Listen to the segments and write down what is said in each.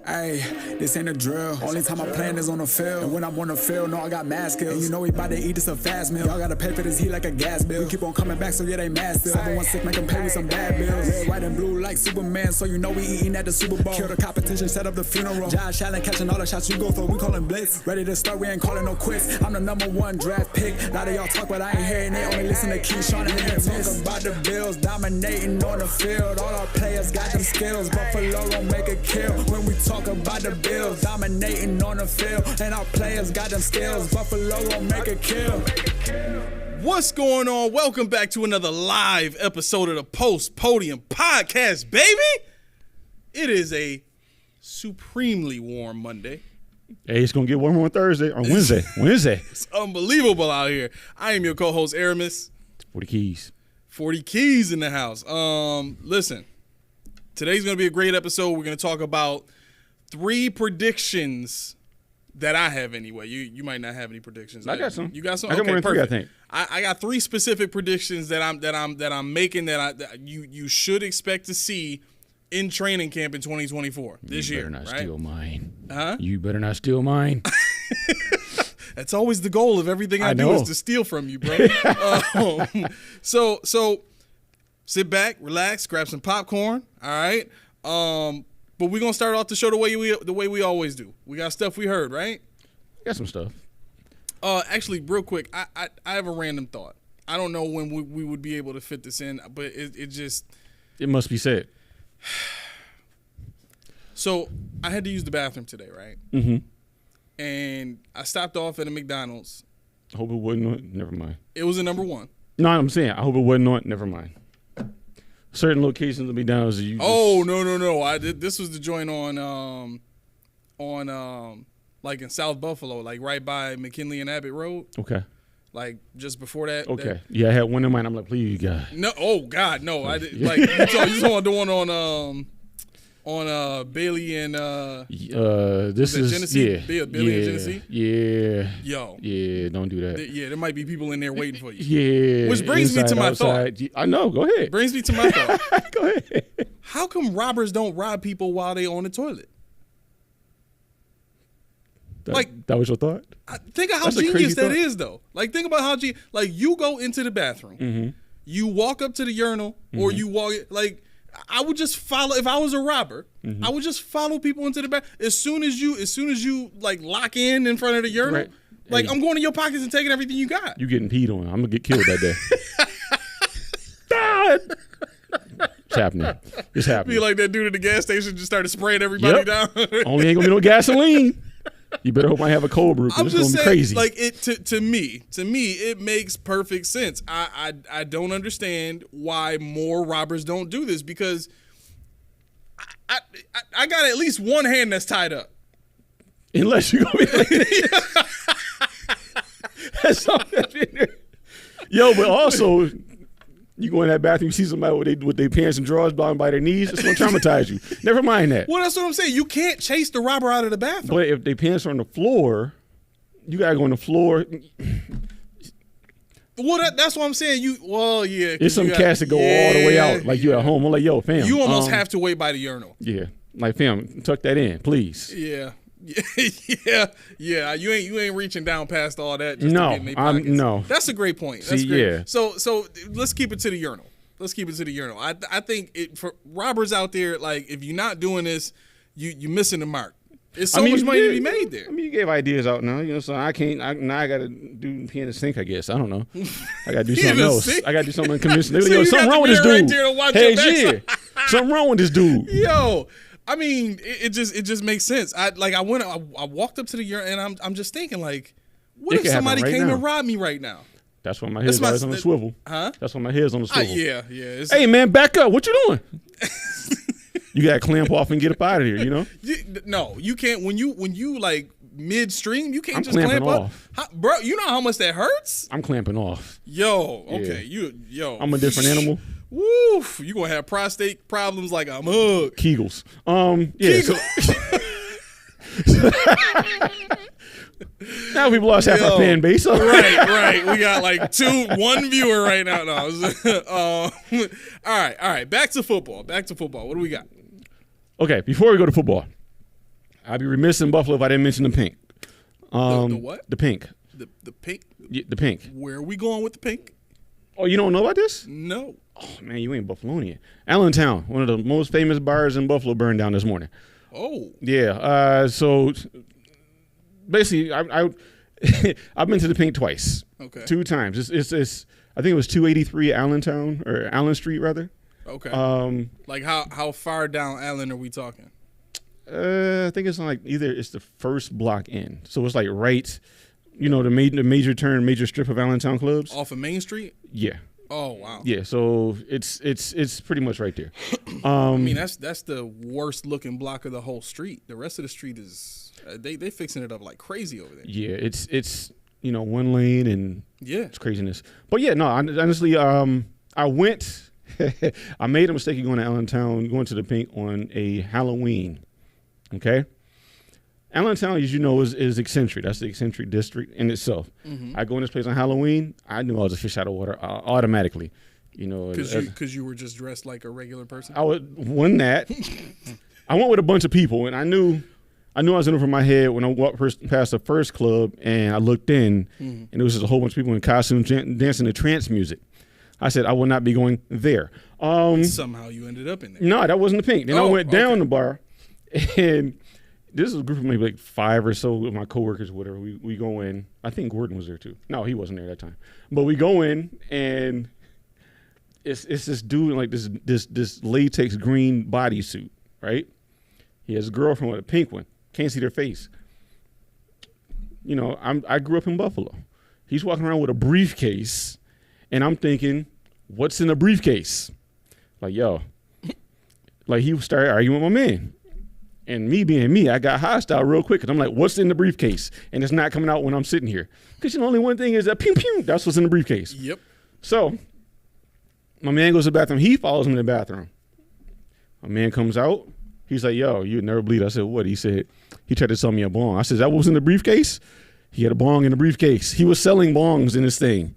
Hey, this ain't a drill. Only time I plan is on the field. And when I'm on the field, no, I got mad skills. And you know we bout to eat this a fast meal. Y'all gotta pay for this heat like a gas bill. We keep on coming back, so yeah, they mad still. 716 make them pay with some bad bills. Red, white, and blue like Superman, so you know we eating at the Super Bowl. Kill the competition, set up the funeral. Josh Allen catching all the shots you go for. We callin' blitz. Ready to start, we ain't calling no quits. I'm the #1 draft pick. A lot of y'all talk, but I ain't hearing it. Only listen to Keyshon and talk about the Bills. Dominating on the field. All our players got them skills. Buffalo gon' make a kill when we talk about the Bills. Dominating on the field, and our players got them skills. Buffalo gon' make a kill. What's going on? Welcome back to another live episode of the Post Podium Podcast, baby. It is a supremely warm Monday. Hey, it's gonna get warmer on Thursday or Wednesday. It's unbelievable out here. I am your co-host Aramis. 40 keys. 40 keys in the house. Listen, today's gonna be a great episode. We're gonna talk about 3 predictions that I have anyway. You might not have any predictions. I got some. You got some? I got more than 3, I think. I got 3 specific predictions that I'm making that you should expect to see in training camp in 2024 this year. You better not right? steal mine. Huh? You better not steal mine. That's always the goal of everything I do know. is to steal from you, bro. So sit back, relax, grab some popcorn. All right. But we're going to start off the show the way we always do. We got stuff we heard, right? Got some stuff. Actually, real quick, I have a random thought. I don't know when we would be able to fit this in, but it just... It must be said. So I had to use the bathroom today, right? Mm-hmm. And I stopped off at a McDonald's. I hope it wasn't on. Never mind. It was a #1. No, I'm saying I hope it wasn't on. Never mind. Certain locations of McDonald's. No. This was the joint on like in South Buffalo, like right by McKinley and Abbott Road. Okay. Like just before that. Okay. Yeah, I had one in mind. I'm like, please, God. No. Oh God, no. I did, like you saw the one on Bailey and this is Genesee? yeah. Bailey and Genesee. Yeah. Yo. Yeah. Don't do that. There might be people in there waiting for you. Yeah. Which brings me to my thought. I know. Go ahead. Brings me to my thought. Go ahead. How come robbers don't rob people while they on the toilet? That was your thought? Think of how That's a genius crazy that thought. is, though. Like, think about how like you go into the bathroom, Mm-hmm. you walk up to the urinal, or you walk like. I would just follow. If I was a robber, Mm-hmm. I would just follow people into the bath. As soon as you like lock in front of the urinal, Right. like Hey. I'm going to your pockets and taking everything you got. You getting peed on. I'm going to get killed that day. It's happening. It's happening. Be like that dude at the gas station just started spraying everybody down. Only ain't going to be no gasoline. You better hope I have a cold brew I'm because it's just going to be saying, crazy. like to me, it makes perfect sense. I don't understand why more robbers don't do this because I got at least one hand that's tied up. Unless you're going to be like that's something in there. Yo, but also, you go in that bathroom, you see somebody with their pants and drawers down by their knees, it's going to traumatize you. Never mind that. Well, that's what I'm saying. You can't chase the robber out of the bathroom. But if their pants are on the floor, you got to go on the floor. Well, that's what I'm saying. Yeah. There's some cats that go all the way out. Like you at home. I'm like, yo, fam. You almost have to wait by the urinal. Yeah. Like, fam, tuck that in, please. Yeah. Yeah. You ain't reaching down past all that. Just No, to get in their pockets. no. That's a great point. That's See, great. yeah. So let's keep it to the urinal. I think for robbers out there, like if you're not doing this, you're missing the mark. There's so much money to be made there. I mean, you gave ideas out now, so I can't. Now I got to do pee in the sink, I guess. I don't know. I got to do Pee in something the else. sink? I got to do something unconventional. So Yo, you something got wrong to with this be right dude. there to watch Hey, your backside. yeah. Something wrong with this dude. Yo, I mean, it just makes sense. I walked up to the urinal and I'm just thinking like, what It if could happen somebody right came now. and robbed me right now? That's why my head's always on the swivel. Huh? That's why my head's on the swivel. Yeah. Hey, man, back up. What you doing? You got to clamp off and get up out of here, you know? No, you can't. When you like midstream, you can't I'm just clamp clamping up. off. Bro, you know how much that hurts? I'm clamping off. Yo, okay, Yeah. I'm a different animal. Woof, you gonna have prostate problems like a mug. Kegels. Yeah. Now we've lost half our fan base. Right. We got like one viewer right now. No. All right. Back to football. What do we got? Okay, before we go to football, I'd be remiss in Buffalo if I didn't mention the pink. The what? The pink. The pink? Yeah, the pink. Where are we going with the pink? Oh, you don't know about this? No. Oh, man, you ain't Buffalonian. Allentown, one of the most famous bars in Buffalo, burned down this morning. Oh. Yeah. So basically, I've been to the pink twice. Okay. 2 times. It's I think it was 283 Allentown, or Allen Street, rather. Okay. Like how far down Allen are we talking? I think it's like it's the first block in. So it's like right, the major strip of Allentown clubs. Off of Main Street? Yeah. Oh, wow. Yeah, so it's pretty much right there. I mean, that's the worst looking block of the whole street. The rest of the street is they fixing it up like crazy over there. Yeah, it's one lane and it's craziness. But yeah, no, honestly, I went. I made a mistake of going to Allentown, going to the pink on a Halloween. Okay. Allentown, as you know, is eccentric. That's the eccentric district in itself. Mm-hmm. I go in this place on Halloween. I knew I was a fish out of water automatically. Because you were just dressed like a regular person. I won that. I went with a bunch of people, and I knew I was in over my head when I walked past the first club, and I looked in, and it was just a whole bunch of people in costumes dancing to trance music. I said I will not be going there. Somehow you ended up in there. No, that wasn't the pink. Then I went down the bar, and this is a group of maybe like 5 or so of my coworkers or whatever. We go in. I think Gordon was there too. No, he wasn't there that time. But we go in, and it's this dude in like this latex green bodysuit, right? He has a girlfriend with a pink one. Can't see their face. I grew up in Buffalo. He's walking around with a briefcase, and I'm thinking, what's in a briefcase? Like, yo. Like, he started arguing with my man. And me being me, I got hostile real quick. Because I'm like, what's in the briefcase? And it's not coming out when I'm sitting here. Because only one thing is that pew, pew. That's what's in the briefcase. Yep. So my man goes to the bathroom. He follows him in the bathroom. My man comes out. He's like, yo, you'd never believe it. I said, what? He said, he tried to sell me a bong. I said, that was in the briefcase? He had a bong in the briefcase. He was selling bongs in this thing.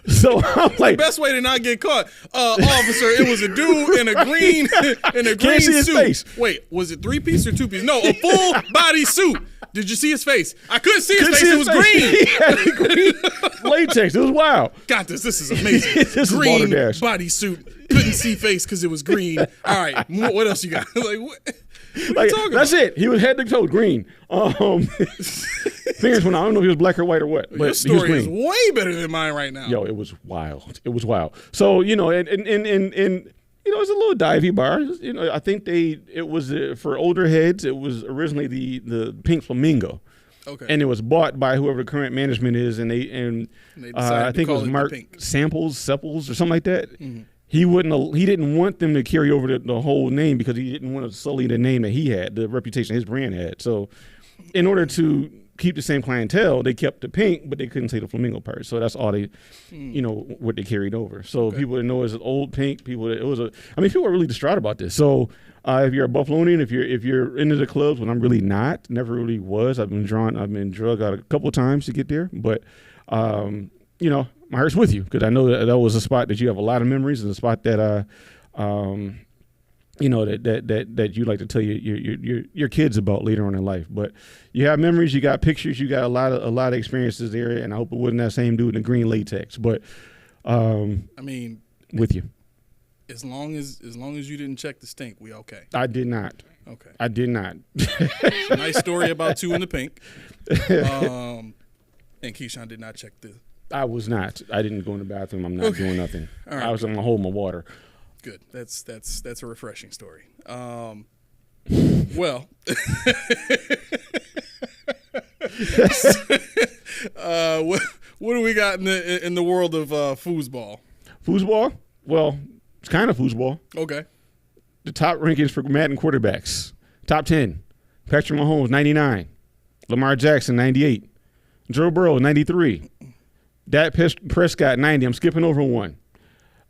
So I'm like, the best way to not get caught, officer. It was a dude in a green Can't see his suit. face. Wait, was it 3-piece or 2-piece? No, a full body suit. Did you see his face? I couldn't see his face. It was green. Green latex. It was wild. Got this. This is amazing. This green is body suit. Couldn't see face because it was green. All right, what else you got? Like what? Like, that's it. He was head to toe green. Fingers when I don't know if he was black or white or what. But your story he was is green. way better than mine right now. Yo, it was wild. It was wild. So and it's a little divey bar. I think it was for older heads. It was originally the Pink Flamingo. Okay. And it was bought by whoever the current management is, and they I think it was Mark Samples or something like that. Mm-hmm. He didn't want them to carry over the whole name because he didn't want to sully the name that he had, the reputation his brand had. So in order to keep the same clientele, they kept the pink, but they couldn't say the flamingo part. So that's all they, what they carried over. So people that know it's an old pink, people are really distraught about this. So if you're a Buffalonian, if you're into the clubs, when I'm really not, never really was. I've been drugged out a couple of times to get there, but my heart's with you because I know that was a spot that you have a lot of memories and a spot that that you like to tell your kids about later on in life. But you have memories, you got pictures, you got a lot of experiences there, and I hope it wasn't that same dude in the green latex. But with you. As long as you didn't check the stink, we okay. I did not. Okay. I did not. It's a nice story about 2 in the pink. And Keyshon did not check the. I was not. I didn't go in the bathroom. I'm not doing nothing. All right, I was going to hold my water. Good. That's a refreshing story. Well, what do we got in the world of foosball? Foosball? Well, it's kind of foosball. Okay. The top rankings for Madden quarterbacks. Top 10. Patrick Mahomes, 99. Lamar Jackson, 98. Joe Burrow, 93. Dak Prescott, 90. I'm skipping over one.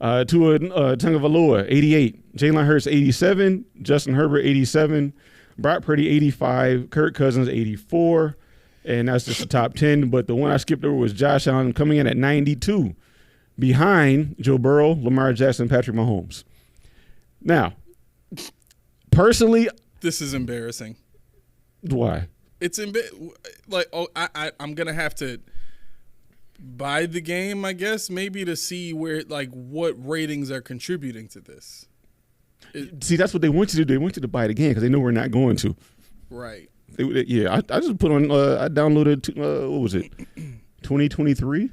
Tua Tagovailoa, 88. Jalen Hurts, 87. Justin Herbert, 87. Brock Purdy, 85. Kirk Cousins, 84. And that's just the top 10. But the one I skipped over was Josh Allen coming in at 92, behind Joe Burrow, Lamar Jackson, and Patrick Mahomes. Now, Personally, this is embarrassing. Why? It's I'm gonna have to buy the game, I guess, maybe to see where what ratings are contributing to this. See, that's what they want you to do. They want you to buy the game because they know we're not going to. Right. I just put on. I downloaded. What was it? 2023.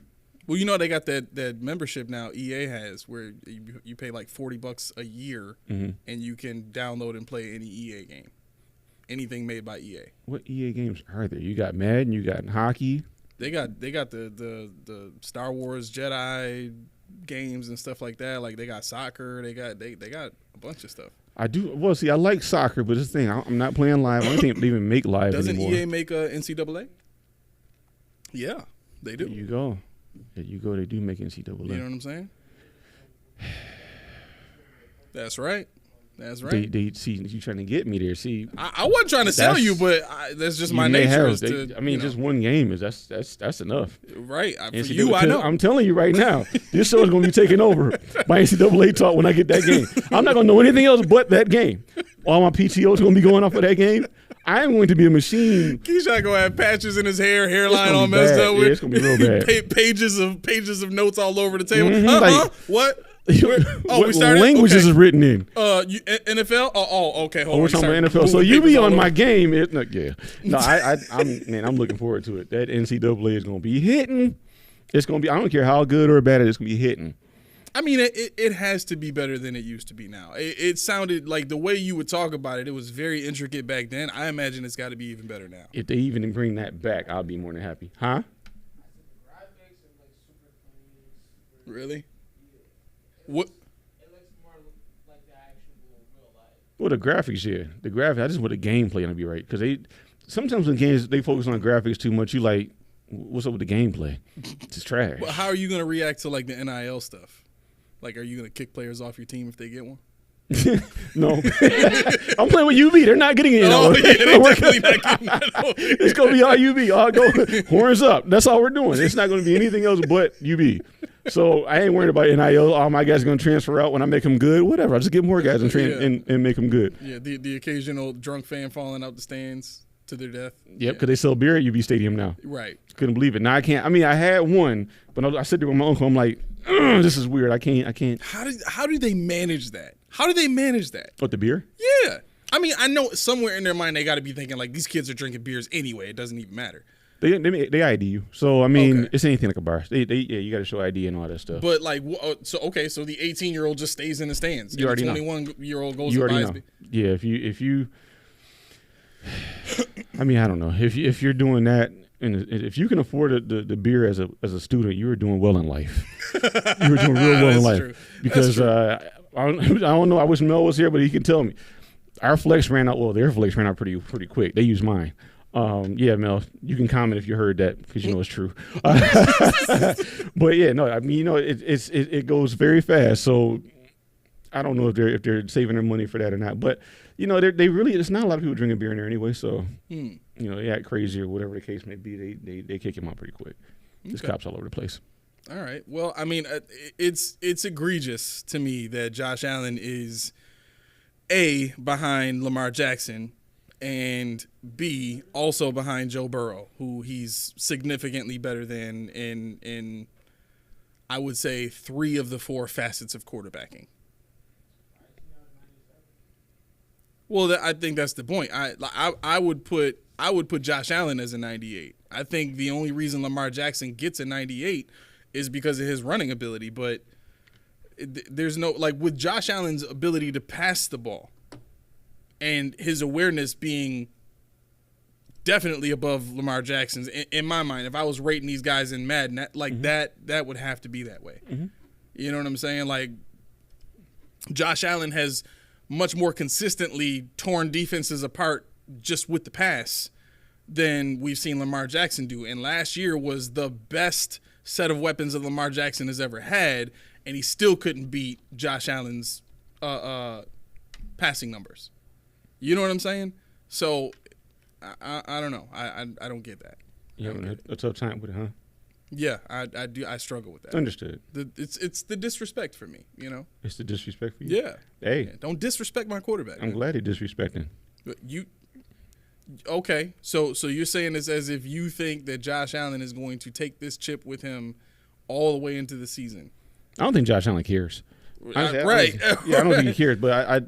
Well, they got that membership now. EA has where you pay like $40 a year, and you can download and play any EA game, anything made by EA. What EA games are there? You got Madden. You got hockey. They got the Star Wars Jedi games and stuff like that. Like they got soccer. They got a bunch of stuff. I do. Well, see, I like soccer, but this thing, I'm not playing live. I don't think they even make live anymore. Doesn't EA make a NCAA? Yeah, they do. There you go. There you go. They do make NCAA. You know what I'm saying? That's right. That's right. They see you trying to get me there. See, I wasn't trying to sell you, but that's just my nature. Just one game is that's enough. Right. For NCAA, you, I know. I'm telling you right now, this show is going to be taken over by NCAA talk when I get that game. I'm not going to know anything else but that game. All my PTO is going to be going off of that game. I'm going to be a machine. Keyshon gonna have patches in his hairline all messed up with. Yeah, it's gonna be real bad. pages of notes all over the table. What? We started. Languages is written in. NFL. Okay. Hold on. We're talking about NFL. So you be on my game. I'm looking forward to it. That NCAA is gonna be hitting. It's gonna be. I don't care how good or bad it is. Gonna be hitting. I mean, it has to be better than it used to be now. It sounded like the way you would talk about it, it was very intricate back then. I imagine it's got to be even better now. If they even bring that back, I'll be more than happy. Huh? Really? What? It looks more like the actual real life. Well, the graphics, yeah. The graphics, I just want the gameplay to be right. Because sometimes when games, they focus on graphics too much, you like, what's up with the gameplay? It's trash. Well, how are you going to react to like the NIL stuff? Like, are you going to kick players off your team if they get one? No. I'm playing with UB. They're not getting it. Oh, yeah, they're definitely not getting that. It's going to be all UB. All go horns up. That's all we're doing. It's not going to be anything else but UB. So I ain't worried about NIL. All my guys are going to transfer out when I make them good. Whatever. I'll just get more guys and make them good. Yeah, the occasional drunk fan falling out the stands to their death. Yep, because they sell beer at UB Stadium now. Right. Couldn't believe it. Now I can't. I mean, I had one, but I sit there with my uncle. I'm like, this is weird. I can't. How do they manage that? How do they manage that? What, the beer? Yeah. I mean, I know somewhere in their mind they got to be thinking like these kids are drinking beers anyway. It doesn't even matter. They ID you. So I mean, It's anything like a bar. You got to show ID and all that stuff. But like, so the 18-year-old just stays in the stands. You already the know. 21-year-old goes You and already buys know. Yeah, if you, I mean, I don't know if you're doing that. And if you can afford the beer as a student, you were doing well in life. You were doing real well in life. True. Because I don't know. I wish Mel was here, but he can tell me. Our flex ran out. Well, their flex ran out pretty quick. They used mine. Yeah, Mel, you can comment if you heard that because you know it's true. But yeah, no, I mean, it goes very fast. So I don't know if they're saving their money for that or not. But they really, there's not a lot of people drinking beer in there anyway. So they act crazy or whatever the case may be. They kick him out pretty quick. There's cops all over the place. All right. Well, I mean, it's egregious to me that Josh Allen is A, behind Lamar Jackson, and B, also behind Joe Burrow, who he's significantly better than in I would say 3 of the 4 facets of quarterbacking. Well, I think that's the point. I would put Josh Allen as a 98. I think the only reason Lamar Jackson gets a 98 is because of his running ability, but there's no, like, with Josh Allen's ability to pass the ball and his awareness being definitely above Lamar Jackson's, in my mind, if I was rating these guys in Madden, that would have to be that way. Mm-hmm. You know what I'm saying? Like, Josh Allen has much more consistently torn defenses apart just with the pass than we've seen Lamar Jackson do. And last year was the best set of weapons that Lamar Jackson has ever had, and he still couldn't beat Josh Allen's passing numbers. You know what I'm saying? So I don't know. I don't get that. You having a tough time with it, huh? Yeah, I do. I struggle with that. Understood. It's the disrespect for me. It's the disrespect for you. Yeah. Hey, Yeah, don't disrespect my quarterback. I'm glad he disrespecting. But okay? So you're saying this as if you think that Josh Allen is going to take this chip with him all the way into the season. I don't think Josh Allen cares. Honestly, Right? I don't think he cares. But I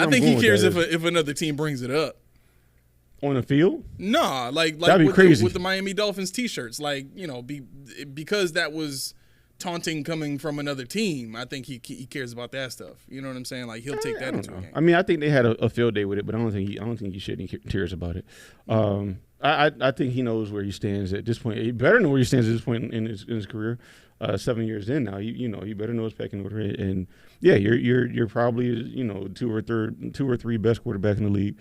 think he cares if another team brings it up. On the field? Nah, like that'd be crazy. with the Miami Dolphins T-shirts, because that was taunting coming from another team. I think he cares about that stuff. You know what I'm saying? Like he'll take that into a game. I mean, I think they had a field day with it, but I don't think he should. He cares about it. I think he knows where he stands at this point. He better know where he stands at this point in his career. 7 years in now, you better know his pecking order. And yeah, you're probably two or three best quarterback in the league.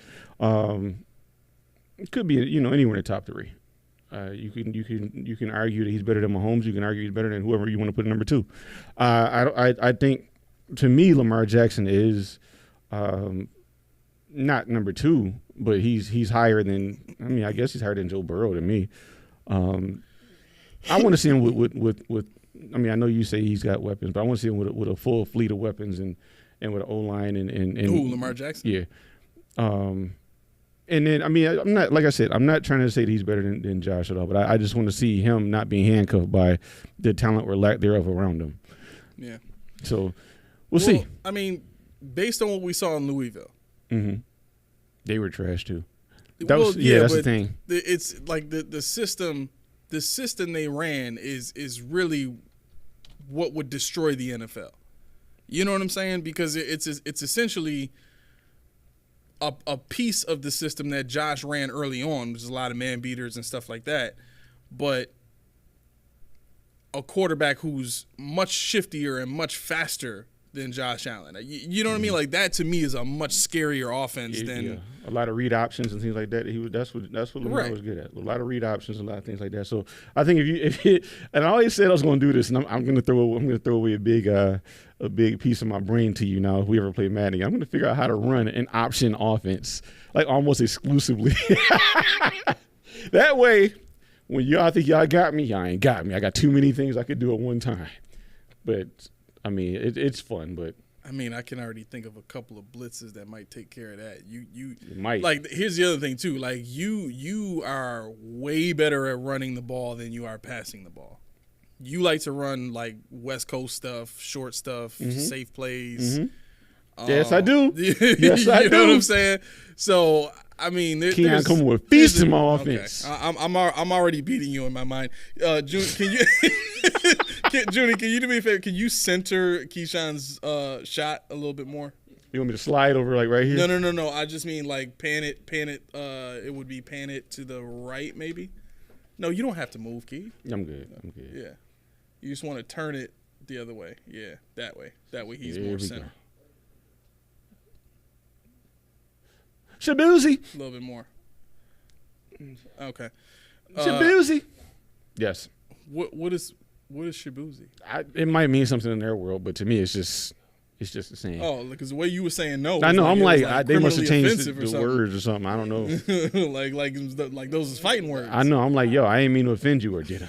It could be anywhere in the top three. You can argue that he's better than Mahomes. You can argue he's better than whoever you want to put at number two. I think, to me, Lamar Jackson is not number two, but he's higher than. I mean, I guess he's higher than Joe Burrow to me. I want to see him with. I mean, I know you say he's got weapons, but I want to see him with a full fleet of weapons and with an O-line and Lamar Jackson. Yeah. And then, I mean, I'm not, like I said, I'm not trying to say that he's better than Josh at all, but I just want to see him not being handcuffed by the talent or lack thereof around him. Yeah. So we'll see. I mean, based on what we saw in Louisville. Mm-hmm. They were trash too. That's the thing. It's like the system they ran is really what would destroy the NFL. You know what I'm saying? Because it's essentially a piece of the system that Josh ran early on, which is a lot of man beaters and stuff like that, but a quarterback who's much shiftier and much faster than Josh Allen. You know what I mean? Like that to me is a much scarier offense than a lot of read options and things like that. That's what Lamar was good at. A lot of read options, a lot of things like that. So I think and I always said I was going to do this, and I'm going to throw away a big piece of my brain to you now. If we ever play Madden, I'm going to figure out how to run an option offense, like almost exclusively. That way, when y'all think y'all got me, y'all ain't got me. I got too many things I could do at one time. But I mean, it's fun, but I mean, I can already think of a couple of blitzes that might take care of that. You might. Like, here's the other thing too. Like you are way better at running the ball than you are passing the ball. You like to run like West Coast stuff, short stuff, safe plays. Mm-hmm. Yes, I do. Yes, I do. You know what I'm saying? So I mean, Keyshon coming with feast in my offense. Okay. I'm already beating you in my mind. June, can you? Junie, can you do me a favor? Can you center Keyshon's shot a little bit more? You want me to slide over like right here? No. I just mean like pan it. It would be pan it to the right, maybe. No, you don't have to move, Key. I'm good. Yeah, you just want to turn it the other way. Yeah, that way. That way he's more center. Shabuzi. A little bit more. Okay. Shabuzi. Yes. What is Shabuzi? It might mean something in their world, but to me, it's just the same. Oh, because the way you were saying no. I know. I'm like they must have changed the words or something. I don't know. like those is fighting words. I know. I'm like, yo, I ain't mean to offend you, or did I?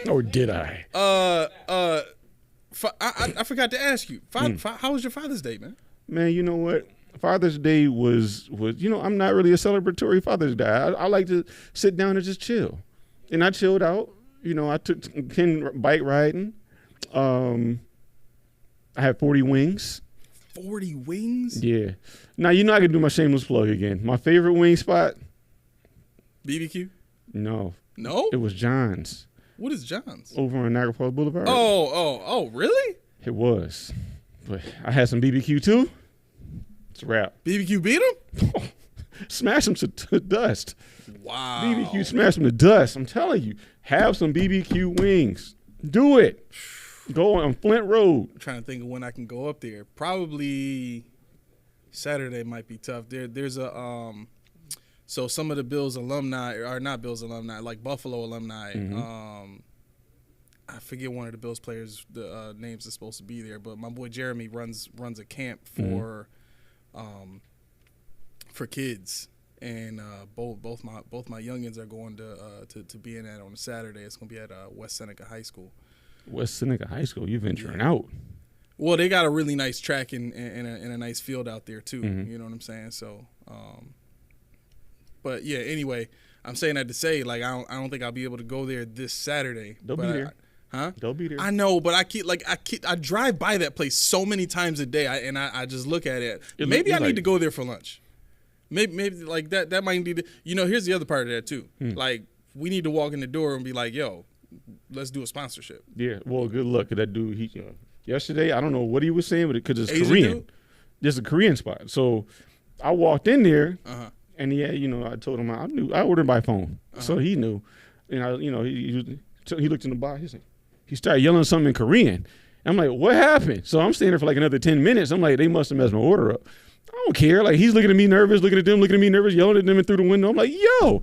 Or did I? I forgot to ask you. How was your Father's Day, man? Man, you know what? Father's Day was I'm not really a celebratory Father's Day. I like to sit down and just chill, and I chilled out. I took Ken bike riding. I had 40 wings. 40 wings? Yeah. Now I can do my shameless plug again. My favorite wing spot. BBQ? No. No? It was John's. What is John's? Over on Niagara Falls Boulevard. Oh, really? It was, but I had some BBQ too. It's a wrap. BBQ beat him? Smash them to dust. Wow. BBQ smash them to dust. I'm telling you, have some BBQ wings. Do it. Go on Flint Road. I'm trying to think of when I can go up there. Probably Saturday might be tough. There's a so some of the Bills alumni, or not Bills alumni, like Buffalo alumni. Mm-hmm. I forget one of the Bills players. The names are supposed to be there, but my boy Jeremy runs a camp for kids, and both my youngins are going to be in that on a Saturday. It's gonna be at West Seneca High School. West Seneca High School, you venturing out. Well, they got a really nice track and a nice field out there too. Mm-hmm. You know what I'm saying? So, but yeah. Anyway, I'm saying that to say, like, I don't think I'll be able to go there this Saturday. They'll be there. Huh? They'll be there. I know, but I drive by that place so many times a day, and I just look at it. Maybe I need to go there for lunch. Maybe like that might be here's the other part of that too. Like, we need to walk in the door and be like, yo, let's do a sponsorship. Yeah. Well, good luck. That dude, yesterday, I don't know what he was saying, but because it's Asian Korean. dude? There's a Korean spot. So I walked in there, and I told him I ordered by phone, so he knew. And he looked in the box. He started yelling something in Korean. I'm like, what happened? So I'm staying there for like another 10 minutes. I'm like, they must have messed my order up. I don't care. Like, he's looking at me nervous, looking at them, looking at me nervous, yelling at them through the window. I'm like, yo,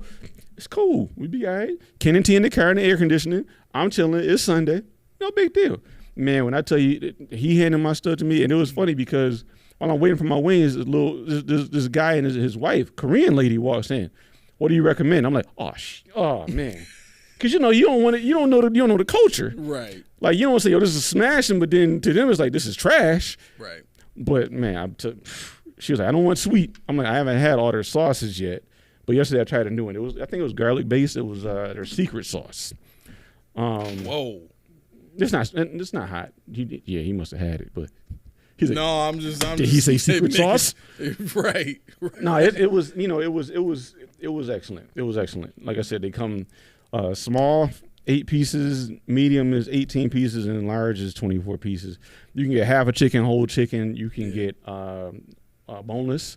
it's cool. We be all right. Ken and T in the car in the air conditioning. I'm chilling. It's Sunday. No big deal. Man, when I tell you, he handed my stuff to me, and it was funny because while I'm waiting for my wings, this guy and his wife, Korean lady, walks in. What do you recommend? I'm like, oh man. Because you don't want it, you don't know the culture. Right. Like, you don't want to say, yo, this is smashing, but then to them it's like, this is trash. Right. But man, she was like, I don't want sweet. I'm like, I haven't had all their sauces yet. But yesterday I tried a new one. I think it was garlic based. It was their secret sauce. Whoa. It's not hot. He must have had it, but he's like, no, I'm just. Did he say secret sauce? Right. No, it was excellent. It was excellent. Like I said, they come small, 8 pieces, medium is 18 pieces, and large is 24 pieces. You can get half a chicken, whole chicken. You can get boneless.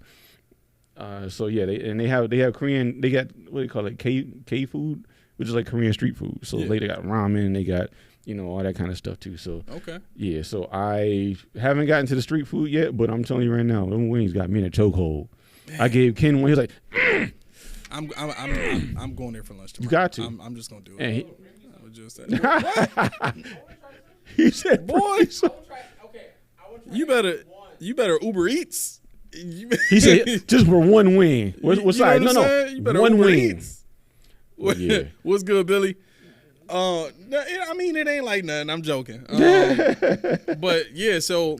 So yeah, they have Korean. They got, what do you call it, K food, which is like Korean street food. So they got ramen. They got all that kind of stuff too. So okay, yeah. So I haven't gotten to the street food yet, but I'm telling you right now, them wings got me in a chokehold. I gave Ken one. He was like, I'm going there for lunch tomorrow. You got to. I'm just gonna do it. And I was just he said, boys, you better Uber Eats. He said, just for one wing. What size? No. You better one Uber wing. Eats. Yeah. What's good, Billy? I mean, it ain't like nothing. I'm joking. But yeah, so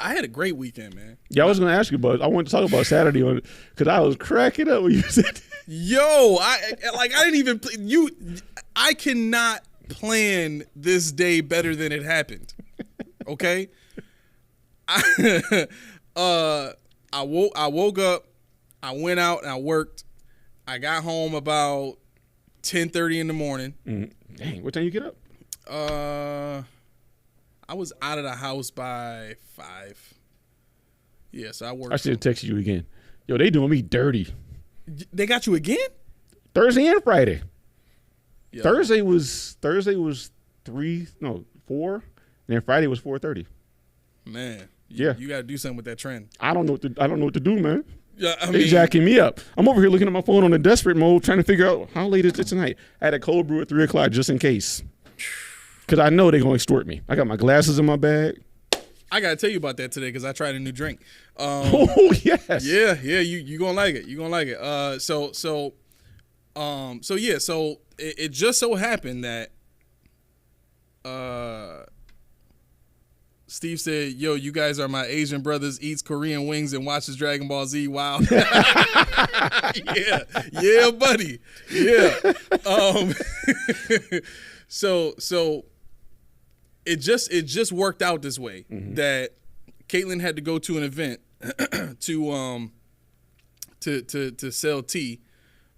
I had a great weekend, man. Yeah, I was going to ask you about. I wanted to talk about Saturday because I was cracking up when you said. Yo, I didn't even I cannot plan this day better than it happened. Okay. I woke up, I went out and I worked. I got home about 10:30 in the morning. Dang, what time you get up? I was out of the house by 5. Yeah, so I worked. I should have texted you again. Yo, they doing me dirty. They got you again? Thursday and Friday. Yo. Thursday was 4, and then Friday was 4:30. Man, yeah, you got to do something with that trend. I don't know what to do, man. Yeah, they jacking me up. I'm over here looking at my phone on a desperate mode, trying to figure out how late is it tonight. I had a cold brew at 3:00 just in case, because I know they're gonna extort me. I got my glasses in my bag. I gotta tell you about that today because I tried a new drink. Oh yes. Yeah. You gonna like it. You gonna like it. So it just so happened that Steve said, yo, you guys are my Asian brothers, eats Korean wings and watches Dragon Ball Z. Wow. Yeah, buddy. Yeah. So it just worked out this way that Caitlin had to go to an event to sell tea.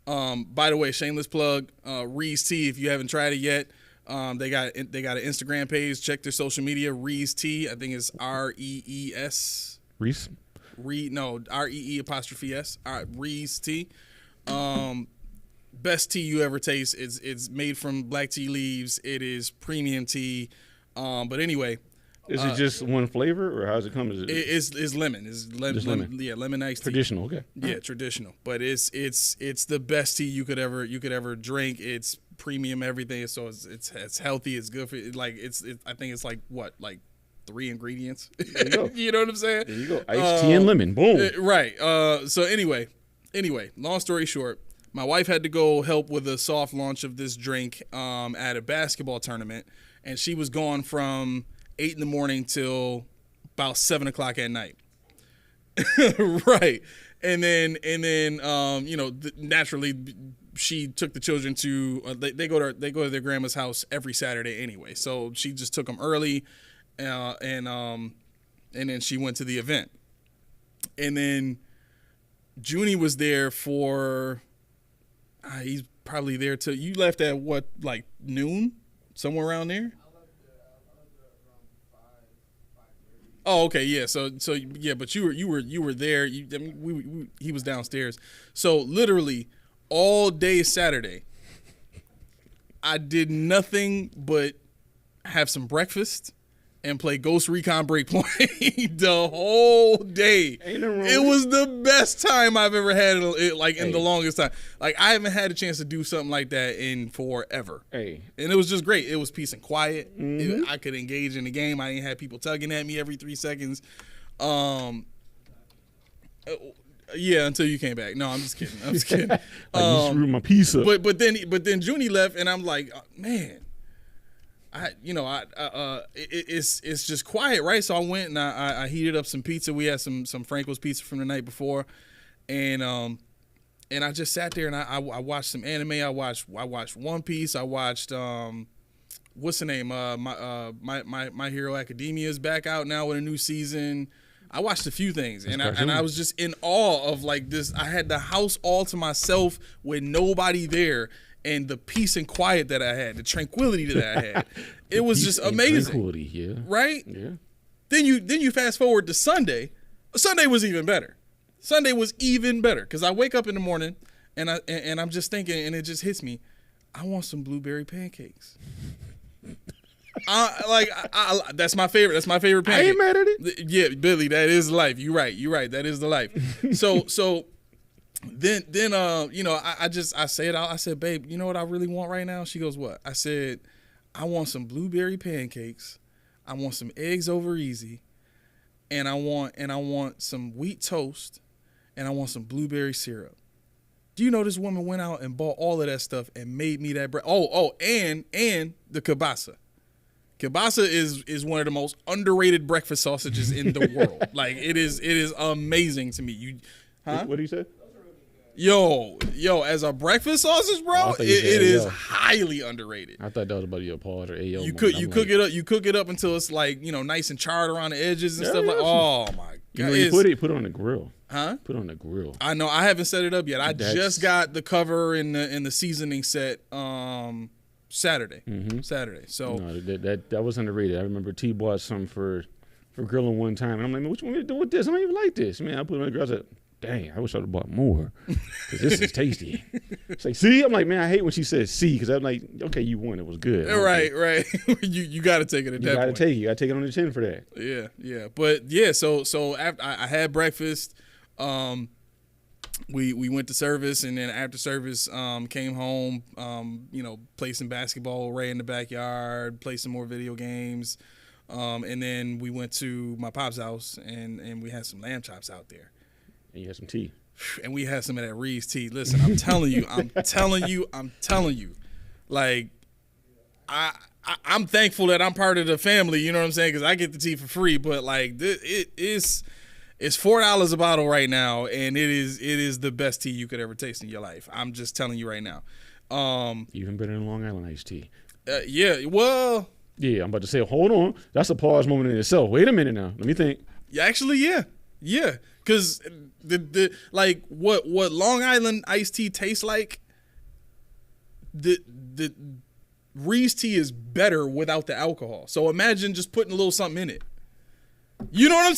By the way, shameless plug, Ree's Tea, if you haven't tried it yet. They got an Instagram page. Check their social media. Ree's Tea. I think it's REES. Reese. REE''S. Ree's Tea. Best tea you ever taste. It's made from black tea leaves. It is premium tea. But anyway. Is it just one flavor, or how does it come? It's lemon. It's lemon. Yeah, lemon iced tea. Traditional, okay. Yeah, traditional. But it's the best tea you could ever drink. It's premium everything. So it's healthy. It's good for I think it's like 3 ingredients. There you go. You know what I'm saying? There you go. Iced tea and lemon. Boom. Right. So anyway, Anyway, long story short, my wife had to go help with a soft launch of this drink at a basketball tournament, and she was gone from 8 in the morning till about 7 o'clock at night. Right. And then naturally she took the children to they go to their grandma's house every Saturday anyway. So she just took them early, and then she went to the event. And then Junie was there for he's probably there till you left at what, like noon, somewhere around there. Oh, okay, yeah. So yeah, but you were there. He was downstairs. So literally all day Saturday, I did nothing but have some breakfast and play Ghost Recon Breakpoint the whole day. It was the best time I've ever had, in the longest time. Like, I haven't had a chance to do something like that in forever. And it was just great. It was peace and quiet. I could engage in the game. I ain't had people tugging at me every 3 seconds. Yeah, until you came back. No, I'm just kidding. You screwed my piece up. But then Junie left, and I'm like, man. It's just quiet, right? So I went and I heated up some pizza. We had some Franco's pizza from the night before, and I just sat there and I watched some anime. I watched One Piece. I watched what's the name? My Hero Academia is back out now with a new season. I watched a few things, and I was just in awe of like this. I had the house all to myself with nobody there. And the peace and quiet that I had, the tranquility that I had, it was just amazing. Tranquility, yeah. Right? Yeah. Then you fast forward to Sunday. Sunday was even better. Because I wake up in the morning and I'm just thinking, and it just hits me, I want some blueberry pancakes. That's my favorite. That's my favorite pancake. I ain't mad at it. Yeah, Billy, that is life. You're right. That is the life. So. Then I say it out. I said, babe, you know what I really want right now? She goes, what? I said, I want some blueberry pancakes. I want some eggs over easy. And I want some wheat toast. And I want some blueberry syrup. Do you know this woman went out and bought all of that stuff and made me that bread? And the kielbasa. Kielbasa is one of the most underrated breakfast sausages in the world. Like, it is amazing to me. What do you say? Yo, as a breakfast sausage, bro, it is highly underrated. I thought that was about your pause or AO. You cook it up until it's like, nice and charred around the edges and stuff like. Oh my god! You put it on the grill. Huh? Put it on the grill. I know. I haven't set it up yet. I just got the cover and the seasoning set Saturday. Mm-hmm. Saturday. So no, that was underrated. I remember T bought some for grilling one time, and I'm like, man, what you want me to do with this? I don't even like this. Man, I put it on the grill. I said, dang, I wish I would have bought more because this is tasty. It's like, see? I'm like, man, I hate when she says see because I'm like, okay, you won. It was good. Right. you got to take it at that point. You got to take it on the chin for that. Yeah. But, yeah, so after I had breakfast. We went to service, and then after service came home, played some basketball right in the backyard, played some more video games. And then we went to my pop's house, and we had some lamb chops out there. And you had some tea. And we had some of that Reed's tea. Listen, I'm telling you. Like, I'm thankful that I'm part of the family, you know what I'm saying? Because I get the tea for free. But, like, it's $4 a bottle right now, and it is the best tea you could ever taste in your life. I'm just telling you right now. Even better than Long Island iced tea. Yeah, well. Yeah, I'm about to say, hold on. That's a pause moment in itself. Wait a minute now. Let me think. Actually, yeah. Because the like what Long Island iced tea tastes like, the Reed's tea is better without the alcohol. So imagine just putting a little something in it. You know what I'm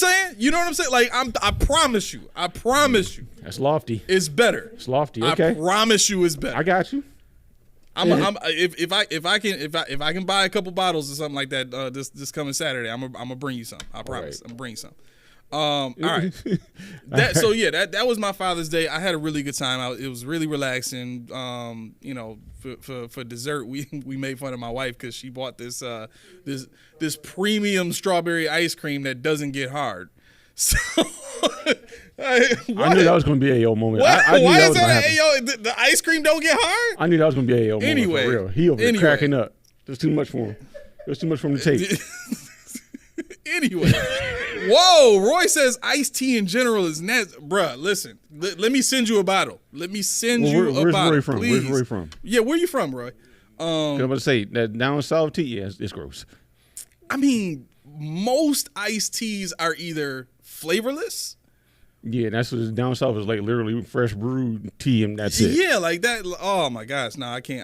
saying? Like, I promise you. That's lofty. It's better. It's lofty. Okay. I promise you, it's better. I got you. If I can buy a couple bottles or something like that this coming Saturday, I'm gonna bring you some. I promise. Right. I'm gonna bring you some. All right. That was my Father's Day. I had a really good time. It was really relaxing. For dessert, we made fun of my wife because she bought this premium strawberry ice cream that doesn't get hard. So I knew that was going to be an AO moment. Why is that an AO? The ice cream don't get hard? I knew that was going to be an AO moment. Anyway. For real. He over there cracking up. There's too much for him. There's too much for him to take. Anyway. Whoa, Roy says iced tea in general is nasty. Bruh, listen. Let me send you a bottle. Let me send you a bottle. Where's Roy from? Please. Where's Roy from? Yeah, where you from, Roy? I'm about to say, that down south tea, yeah, it's gross. I mean, most iced teas are either flavorless. Yeah, that's what it's down south is like literally fresh brewed tea and that's it. Yeah, like that. Oh my gosh, no, I can't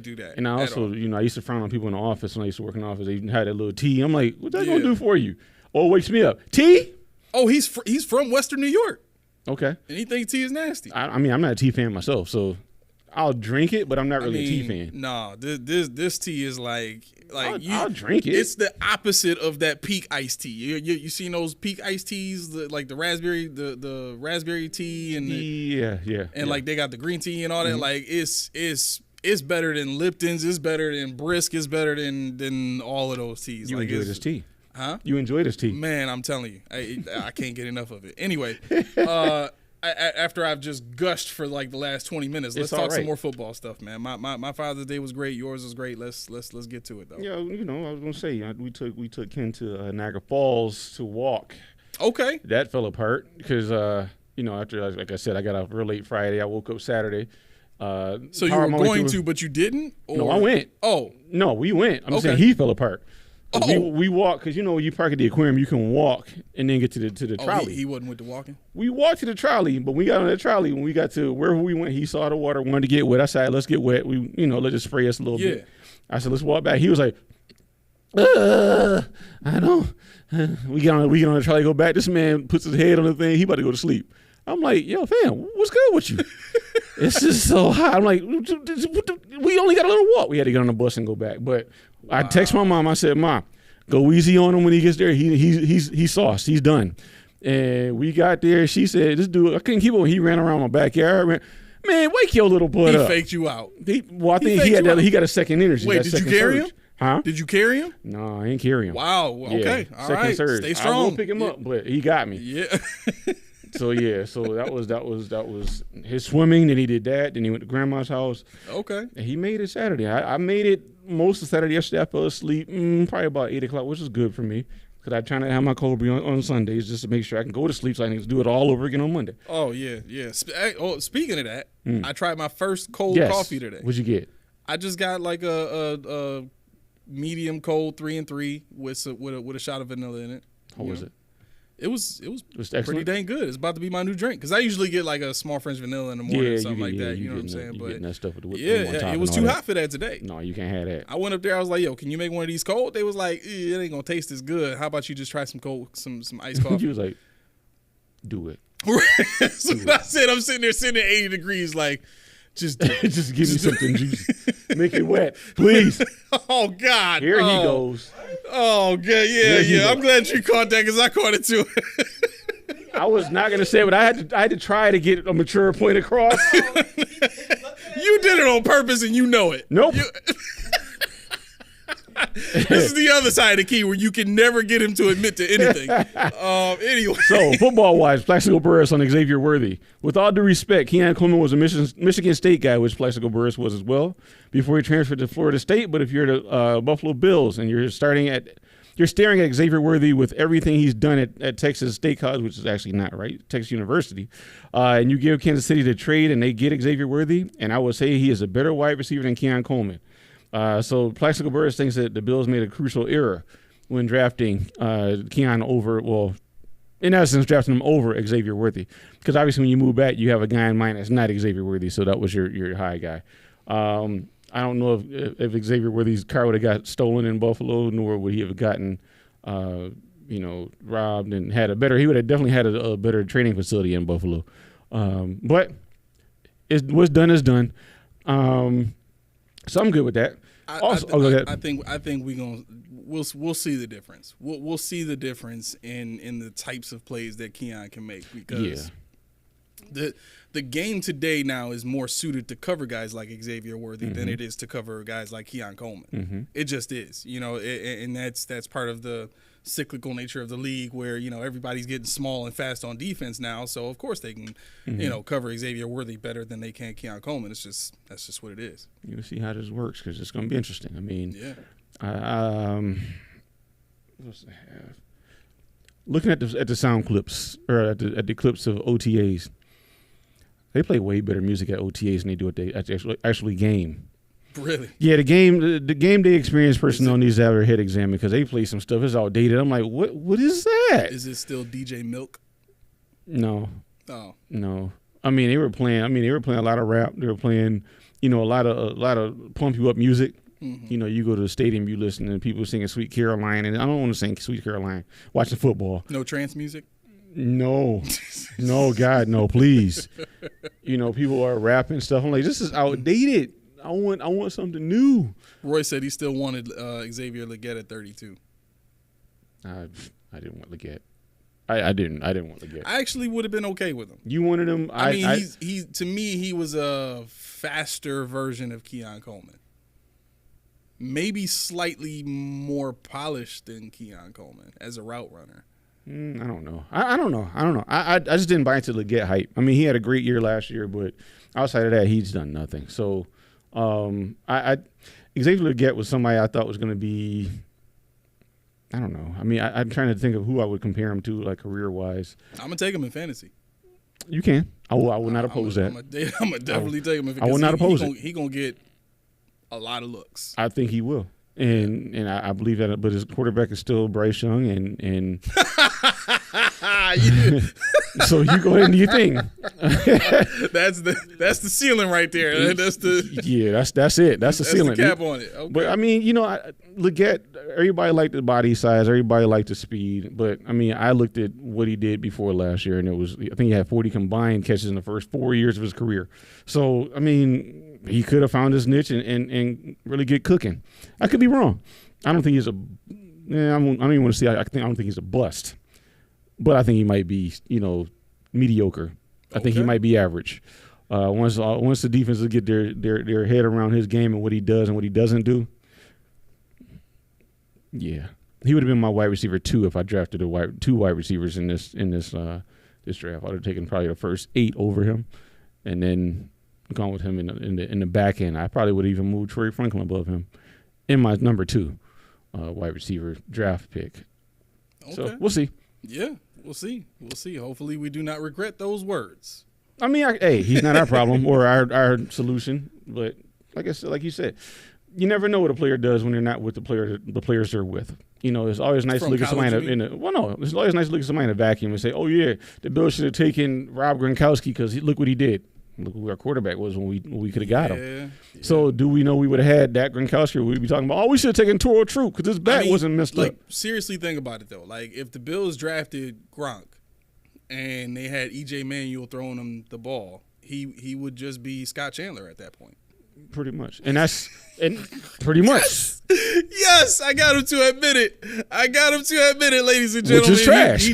do that. And I also, I used to frown on people in the office when I used to work in the office. They even had that little tea. I'm like, what that gonna do for you? Oh, it wakes me up. Tea? Oh, he's from Western New York. Okay. And he thinks tea is nasty. I mean, I'm not a tea fan myself, so I'll drink it, but I'm not really a tea fan. No, this tea is like I'll drink it. It's the opposite of that peak iced tea. You seen those peak iced teas, like the raspberry tea and like they got the green tea and all that. Like it's better than Lipton's. It's better than Brisk. It's better than all of those teas. You enjoy this tea? Huh? You enjoy this tea? Man, I'm telling you, I can't get enough of it. Anyway. After I've just gushed for like the last 20 minutes, let's talk some more football stuff, man. My Father's Day was great. Yours was great. Let's get to it though. Yeah, I was gonna say we took Ken to Niagara Falls to walk. Okay. That fell apart because after like I said, I got off real late Friday. I woke up Saturday. So you were going to, but you didn't? Or? No, I went. Oh. No, we went. I'm saying he fell apart. Oh. We walked because when you park at the aquarium, you can walk and then get to the trolley. He wasn't with the walking. We walked to the trolley, but we got on that trolley. When we got to wherever we went, he saw the water, wanted to get wet. I said, "Let's get wet." We let it spray us a little bit. I said, "Let's walk back." He was like, "I don't." We get on the trolley, go back. This man puts his head on the thing. He about to go to sleep. I'm like, "Yo, fam, what's good with you?" It's just so hot. I'm like, we only got a little walk. We had to get on the bus and go back. But I text my mom. I said, "Mom, go easy on him when he gets there. He's sauced. He's done." And we got there. She said, "This dude, I couldn't keep up." He ran around my backyard. Man, wake your little butt up. He faked you out. I think he got a second energy. Wait, did you carry him? Huh? Did you carry him? No, I ain't carry him. Wow. Okay. Yeah, all right. Surge. Stay strong. I will pick him up, but he got me. Yeah. So that was his swimming. Then he did that. Then he went to grandma's house. Okay. And he made it Saturday. I made it most of Saturday. Yesterday I fell asleep probably about 8 o'clock, which is good for me because I try not to have my cold brew on Sundays just to make sure I can go to sleep so I can do it all over again on Monday. Oh yeah. Speaking of that, I tried my first cold coffee today. What'd you get? I just got like a medium cold 3-3 with a shot of vanilla in it. How was it? It was pretty dang good. It's about to be my new drink because I usually get like a small French vanilla in the morning or something like that. You know what I'm saying? But getting that stuff with the whipped cream on top it was too hot for that today. No, you can't have that. I went up there. I was like, "Yo, can you make one of these cold?" They was like, "It ain't gonna taste as good. How about you just try some iced coffee?" You was like, "Do it." So I said, I'm sitting there at 80 degrees, like. Just give me something juicy. Make it wet, please. Oh God! Here he goes. Oh God! Yeah. I'm glad you caught that because I caught it too. I was not gonna say it, but I had to try to get a mature point across. You did it on purpose, and you know it. Nope. This is the other side of the key where you can never get him to admit to anything. Anyway. So, football-wise, Plaxico Burress on Xavier Worthy. With all due respect, Keyshon Coleman was a Michigan State guy, which Plaxico Burress was as well, before he transferred to Florida State. But if you're the Buffalo Bills and you're staring at Xavier Worthy with everything he's done at Texas State College, which is actually not right, Texas University, and you give Kansas City the trade and they get Xavier Worthy, and I would say he is a better wide receiver than Keyshon Coleman. So Plaxico Burress thinks that the Bills made a crucial error when drafting Keyshon over, well, in essence, drafting him over Xavier Worthy. Because obviously when you move back, you have a guy in mind that's not Xavier Worthy, so that was your high guy. I don't know if Xavier Worthy's car would have got stolen in Buffalo, nor would he have gotten, robbed and had he would have definitely had a better training facility in Buffalo. But what's done is done. So I'm good with that. I think we'll see the difference. We'll see the difference in the types of plays that Keyshon can make because the game today now is more suited to cover guys like Xavier Worthy than it is to cover guys like Keyshon Coleman. It just is, and that's part of the cyclical nature of the league where, everybody's getting small and fast on defense now. So, of course, they can, cover Xavier Worthy better than they can Keon Coleman. That's just what it is. You'll see how this works because it's going to be interesting. I mean, what's the half? Looking at the sound clips or at the clips of OTAs, they play way better music at OTAs than they do at the actually game. Really? Yeah, the game day experience personnel needs to have their head examined because they play some stuff. It's outdated. I'm like, what is that? Is it still DJ Milk? No. Oh. No. I mean, they were playing a lot of rap. They were playing, a lot of pump you up music. Mm-hmm. You go to the stadium, you listen to people singing Sweet Caroline, and I don't want to sing Sweet Caroline. Watching football. No trance music? No. No, God, no, please. People are rapping stuff. I'm like, this is outdated. I want something new. Roy said he still wanted Xavier Legette at 32. I didn't want Legette. I didn't want Legette. I actually would have been okay with him. You wanted him? I mean, to me, he was a faster version of Keon Coleman. Maybe slightly more polished than Keon Coleman as a route runner. I don't know. I don't know. I just didn't buy into Legette hype. I mean, he had a great year last year, but outside of that, he's done nothing. So, Xavier Legette was somebody I thought was going to be. I don't know. I mean, I'm trying to think of who I would compare him to, like career-wise. I'm gonna take him in fantasy. You can. I will not oppose that. I'm gonna definitely take him. I will not oppose it. He gonna get a lot of looks. I think he will. And I believe that, but his quarterback is still Bryce Young, and so you go ahead and do your thing. That's the ceiling right there. That's it. That's the ceiling. The cap on it. Okay. But I mean, Legette. Everybody liked the body size. Everybody liked the speed. But I mean, I looked at what he did before last year, and I think he had 40 combined catches in the first 4 years of his career. So I mean, he could have found his niche and really get cooking. I could be wrong. I don't think he's I don't even want to say. I don't think he's a bust, but I think he might be, mediocre. I think he might be average. Once the defenses get their head around his game and what he does and what he doesn't do, yeah, he would have been my wide receiver 2 if I drafted two wide receivers in this draft. I'd have taken probably the first 8 over him, and then gone with him in the back end. I probably would have even moved Troy Franklin above him in my number 2 wide receiver draft pick. Okay. So we'll see. Yeah, we'll see. Hopefully we do not regret those words. I mean, he's not our problem or our solution. But like you said, you never know what a player does when they're not with the players they're with. It's always nice to look at somebody it's always nice to look at somebody in a vacuum and say, oh yeah, the Bills should have taken Rob Gronkowski because look what he did. Look who our quarterback was when we could have got him. Yeah. So do we know we would have had Dak Gronkowski, or would we be talking about, we should have taken Toro Troop because his back wasn't messed up? Seriously, think about it, though. Like, if the Bills drafted Gronk and they had E.J. Manuel throwing him the ball, he would just be Scott Chandler at that point. Pretty much. And pretty much. Yes, I got him to admit it. Ladies and gentlemen. Which is trash.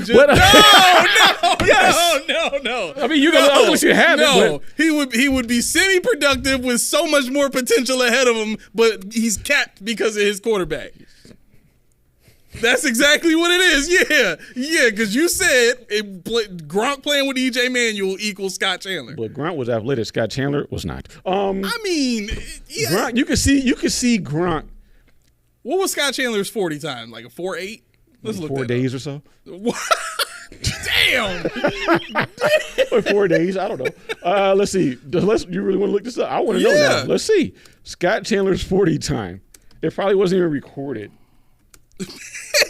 No. I mean, I'll let you have it. No, he would be semi-productive with so much more potential ahead of him, but he's capped because of his quarterback. That's exactly what it is. Yeah, because you said Gronk playing with E.J. Manuel equals Scott Chandler. But Gronk was athletic. Scott Chandler was not. I mean, yeah. Gronk, you could see Gronk. What was Scott Chandler's 40 time? Like a 4.8? Let's look 4 days or so. What? Damn. Or 4 days. I don't know. Let's see. You really want to look this up? I want to know now. Let's see. Scott Chandler's 40 time. It probably wasn't even recorded. He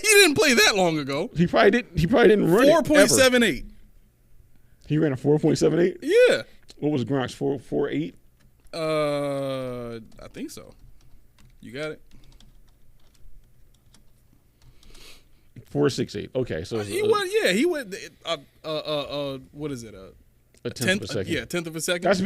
didn't play that long ago. He probably didn't run 4.78. He ran a 4.78? Yeah. What was Gronk's 4.8? I think so. You got it. 4.68. Okay, so he went. What is it? A tenth of a second. Yeah, tenth of a second. That's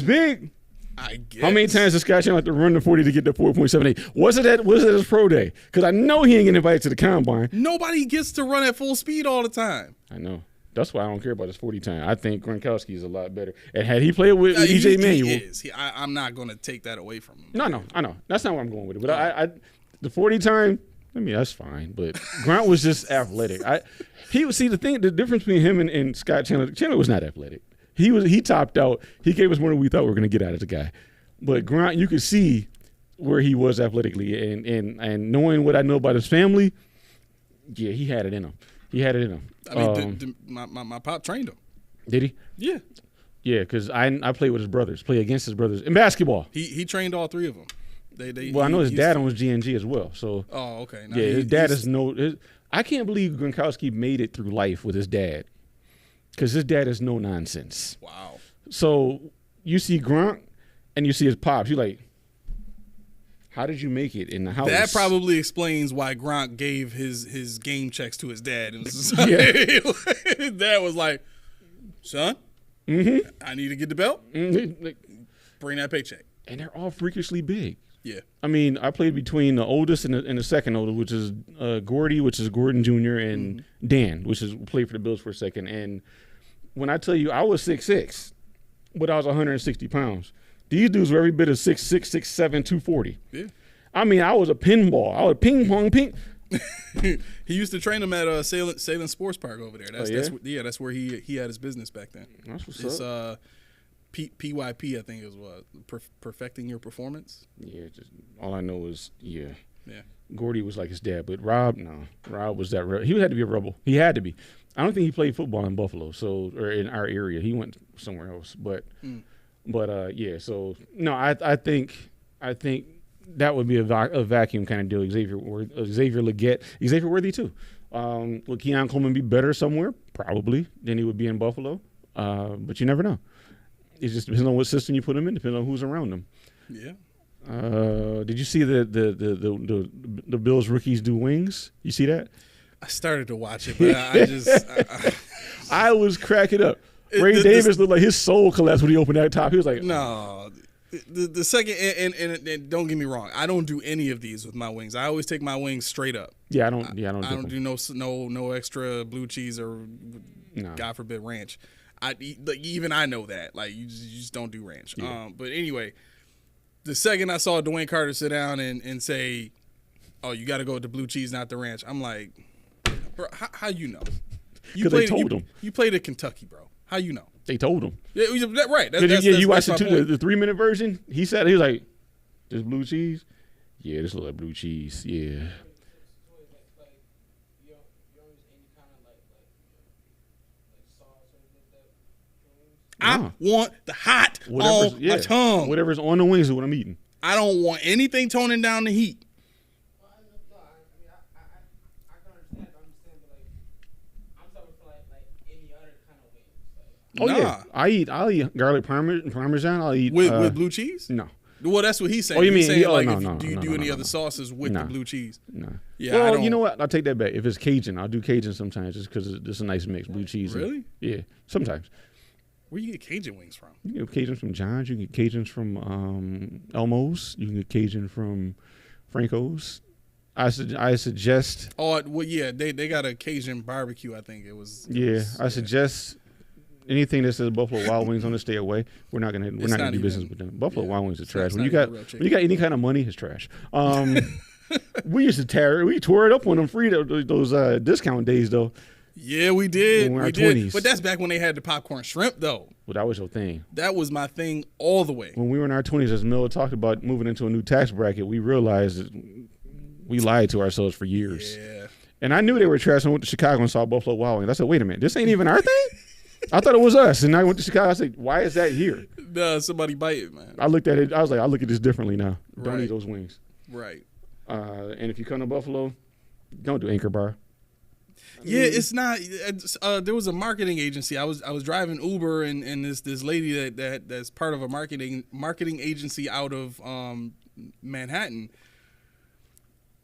big. I guess. How many times does Scott Chandler have to run the 40 to get to 4.78? Was it at his pro day? Because I know he ain't getting invited to the combine. Nobody gets to run at full speed all the time. I know. That's why I don't care about his 40 time. I think Gronkowski is a lot better. And had he played with E.J. Manuel. He is. I'm not going to take that away from him. No, I know. That's not where I'm going with it. But the 40 time, I mean, that's fine, but Grant was just athletic. The difference between him and Scott Chandler was not athletic. He topped out. He gave us more than we thought we were going to get out of the guy. But Grant, you could see where he was athletically, and knowing what I know about his family, yeah, he had it in him. I mean, my pop trained him. Did he? Yeah. Yeah, because I played with his brothers, play against his brothers in basketball. He trained all three of them. I know his dad was GNG as well. So. Oh, okay. Now his dad is I can't believe Gronkowski made it through life with his dad, because his dad is no nonsense. Wow. So you see Gronk, and you see his pops. You're like, how did you make it in the house? That probably explains why Gronk gave his game checks to his dad. And his dad was like, son, I need to get the belt. Bring that paycheck. And they're all freakishly big. Yeah. I mean, I played between the oldest and the second oldest, which is Gordy, which is Gordon Jr., and Dan, which is played for the Bills for a second. And when I tell you I was 6'6", but I was 160 pounds, these dudes were every bit of 6'6", 6'7", 240. Yeah. I mean, I was a pinball. I was ping pong. He used to train them at Salem Sports Park over there. That's where he had his business back then. That's what's up. PYP, I think is what, perfecting your performance. Yeah, just all I know is Yeah. Gordy was like his dad, but Rob was that. He had to be a rebel. He had to be. I don't think he played football in Buffalo, or in our area. He went somewhere else. But yeah. So no, I think that would be a vacuum kind of deal. Xavier Legette, Xavier Worthy too. Would Keon Coleman be better somewhere? Probably than he would be in Buffalo. But you never know. It just depends on what system you put him in. Depends on who's around him. Yeah. Did you see the Bills rookies do wings? You see that? I started to watch it, but I was cracking up. Ray Davis looked like his soul collapsed when he opened that top. He was like, no. The second, and don't get me wrong, I don't do any of these with my wings. I always take my wings straight up. Yeah, I don't do no extra blue cheese or God forbid ranch. Even I know that. Like you just don't do ranch. Yeah. But anyway, the second I saw Dwayne Carter sit down and say, "Oh, you got to go with the blue cheese, not the ranch," I'm like, bro, how you know? They told him. You played at Kentucky, bro. How you know? They told him. Yeah, right. You watched it too, the 3-minute version. He was like, "This blue cheese? Yeah, this looks like blue cheese. Yeah." I want the hot on my tongue. Whatever's on the wings is what I'm eating. I don't want anything toning down the heat. I can understand, but I'm just saying, but I'm talking for like any other kind of wings. Yeah, I'll eat garlic parmesan. I'll eat with blue cheese. No. Well, that's what he's saying. Oh, you mean? Do you do any other sauces with the blue cheese? No. Yeah. Well, you know what? I'll take that back. If it's Cajun, I'll do Cajun sometimes just because it's a nice mix. Blue cheese. Really? Yeah. Sometimes. Where you get Cajun wings from? You can get Cajuns from John's. You can get Cajuns from Elmo's. You can get Cajun from Franco's. I suggest. Oh well, yeah. They got a Cajun barbecue. I think it was. I suggest anything that says Buffalo Wild Wings on it, stay away. We're not gonna do business with them. Buffalo Wild Wings are trash. When you got any kind of money, it's trash. We tore it up on them free those discount days though. Yeah, we did. When we were in our 20s. But that's back when they had the popcorn shrimp, though. Well, that was your thing. That was my thing all the way. When we were in our 20s, as Miller talked about moving into a new tax bracket, we realized that we lied to ourselves for years. Yeah. And I knew they were trash. I went to Chicago and saw Buffalo Wild Wings. I said, wait a minute, this ain't even our thing? I thought it was us. And I went to Chicago. I said, why is that here? Nah, somebody bite it, man. I looked at it. I was like, I look at this differently now. Don't eat those wings. Right. And if you come to Buffalo, don't do Anchor Bar. Yeah, it's not. There was a marketing agency. I was driving Uber, and this lady that's part of a marketing agency out of Manhattan.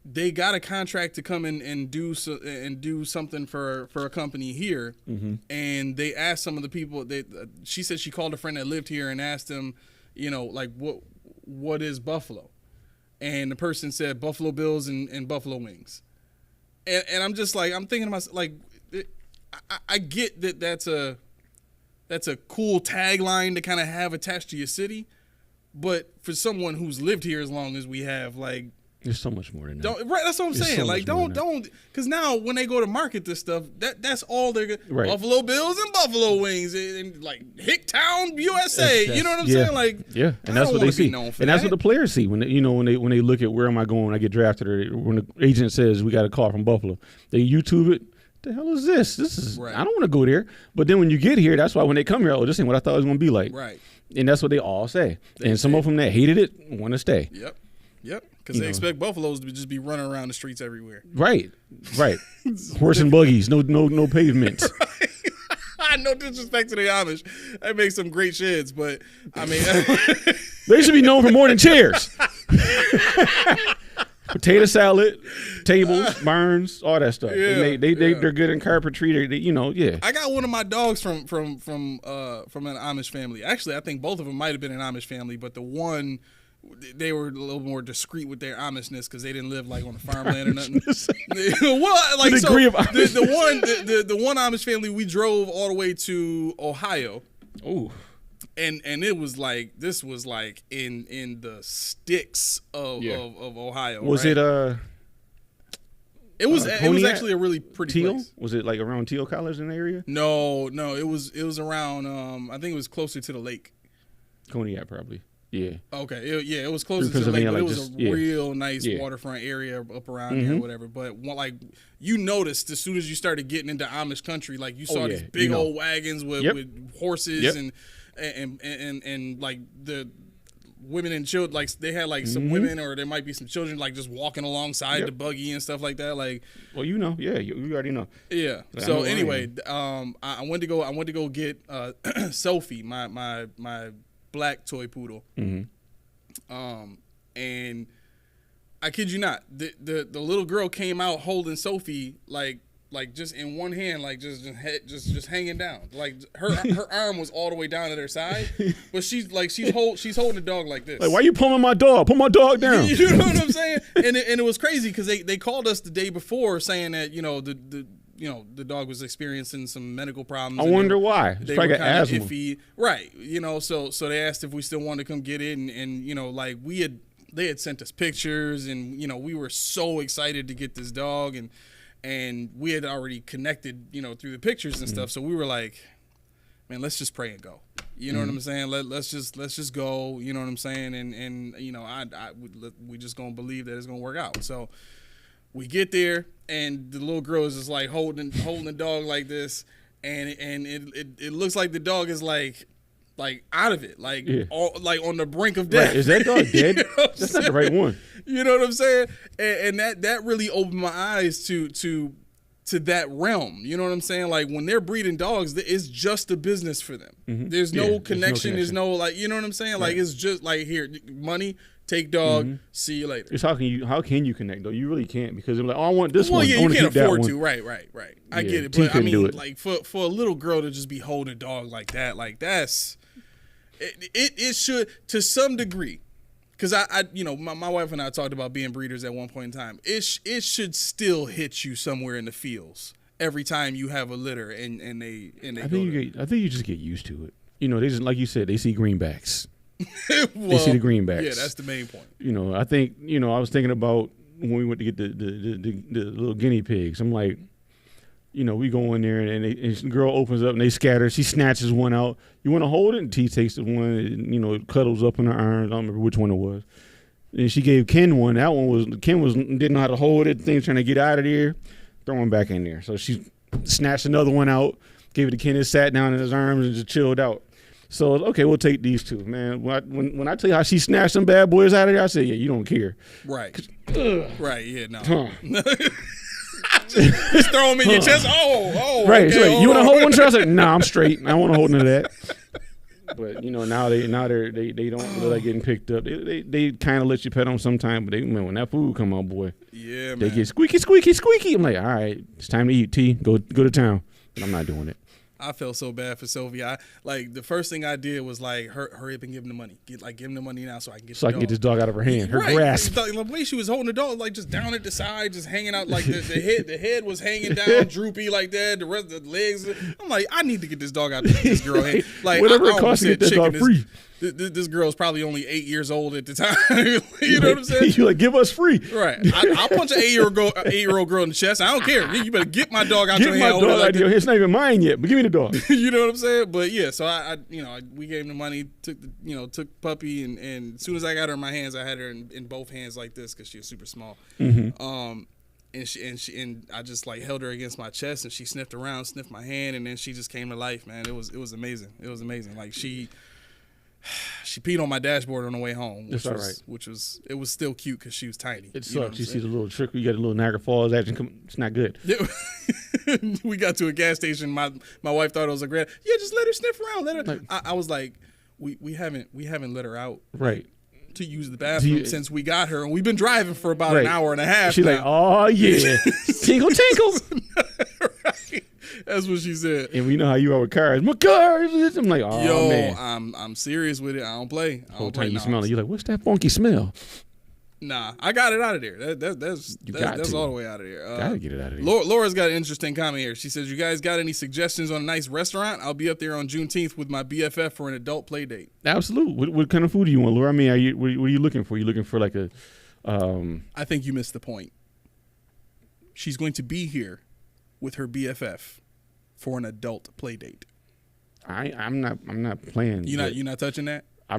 They got a contract to come in and do something for a company here, and they asked some of the people. She said she called a friend that lived here and asked them, like what is Buffalo, and the person said Buffalo Bills and Buffalo Wings. And I'm just like, I'm thinking to myself, like, I get that that's a cool tagline to kind of have attached to your city, but for someone who's lived here as long as we have, like, There's so much more than that. Right, that's what I'm saying. So like, don't, because now when they go to market this stuff, that's all they're right. Buffalo Bills and Buffalo Wings and like Hicktown, USA. You know what I'm saying? Like, yeah, and that's what they see, and that's what the players see when they look at where am I going when I get drafted, or when the agent says we got a call from Buffalo, they YouTube it. The hell is this? This is right. I don't want to go there. But then when you get here, that's why when they come here, oh, this ain't what I thought it was going to be like. Right. And that's what they all say. And some of them that hated it want to stay. Yep. Because they expect buffaloes to just be running around the streets everywhere. Right. Horse and buggies, no pavement. Right. No disrespect to the Amish. That makes some great sheds, but I mean, they should be known for more than chairs. Potato salad, tables, barns, all that stuff. Yeah, they're good in carpentry. Yeah. I got one of my dogs from an Amish family. Actually, I think both of them might have been an Amish family, but the one, they were a little more discreet with their Amishness because they didn't live like on a farmland or nothing. Well, like the one Amish family, we drove all the way to Ohio. Ooh. And it was like, this was like in the sticks of Ohio. Was right? It was actually a really pretty Teal? place. Was it like around Teal College in the area? No, it was around I think it was closer to the lake. Cognac probably. Yeah. Okay. It was closer to the lake, but it was a real nice waterfront area up around there or whatever. But like you noticed as soon as you started getting into Amish country, like you saw these big old wagons with horses and like the women and children, like they had like some women or there might be some children like just walking alongside the buggy and stuff like that. Like, well, you already know. Yeah. So anyway, I went to go get Sophie, my black toy poodle. And I kid you not, the little girl came out holding Sophie like just in one hand, like just hanging down. Like her arm was all the way down at her side, but she's holding the dog like this. Like, why you pulling my dog? Pull my dog down. You know what I'm saying? And it was crazy because they called us the day before saying that the dog was experiencing some medical problems. I wonder why. They were kind of iffy, right? So they asked if we still wanted to come get it, and like they had sent us pictures, and we were so excited to get this dog, and we had already connected, through the pictures and stuff. So we were like, man, let's just pray and go. You know what I'm saying? Let's just go. You know what I'm saying? And we just gonna believe that it's gonna work out. So we get there, and the little girl is just like holding the dog like this, and it looks like the dog is like out of it, like on the brink of death. Right. Is that dog dead? That's not the right one. You know what I'm saying? And that really opened my eyes to that realm. You know what I'm saying? Like when they're breeding dogs, it's just a business for them. There's no connection. There's no like, you know what I'm saying? Like it's just like, here, money, take dog, see you later. It's how can you connect though? You really can't, because they're like, oh, I want this one. Well, yeah, you can't afford to. Right. I Yeah, get it, T but I couldn't do mean, it. like for a little girl to just be holding a dog like that, like that's it should, to some degree. Because my wife and I talked about being breeders at one point in time. It should still hit you somewhere in the feels every time you have a litter and they. I think you just get used to it. They just, like you said, they see greenbacks. Well, they see the greenbacks. Yeah, that's the main point. I think I was thinking about when we went to get the little guinea pigs. I'm like, we go in there and the girl opens up and they scatter. She snatches one out. You want to hold it? And T takes the one. It cuddles up in her arms. I don't remember which one it was. And she gave Ken one. That one didn't know how to hold it. The thing's trying to get out of there. Throw one back in there. So she snatched another one out. Gave it to Ken. It sat down in his arms and just chilled out. So okay, we'll take these two, man. When I tell you how she snatched some bad boys out of there, I say, yeah, you don't care. Right. Right. Yeah. No. Just throw them in your chest. Oh. Right. Okay, so you want to hold one? I said, nah, I'm straight. I don't want to hold none of that. But now they don't feel like getting picked up. They kind of let you pet them sometime, but when that food come out, boy, yeah, they get squeaky. I'm like, all right, it's time to eat. T, go to town. But I'm not doing it. I felt so bad for Sylvia. Like the first thing I did was like, hurry up and give him the money. Give him the money now so I can get. So I can get this dog out of her hand. Her grasp. The way she was holding the dog, like just down at the side, just hanging out. Like the head was hanging down, droopy like that. The rest of the legs. I'm like, I need to get this dog out of this girl hand. Like whatever it costs to get that dog free. This girl's probably only 8 years old at the time. You know what I'm saying? You like, give us free. Right. I'll punch an 8-year-old girl in the chest. I don't care. You better get my dog out your hand. Get my dog out your hand. It's not even mine yet, but give me the dog. You know what I'm saying? But yeah, so we gave him the money, took puppy, and as soon as I got her in my hands, I had her in both hands like this because she was super small. Mm-hmm. And I just like held her against my chest, and she sniffed around, sniffed my hand, and then she just came to life, man. It was amazing. It was amazing. Like she peed on my dashboard on the way home, which was it was still cute because she was tiny. It sucks. You see the little trick. You got a little Niagara Falls action. It's not good. We got to a gas station. My wife thought it was a grand. Yeah, just let her sniff around. Let her. I was like, we haven't let her out. Right. To use the bathroom since we got her, and we've been driving for about an hour and a half. She's like, oh yeah, tinkle tinkle. Right. That's what she said. And we know how you are with cars. My car. I'm like, oh man. I'm serious with it. I don't play. Whole time you smell it, you're like, what's that funky smell? Nah, I got it out of there. That's all the way out of there. Gotta get it out of there. Laura's got an interesting comment here. She says, "You guys got any suggestions on a nice restaurant? I'll be up there on Juneteenth with my BFF for an adult play date." Absolutely. What kind of food do you want, Laura? I mean, what are you looking for? Are you looking for like a? I think you missed the point. She's going to be here with her BFF for an adult play date. I'm not playing. You're not touching that. I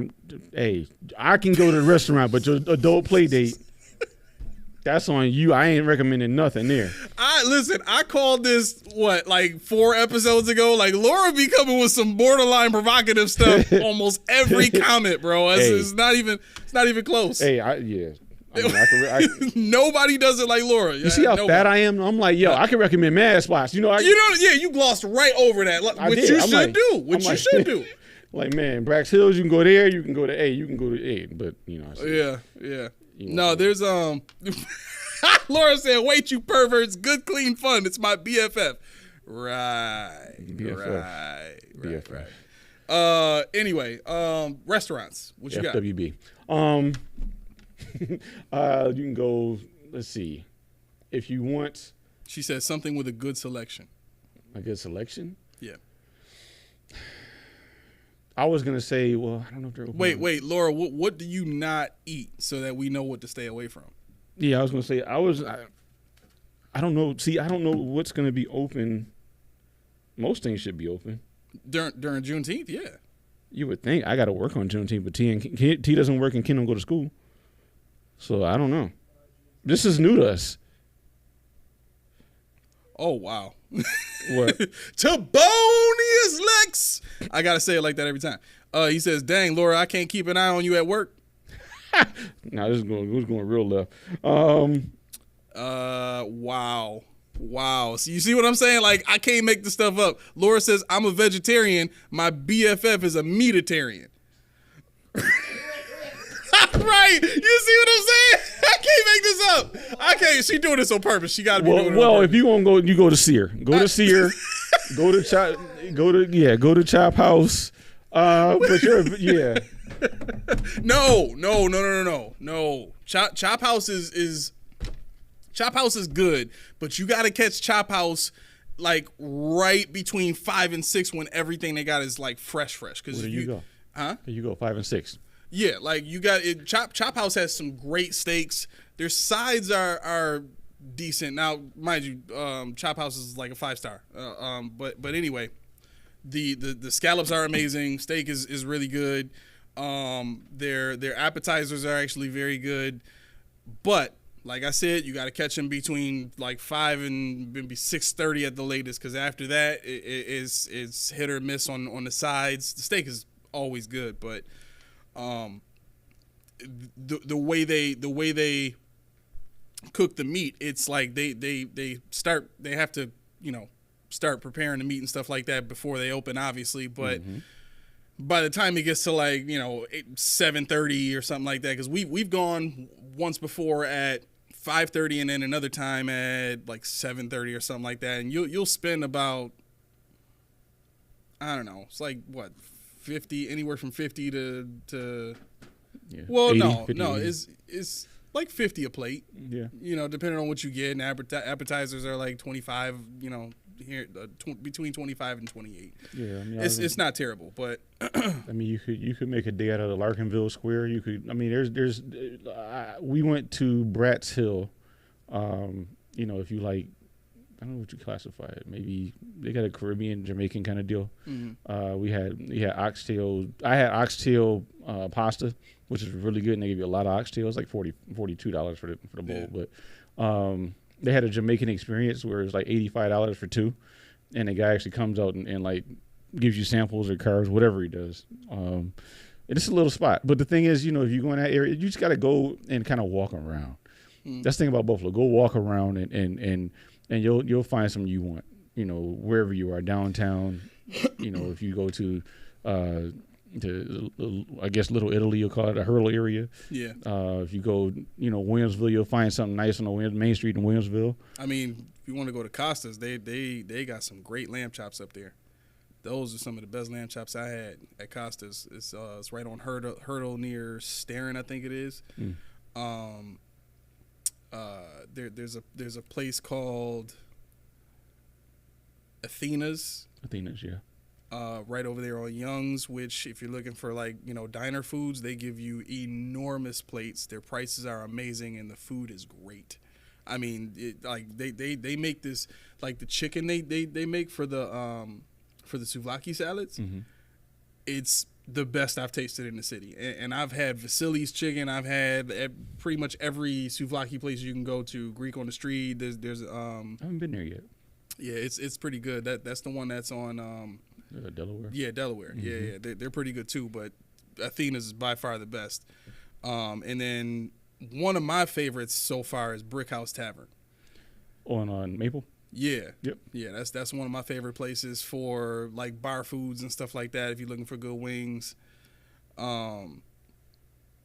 can go to the restaurant, but your adult play date, that's on you. I ain't recommending nothing there. I called this like 4 episodes ago. Like Laura be coming with some borderline provocative stuff almost every comment, bro. It's not even close. Hey, nobody does it like Laura. You see how fat I am? I'm like, I can recommend mad spots. You glossed right over that, which you should do. Like, man, Brax Hills, you can go there. You can go to A. You can go to A. But, Yeah. No, there's, Laura said, wait, you perverts. Good, clean fun. It's my BFF. Right. BFF. Right. Anyway, restaurants. What you got? FWB. You can go, let's see. If you want. She said something with a good selection. A good selection? Yeah. I was going to say, well, I don't know if they're open. Wait, Laura, what do you not eat so that we know what to stay away from? Yeah, I was going to say, I don't know. See, I don't know what's going to be open. Most things should be open. During Juneteenth, yeah. You would think. I got to work on Juneteenth, but T doesn't work and Ken don't go to school. So I don't know. This is new to us. Oh, wow. What? Tibonius Lex. I got to say it like that every time. He says, dang, Laura, I can't keep an eye on you at work. Nah, this is going real left. Wow. So you see what I'm saying? Like, I can't make this stuff up. Laura says, I'm a vegetarian. My BFF is a meatitarian. Right. You see what I'm saying? I can't make this up. I can't. She doing this on purpose. She got to be doing it on purpose. If you want to go, you go to Sear. Go to Sear. Go to Chop House. But yeah. No. Chop House is Chop House is good, but you got to catch Chop House like right between 5 and 6 when everything they got is like fresh. Because where do you go? Huh? You go 5 and 6. Yeah, like you got it. Chop House has some great steaks. Their sides are decent. Now, mind you, Chop House is like a 5-star. But anyway, the scallops are amazing. Steak is really good. Their appetizers are actually very good. But like I said, you got to catch them between like 5 and maybe 6:30 at the latest, because after that it's hit or miss on the sides. The steak is always good, but the way they cook the meat, it's like they have to start preparing the meat and stuff like that before they open, obviously, but by the time it gets to like 7:30 or something like that, because we've gone once before at 5:30 and then another time at like 7:30 or something like that, and you'll spend about I don't know. It's like what 50, anywhere from 50 to Yeah. well, 80, no, 50, no, 80. it's like 50 a plate. Yeah. You know, depending on what you get. And appetizers are like 25. You know, here between 25 and 28. Yeah, I mean, it's not terrible, but I mean, you could make a day out of the Larkinville Square. You could. I mean, there's. We went to Bratz Hill. You know, if you like, I don't know what you classify it. Maybe they got a Caribbean, Jamaican kind of deal. mm-hmm. We had oxtail. I had oxtail pasta, which is really good, and they give you a lot of oxtail. It's like $42 for the bowl. Yeah. But they had a Jamaican experience where it's like $85 for two, and the guy actually comes out and like gives you samples or carbs, whatever he does. It's a little spot. But the thing is, you know, if you go in that area, you just got to go and kind of walk around. That's the thing about Buffalo. Go walk around and you'll find something you want. You know, wherever you are, downtown. You know, if you go to I guess Little Italy, you'll call it a Hurl area. Yeah. If you go, you know, Williamsville, you'll find something nice on the Main Street in Williamsville. I mean, if you want to go to Costa's, they got some great lamb chops up there. Those are some of the best lamb chops I had at Costa's. It's right on Hurdle near Starin, I think it is. There's a place called Athena's. Yeah. Right over there on Young's, which if you're looking for like, you know, diner foods, they give you enormous plates. Their prices are amazing and the food is great. I mean, they make this, like the chicken they make for the souvlaki salads. Mm-hmm. It's the best I've tasted in the city. And I've had Vasili's chicken. I've had pretty much every souvlaki place you can go to. Greek on the Street. There's I haven't been there yet. Yeah, it's pretty good. That's the one that's on Delaware. Yeah, Delaware. Mm-hmm. Yeah. They're pretty good too, but Athena's is by far the best. And then one of my favorites so far is Brick House Tavern. On Maple? Yeah. Yep. Yeah, that's one of my favorite places for like bar foods and stuff like that if you're looking for good wings. I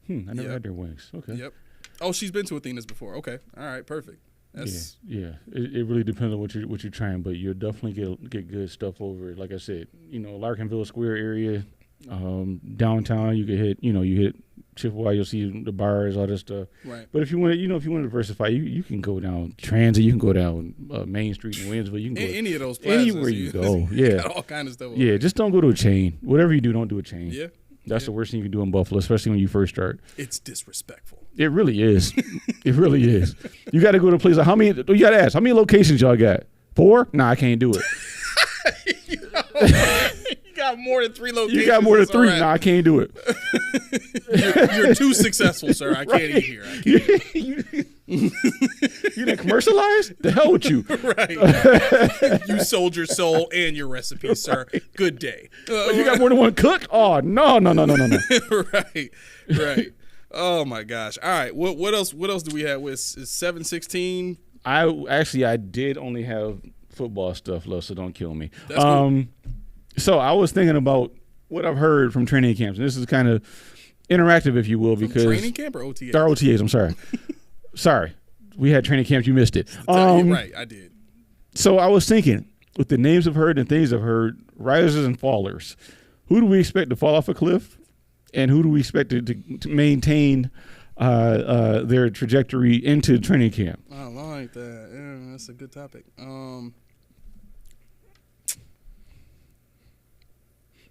never had their wings. Okay. Yep. Oh, she's been to Athena's before. Okay. All right, perfect. Yeah. It really depends on what you're trying, but you'll definitely get good stuff over it. Like I said, you know, Larkinville Square area, downtown, you hit Chippewa, you'll see the bars, all that stuff. Right. But if you want to diversify, you can go down Transit, you can go down Main Street in Williamsville, you can go any of those plazas. Anywhere you go. Yeah. Got all kind of stuff. Yeah, just don't go to a chain. Whatever you do, don't do a chain. Yeah. That's the worst thing you can do in Buffalo, especially when you first start. It's disrespectful. It really is. It really is. You got to go to a place. You got to ask, how many locations y'all got? 4? Nah, I can't do it. You got more than 3 locations. You got more than 3. Right. Nah, I can't do it. You're too successful, sir. I can't eat here. You didn't commercialize? The hell with you. Right. You sold your soul and your recipe, sir. Good day. You got more than one cook? Oh, no. Right. Oh my gosh. All right. What else do we have with 716? I did only have football stuff left, so don't kill me. That's cool. So I was thinking about what I've heard from training camps, and this is kind of interactive, if you will, because training camp or OTAs? Or OTAs. I'm sorry. Sorry, we had training camps. You missed it. Right, I did. So I was thinking, with the names I've heard and things I've heard, risers and fallers, who do we expect to fall off a cliff, and who do we expect to maintain their trajectory into training camp? I like that. Yeah, that's a good topic.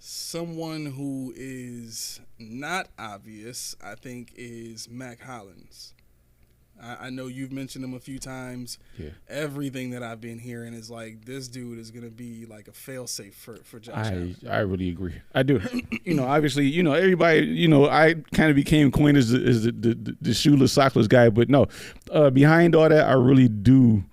Someone who is not obvious, I think, is Mac Hollins. I know you've mentioned him a few times. Yeah. Everything that I've been hearing is like, this dude is going to be like a fail-safe for Josh Allen. I really agree. I do. Obviously, everybody, I kind of became coined as the shoeless, sockless guy. But no, behind all that, I really do.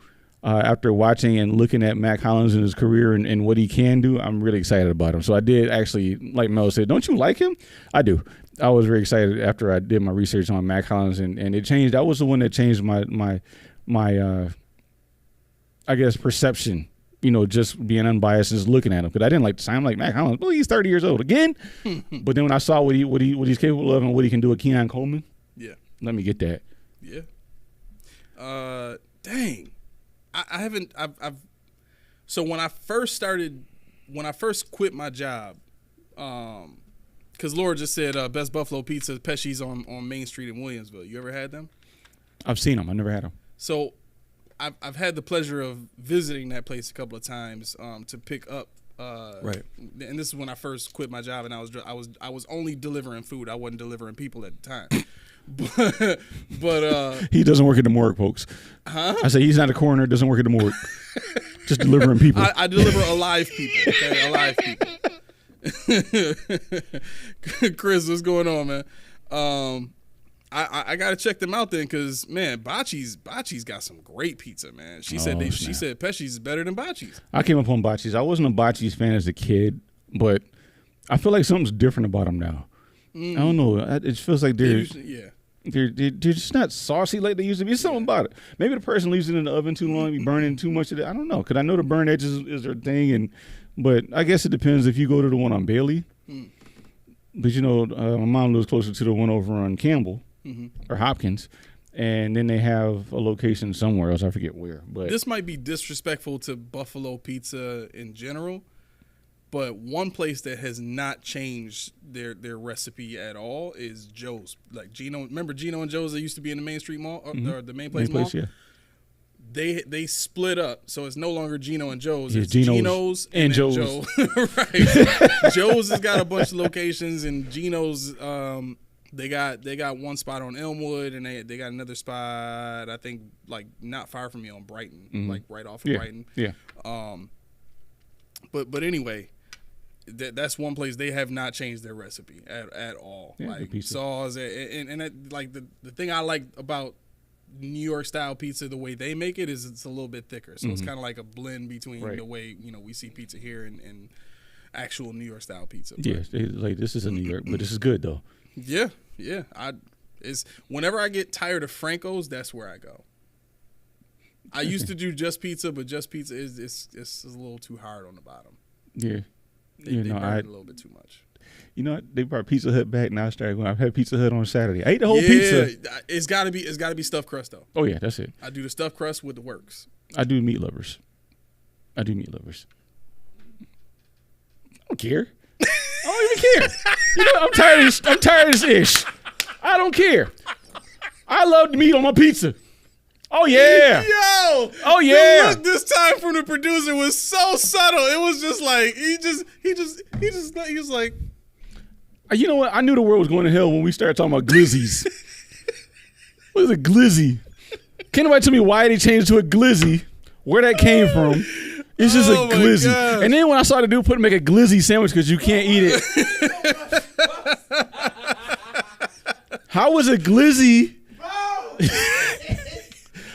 After watching and looking at Mac Hollins and his career and what he can do, I'm really excited about him. So I did actually, like Mel said, don't you like him? I do. I was very excited after I did my research on Mac Hollins, and it changed. That was the one that changed my I guess, perception, just being unbiased and just looking at him. Because I didn't like to sign him like Mac Hollins. Well, he's 30 years old again. But then when I saw what he's capable of and what he can do with Keenan Coleman, yeah, let me get that. Yeah. Dang. I've so when I first started when I first quit my job, because Laura just said best Buffalo pizza, Pesci's on Main Street in Williamsville. You ever had them? I've seen them. I never had them. So I've had the pleasure of visiting that place a couple of times to pick up. Right. And this is when I first quit my job, and I was only delivering food. I wasn't delivering people at the time. But he doesn't work at the morgue, folks. Huh? I say he's not a coroner. Doesn't work at the morgue. Just delivering people. I deliver alive people. Okay, alive people. Chris, what's going on, man? I gotta check them out then, because man, Bocce's got some great pizza, man. She said Pesci's is better than Bocce's. I came up on Bocce's. I wasn't a Bocce's fan as a kid, but I feel like something's different about them now. I don't know. It feels like they're just not saucy like they used to be. There's something about it. Maybe the person leaves it in the oven too long, be burning too much of it. I don't know, because I know the burn edges is their thing, but I guess it depends if you go to the one on Bailey. But my mom lives closer to the one over on Campbell or Hopkins, and then they have a location somewhere else. I forget where. But this might be disrespectful to Buffalo pizza in general, but one place that has not changed their recipe at all is Joe's. Like Gino, remember Gino and Joe's that used to be in the Main Street Mall, or the Main Place Mall? Yeah. They split up, so it's no longer Gino and Joe's. Yeah, it's Gino's and Joe's. Joe. Right. Joe's has got a bunch of locations, and Gino's they got one spot on Elmwood, and they got another spot, I think, like not far from me on Brighton, like right off of Brighton. Yeah. But anyway, that's one place they have not changed their recipe at all. Yeah, like sauce and that, like the thing I like about New York style pizza, the way they make it, is it's a little bit thicker, so it's kind of like a blend between the way we see pizza here and actual New York style pizza. Yes, like this is a New York, but this is good though. Yeah. It's whenever I get tired of Franco's, that's where I go. I used to do Just Pizza, but Just Pizza is a little too hard on the bottom. Yeah, they burn it a little bit too much. You know, they brought Pizza Hut back. Now I started going. I've had Pizza Hut on Saturday. I ate the whole pizza. It's gotta be stuffed crust though. Oh yeah, that's it. I do the stuffed crust with the works. I do meat lovers. I don't care. I don't even care. I'm tired of this ish. I don't care. I love the meat on my pizza. Oh yeah. Yo. Oh yeah. The look this time from the producer was so subtle. It was just like he was like. You know what? I knew the world was going to hell when we started talking about glizzies. What is a glizzy? Can't nobody tell me why they changed to a glizzy? Where that came from? It's just a glizzy. Gosh. And then when I saw the dude make a glizzy sandwich because you can't eat it. How was a glizzy?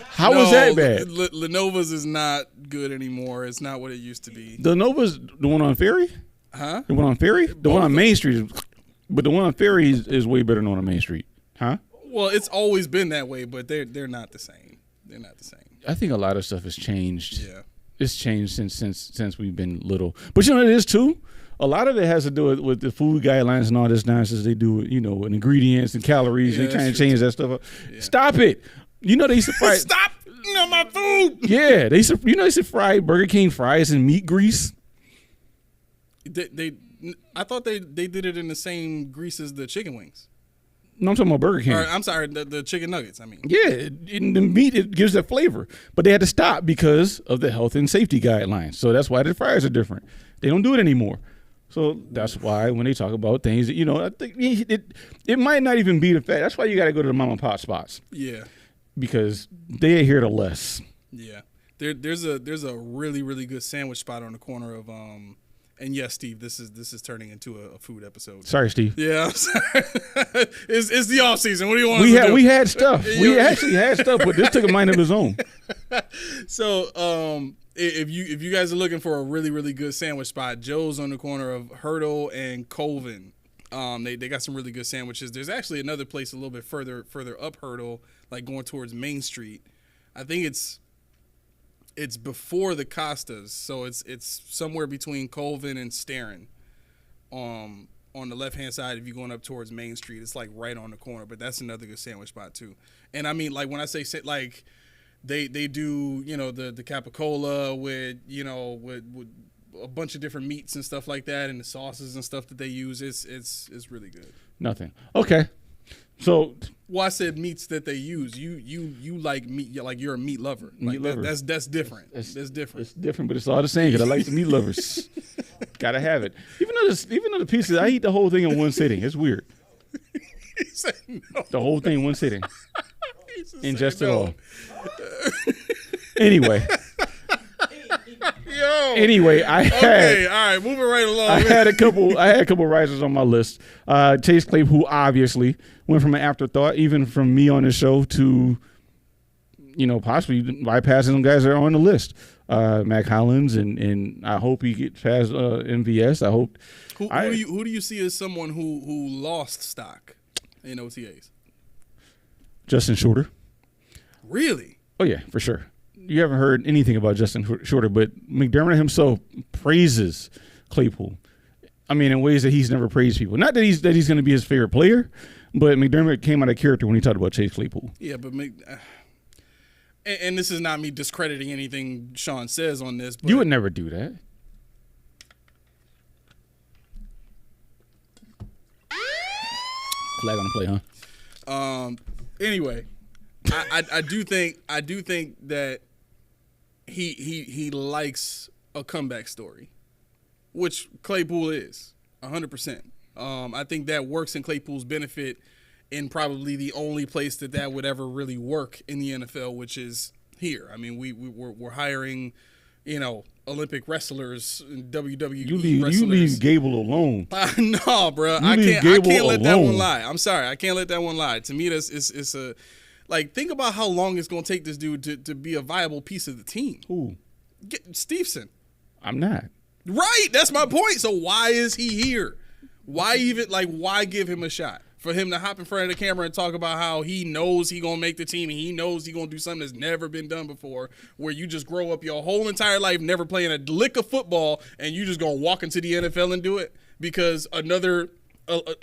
How was that bad? Lenova's is not good anymore. It's not what it used to be. The Nova's the one on Ferry? Huh? The one on Ferry? The one on Main Street. But the one on Ferry is way better than the one on Main Street. Huh? Well, it's always been that way, but they're not the same. They're not the same. I think a lot of stuff has changed. Yeah. It's changed since we've been little. But you know what it is too? A lot of it has to do with the food guidelines and all this nonsense they do, with ingredients and calories. Yeah, they trying to change that stuff up. Yeah. Stop it. You know they used to fry. Stop my food. Yeah, they used to fry Burger King fries in meat grease. I thought they did it in the same grease as the chicken wings. No, I'm talking about Burger King. I'm sorry, the chicken nuggets, I mean. Yeah, in the meat, it gives that flavor. But they had to stop because of the health and safety guidelines. So that's why the fries are different. They don't do it anymore. So that's why when they talk about things, I think it might not even be the fact. That's why you got to go to the mom and pop spots. Yeah. Because they adhere to less. Yeah. There's a really, really good sandwich spot on the corner of and yes, Steve, this is turning into a food episode. Sorry, Steve. Yeah, I'm sorry. It's the off season. What do you want? We had stuff. We actually had stuff, but this took a mind of its own. So, if you guys are looking for a really, really good sandwich spot, Joe's on the corner of Hurdle and Colvin. They got some really good sandwiches. There's actually another place a little bit further up Hurdle, like going towards Main Street. I think it's before the Costas, so it's somewhere between Colvin and Starin. On the left hand side, if you're going up towards Main Street, it's like right on the corner. But that's another good sandwich spot too. And I mean, like when I say like they do, the capicola with a bunch of different meats and stuff like that, and the sauces and stuff that they use. It's really good. Nothing. Okay. So, well, I said meats that they use. You like meat, like you're a meat lover. Like lover. That's different. That's different. It's different, but it's all the same because I like the meat lovers. Gotta have it. Even though the pieces, I eat the whole thing in one sitting. It's weird. He said no. The whole thing in one sitting. Ingest it no. all. Anyway. Yo. Anyway, all right, moving right along. I had a couple risers on my list. Chase Claypool obviously went from an afterthought, even from me on the show, to possibly bypassing some guys that are on the list. Mac Hollins, and I hope he gets past MVS. I hope. Who do you see as someone who lost stock in OTAs? Justin Shorter. Really? Oh yeah, for sure. You haven't heard anything about Justin Shorter, but McDermott himself praises Claypool. I mean, in ways that he's never praised people. Not that he's going to be his favorite player, but McDermott came out of character when he talked about Chase Claypool. Yeah, but and this is not me discrediting anything Sean says on this. But you would never do that. Flag on the play, huh? Anyway, I do think that he likes a comeback story, which Claypool is 100%. I think that works in Claypool's benefit in probably the only place that would ever really work in the NFL, which is here. I mean, we're hiring, Olympic wrestlers, WWE wrestlers. You leave Gable alone. No, bro. I can't let that one lie. I'm sorry. I can't let that one lie. To me, it's a like, think about how long it's going to take this dude to be a viable piece of the team. Who? Stevenson. I'm not. Right. That's my point. So why is he here? Why give him a shot? For him to hop in front of the camera and talk about how he knows he's going to make the team and he knows he's going to do something that's never been done before, where you just grow up your whole entire life never playing a lick of football and you just going to walk into the NFL and do it because another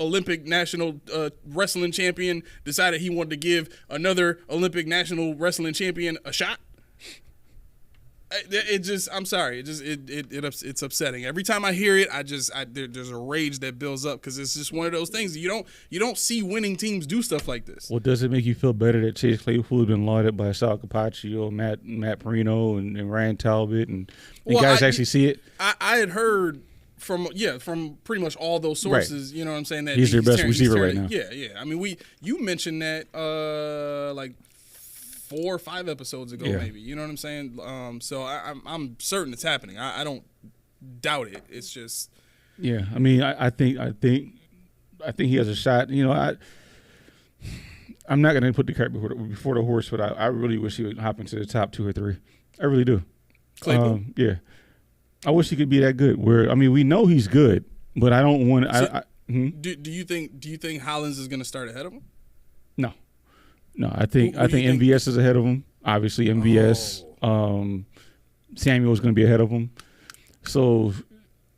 Olympic national wrestling champion decided he wanted to give another Olympic national wrestling champion a shot? I'm sorry. It's upsetting. Every time I hear it, there's a rage that builds up because it's just one of those things you don't see winning teams do stuff like this. Well, does it make you feel better that Chase Claypool has been lauded by Sal Capaccio, Matt Perino, and Ryan Talbot, and guys actually see it? I had heard from pretty much all those sources. Right. You know what I'm saying? That he's their best receiver right now. Yeah. I mean, you mentioned that like 4 or 5 episodes ago, maybe. You know what I'm saying? So I'm certain it's happening. I don't doubt it. It's just. Yeah, I mean, I think he has a shot. I'm not going to put the cart before the horse, but I really wish he would hop into the top 2 or 3. I really do. Claypool? Yeah. I wish he could be that good. We know he's good, but I don't want. Do you think Hollins is going to start ahead of him? No, I think MVS is ahead of him. Obviously, MVS. Samuel's going to be ahead of him. So,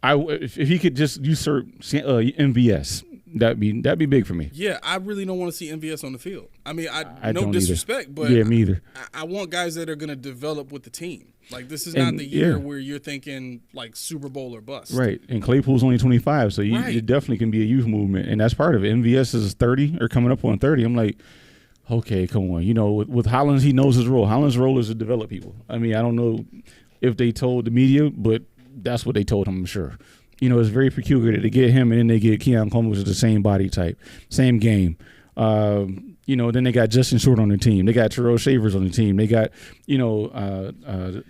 if he could just usurp MVS, that'd be big for me. Yeah, I really don't want to see MVS on the field. I mean, I no disrespect, but me either. I want guys that are going to develop with the team. Like, this is not the year where you're thinking like Super Bowl or bust. Right, and Claypool's only 25, so it definitely can be a youth movement, and that's part of it. MVS is 30 or coming up on 30. I'm like, okay, come on. With Hollins, he knows his role. Hollins' role is to develop people. I mean, I don't know if they told the media, but that's what they told him, I'm sure. It's very peculiar that they get him and then they get Keon Coleman, which is the same body type, same game. Then they got Justin Short on the team. They got Terrell Shavers on the team. They got,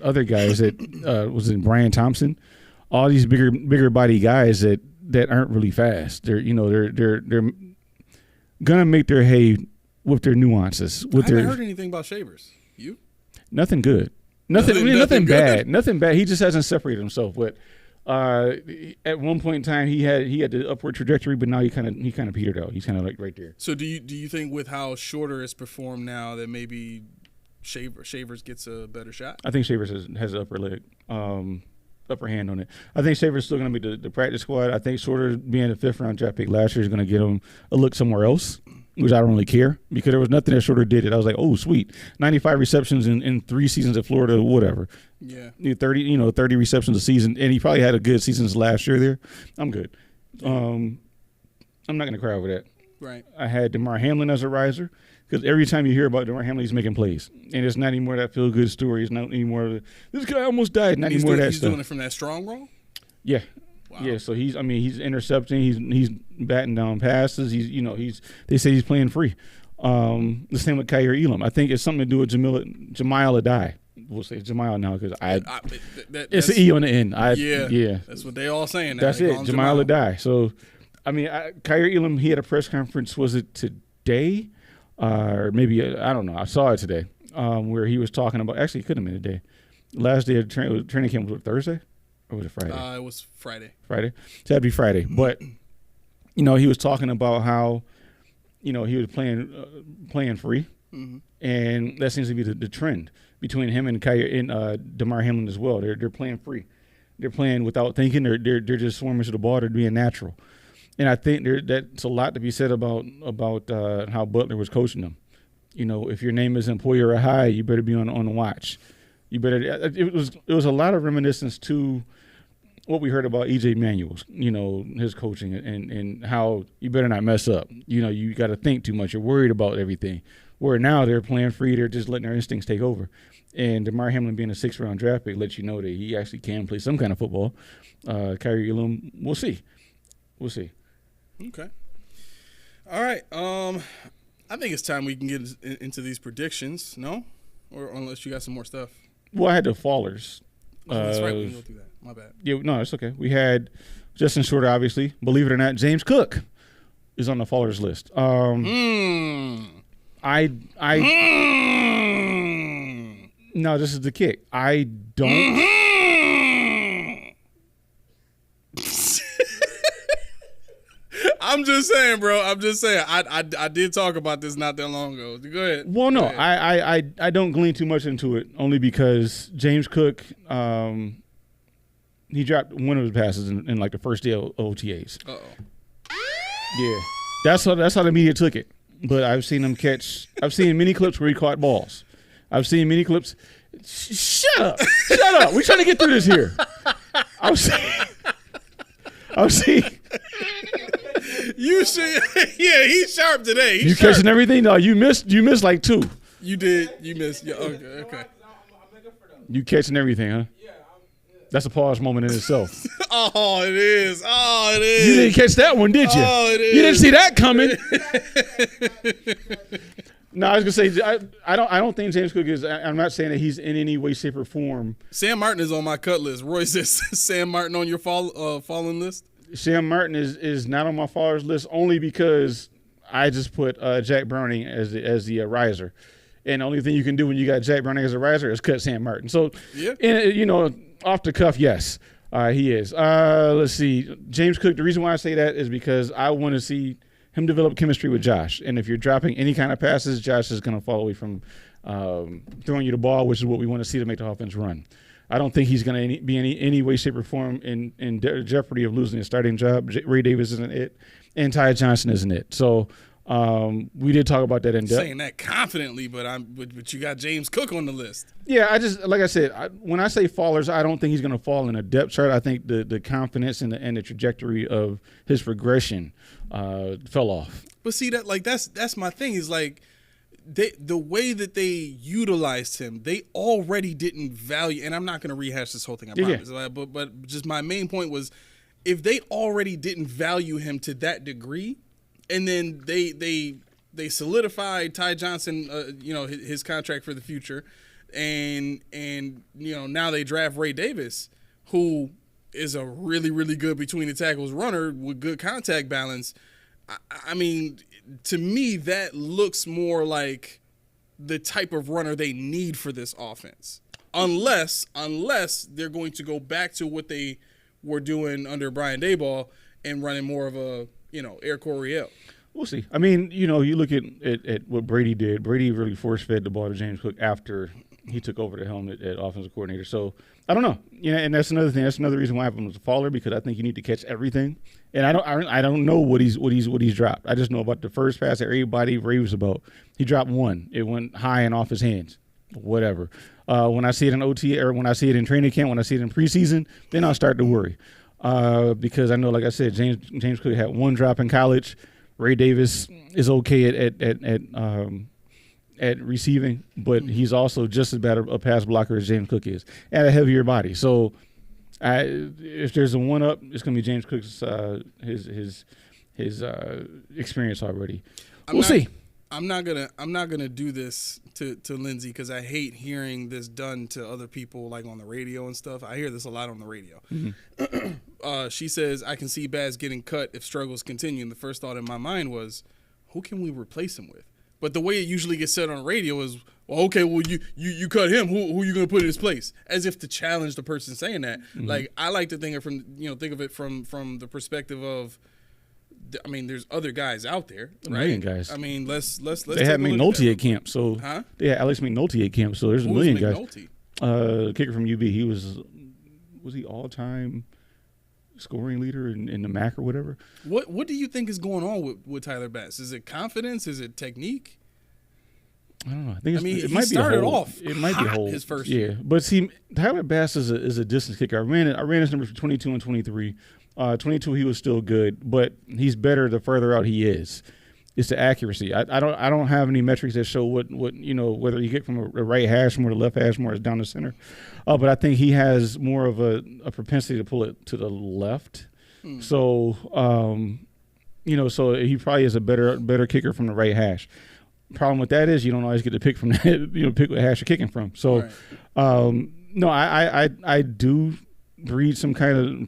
other guys that was in Brian Thompson. All these bigger body guys that aren't really fast. They're gonna make their hay with their nuances. I haven't heard anything about Shavers. You? Nothing good. Nothing bad. Nothing bad. He just hasn't separated himself. But at one point in time, he had the upward trajectory, but now he kind of petered out. He's kind of like right there. So do you think with how Shorter is performed now that maybe Shavers gets a better shot? I think Shavers has an upper hand on it. I think Shavers still going to be the practice squad. I think Shorter being a 5th round draft pick last year is going to get him a look somewhere else. which I don't really care because there was nothing that Shorter did it. I was like, oh, sweet. 95 receptions in 3 seasons at Florida, whatever. Yeah. 30 receptions a season. And he probably had a good season last year there. I'm good. I'm not going to cry over that. Right. I had DeMar Hamlin as a riser because every time you hear about DeMar Hamlin, he's making plays. And it's not anymore that feel-good story. It's not anymore this guy almost died. Not anymore that stuff. He's doing it from that strong roll? Yeah. Wow. Yeah, so he's intercepting, he's batting down passes, they say he's playing free. The same with Kyer Elam. I think it's something to do with Jamiel Adai. We'll say Jamiel now because it's an E on the end. Yeah. That's what they all saying now. That's it, Jamiel Adai. So, Kyer Elam, he had a press conference, was it today? Or maybe, I don't know, I saw it today, where he was talking about, actually it could have been today. Last day of training camp was Thursday? Or was it Friday? It was Friday. Friday? So that'd be Friday. But, he was talking about how, he was playing free. Mm-hmm. And that seems to be the trend between him and DeMar Hamlin as well. They're playing free. They're playing without thinking. They're just swarming to the ball. They're being natural. And I think that's a lot to be said about how Butler was coaching them. If your name is Empoyer High, you better be on the watch. You better. It was a lot of reminiscence to what we heard about E.J. Manuel's, his coaching and how you better not mess up. You got to think too much. You're worried about everything. Where now they're playing free. They're just letting their instincts take over. And DeMar Hamlin being a 6th-round draft pick lets you know that he actually can play some kind of football. Kyer Elam, we'll see. We'll see. Okay. All right. I think it's time we can get into these predictions. No? Or unless you got some more stuff. Well, I had the fallers. That's right. We can go through that. My bad. Yeah, no, it's okay. We had Justin Shorter, obviously. Believe it or not, James Cook is on the fallers list. No, this is the kick. I don't. I'm just saying, bro. I did talk about this not that long ago. Go ahead. Well, no, Go ahead. I don't glean too much into it, only because James Cook, he dropped one of his passes in like the first day of OTAs. Uh-oh. Yeah, that's how the media took it. But I've seen many clips where he caught balls. I've seen many clips. Shut up. We're trying to get through this here. I've seen. You should. Yeah, he's sharp today. You catching everything? No, you missed like 2. You did. You missed. Yeah. Okay. You catching everything, huh? Yeah. That's a pause moment in itself. Oh, it is. You didn't catch that one, did you? Oh, it is. You didn't see that coming. No, I was gonna say I don't think James Cook is. I'm not saying that he's in any way, shape, or form. Sam Martin is on my cut list. Roy says Sam Martin on your fallen list. Sam Martin is not on my followers list only because I just put Jack Browning as the riser, and the only thing you can do when you got Jack Browning as a riser is cut Sam Martin. So, yeah. Off the cuff, yes, he is. Let's see, James Cook. The reason why I say that is because I want to see him develop chemistry with Josh, and if you're dropping any kind of passes, Josh is going to fall away from throwing you the ball, which is what we want to see to make the offense run. I don't think he's going to be any way, shape, or form in jeopardy of losing his starting job. Ray Davis isn't it, and Ty Johnson isn't it. So we did talk about that in depth. Saying that confidently, but you got James Cook on the list. Yeah, like I said, when I say fallers, I don't think he's going to fall in a depth chart. I think the confidence and the trajectory of his progression fell off. But see that's my thing is like. The way that they utilized him, they already didn't value, and I'm not going to rehash this whole thing, I promise. Yeah. But just my main point was, if they already didn't value him to that degree, and then they solidified Ty Johnson, his contract for the future, and now they draft Ray Davis, who is a really, really good between the tackles runner with good contact balance. I mean, to me, that looks more like the type of runner they need for this offense. Unless they're going to go back to what they were doing under Brian Daboll and running more of a, Air Coryell. We'll see. I mean, you look at what Brady did. Brady really force-fed the ball to James Cook after he took over the helm at offensive coordinator. So I don't know. Yeah, and that's another thing. That's another reason why I'm a faller, because I think you need to catch everything. And I don't know what he's dropped. I just know about the first pass that everybody raves about. He dropped one. It went high and off his hands. Whatever. When I see it in OT, or when I see it in training camp, when I see it in preseason, then I'll start to worry. Because I know, like I said, James Cook had one drop in college. Ray Davis is okay at receiving, but he's also just as bad a pass blocker as James Cook is, and a heavier body. So, if there's a one up, it's going to be James Cook's his experience already. We'll see. I'm not gonna do this to Lindsay, because I hate hearing this done to other people, like on the radio and stuff. I hear this a lot on the radio. Mm-hmm. She says, I can see Baz getting cut if struggles continue. And the first thought in my mind was, who can we replace him with? But the way it usually gets said on radio is, well, okay, well, you cut him. Who are you going to put in his place? As if to challenge the person saying that. Mm-hmm. Like, I like to think of it from the perspective of, I mean, there's other guys out there, right? Million guys. I mean, let's. They had McNulty at camp, so they had Alex McNulty at camp, so there's a million guys. Kicker from UB. He was he all-time scoring leader in the MAC or whatever? What do you think is going on with Tyler Bass? Is it confidence? Is it technique? I don't know. I think it might be his first year. But see, Tyler Bass is a distance kicker. I ran his numbers for 22 and 23. 22, he was still good, but he's better the further out he is. It's the accuracy. I don't have any metrics that show what whether you get from a right hash more to left hash more is down the center. But I think he has more of a propensity to pull it to the left. So so he probably is a better kicker from the right hash. Problem with that is you don't always get to pick from that, pick what hash you're kicking from. So no, I do breathe some kind of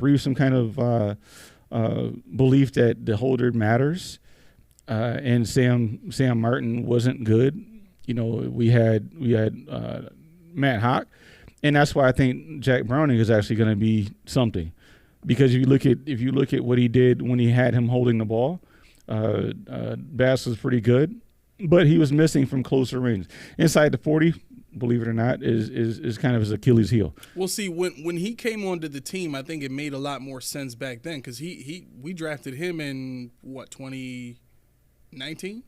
belief that the holder matters. And Sam Martin wasn't good. We had Matt Hawk, and that's why I think Jack Browning is actually going to be something, because if you look at what he did when he had him holding the ball, Bass was pretty good, but he was missing from closer range. Inside the 40, believe it or not, is kind of his Achilles heel. Well, see, when he came onto the team, I think it made a lot more sense back then, because we drafted him in 2019?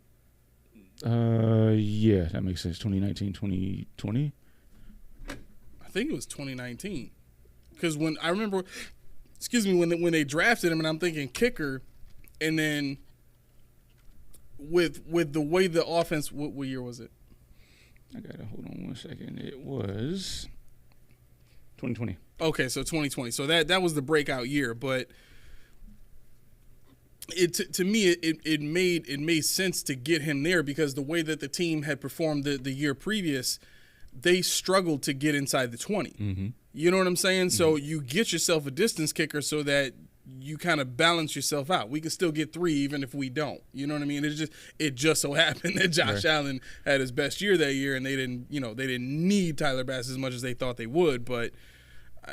Yeah, that makes sense. 2019, 2020? I think it was 2019. Because when I remember, when they drafted him, and I'm thinking kicker, and then with the way the offense, what year was it? I got to hold on 1 second. It was 2020. Okay, so 2020. So that was the breakout year, but to me it made sense to get him there, because the way that the team had performed the year previous, they struggled to get inside the 20. Mm-hmm. You know what I'm saying? Mm-hmm. So you get yourself a distance kicker so that you kind of balance yourself out. We can still get 3 even if we don't. You know what I mean? It just so happened that Josh Allen had his best year that year, and they didn't need Tyler Bass as much as they thought they would. But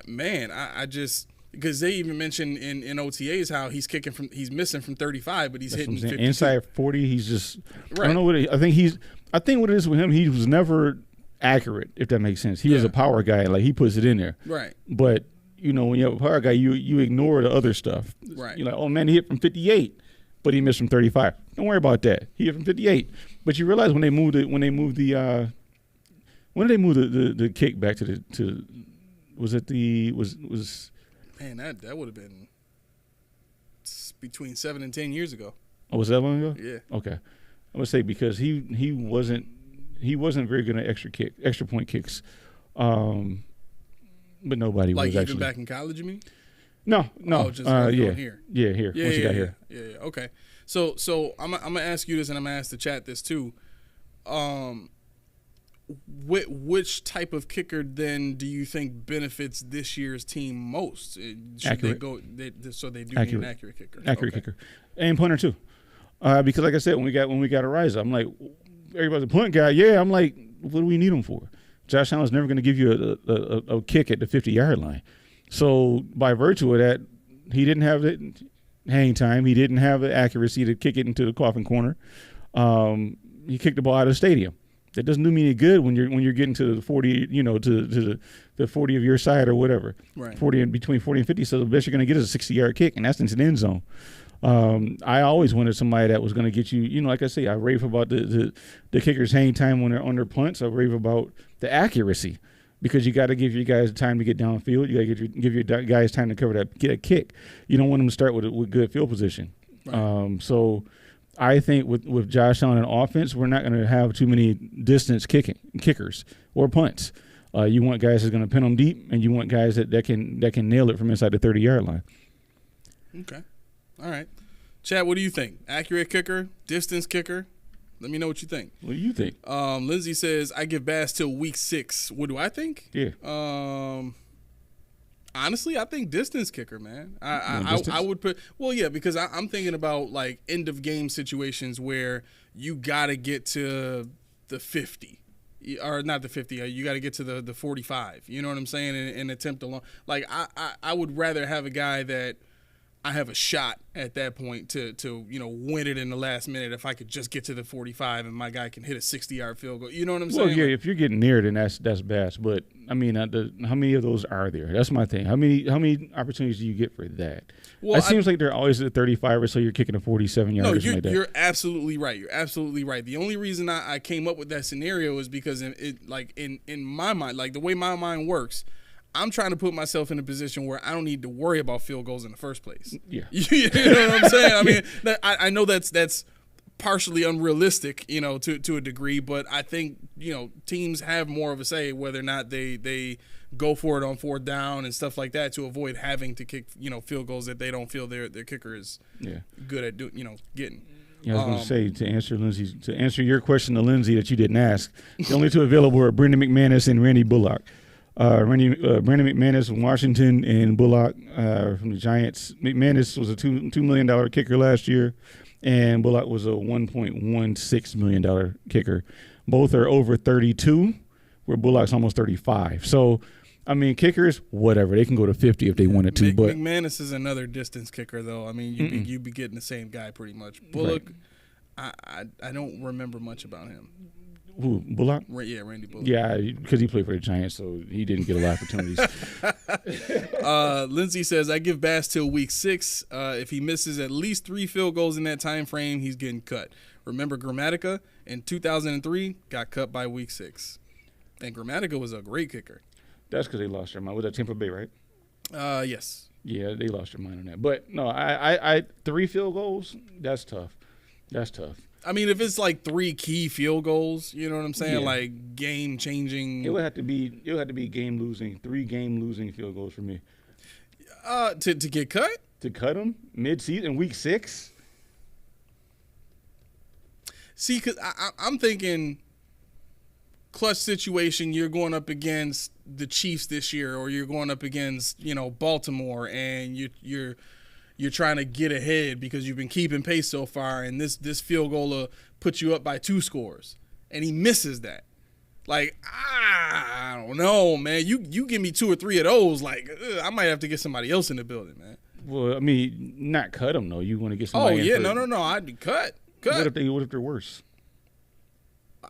man, I just, because they even mentioned in OTAs how he's missing from 35, but he's hitting 50. Inside 40. He's just I don't know what I think what it is with him. He was never accurate, if that makes sense. He was a power guy, like he puts it in there. Right. But when you have a power guy, you ignore the other stuff. Right. You're like, oh man, he hit from 58, but he missed from 35. Don't worry about that. He hit from 58. But you realize when did they move the kick back to man, that would have been between 7 and 10 years ago. Oh, was that long ago? Yeah. Okay. I would say because he wasn't very good at extra point kicks. But nobody was actually. Like even back in college, you mean? No. Oh, just here. Yeah, here. Yeah, once you got here. Yeah. Okay. So I'm gonna ask you this, and I'm gonna ask the chat this too. Which type of kicker then do you think benefits this year's team most? Accurate. So they do need an accurate kicker. Accurate kicker, and punter too. Because like I said, when we got Ariza, I'm like, everybody's a punt guy. Yeah, I'm like, what do we need him for? Josh Allen's never going to give you a kick at the 50-yard line. So by virtue of that, he didn't have the hang time. He didn't have the accuracy to kick it into the coffin corner. He kicked the ball out of the stadium. That doesn't do me any good when you're getting to the 40, to the 40 of your side or whatever. Right. 40 between 40 and 50. So the best you're going to get is a 60-yard kick, and that's into the end zone. I always wanted somebody that was going to get you. Like I say, I rave about the kickers' hang time when they're under punts. I rave about the accuracy, because you got to give your guys time to get downfield. You got to give your guys time to cover that, get a kick. You don't want them to start with good field position. Right. So I think with Josh Allen and offense, we're not going to have too many distance kickers or punts. You want guys that's going to pin them deep, and you want guys that can nail it from inside the 30-yard line. Okay. All right. Chad, what do you think? Accurate kicker, distance kicker? Let me know what you think. What do you think? Lindsay says, I give Bass till week 6. What do I think? Yeah. Honestly, I think distance kicker, man. I would put – well, yeah, because I'm thinking about, like, end-of-game situations where you got to get to the 50. Or not the 50. You got to get to the 45. You know what I'm saying? And attempt a long – like, I would rather have a guy that – I have a shot at that point to win it in the last minute if I could just get to the 45 and my guy can hit a 60-yard field goal. You know what I'm saying? Well, yeah, if you're getting near, then that's best. But I mean, how many of those are there? That's my thing. How many opportunities do you get for that? Well, it seems like they're always at 35 or so. You're kicking a 47-yard. No, you're absolutely right. You're absolutely right. The only reason I came up with that scenario is because in my mind, like the way my mind works, I'm trying to put myself in a position where I don't need to worry about field goals in the first place. Yeah. You know what I'm saying? I mean, I know that's partially unrealistic, to a degree, but I think, teams have more of a say whether or not they go for it on 4th down and stuff like that to avoid having to kick, field goals that they don't feel their kicker is good at getting. Yeah, I was going to say, to answer your question to Lindsay that you didn't ask, the only two available are Brendan McManus and Randy Bullock. Brandon McManus from Washington and Bullock from the Giants. McManus was a $2 million kicker last year, and Bullock was a $1.16 million kicker. Both are over 32, where Bullock's almost 35. So, I mean, kickers, whatever. They can go to 50 if they wanted to. But McManus is another distance kicker, though. I mean, you'd be getting the same guy pretty much. Bullock, right. I don't remember much about him. Who, Bullock? Yeah, Randy Bullock. Yeah, because he played for the Giants, so he didn't get a lot of opportunities. Lindsay says, I give Bass till week 6. If he misses at least 3 field goals in that time frame, he's getting cut. Remember Grammatica in 2003 got cut by week 6. And Grammatica was a great kicker. That's because they lost their mind. Was that Tampa Bay, right? Yes. Yeah, they lost their mind on that. But, no, I 3 field goals, that's tough. That's tough. I mean, if it's like 3 key field goals, you know what I'm saying? Yeah. Like game changing. It would have to be game losing, 3 game losing field goals for me. To get cut? To cut them mid-season, week 6? See, because I'm thinking clutch situation, you're going up against the Chiefs this year, or you're going up against, Baltimore, and you're trying to get ahead because you've been keeping pace so far, and this field goal will put you up by 2 scores, and he misses that. Like, I don't know, man. You give me 2 or 3 of those, like, I might have to get somebody else in the building, man. Well, I mean, not cut them, though. You want to get somebody in. Oh, yeah, no. I'd be cut. What if they're worse?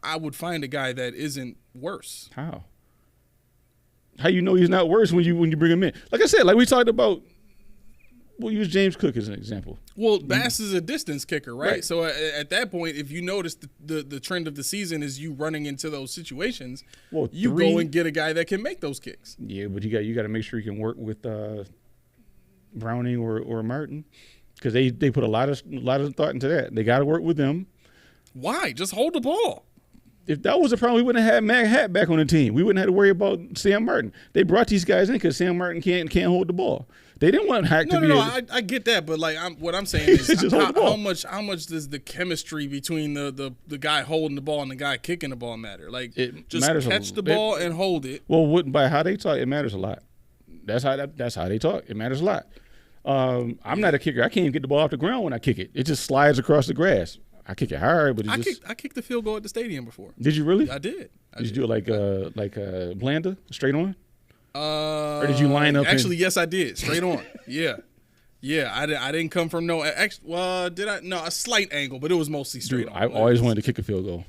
I would find a guy that isn't worse. How? How you know he's not worse when you bring him in? Like I said, like we talked about. We'll use James Cook as an example. Well, Bass is a distance kicker, right? So at that point, if you notice the trend of the season is you running into those situations, you go and get a guy that can make those kicks. Yeah, but you got to make sure you can work with Browning or Martin, because they put a lot of thought into that. They got to work with them. Why? Just hold the ball. If that was a problem, we wouldn't have had Matt Hatt back on the team. We wouldn't have to worry about Sam Martin. They brought these guys in because Sam Martin can't hold the ball. They didn't want Hack to be. No, I get that, but like what I'm saying is how much does the chemistry between the guy holding the ball and the guy kicking the ball matter? Like, just catch the ball and hold it. Well, by how they talk, it matters a lot. That's how they talk. It matters a lot. I'm not a kicker. I can't even get the ball off the ground when I kick it. It just slides across the grass. I kick it hard, but I kicked the field goal at the stadium before. Did you really? I did. Did you do it like Blanda, straight on? Or did you line up? Actually, yes, I did. Straight on. Yeah. I didn't come from did I? No, a slight angle, but it was mostly straight on. I always wanted to kick a field goal.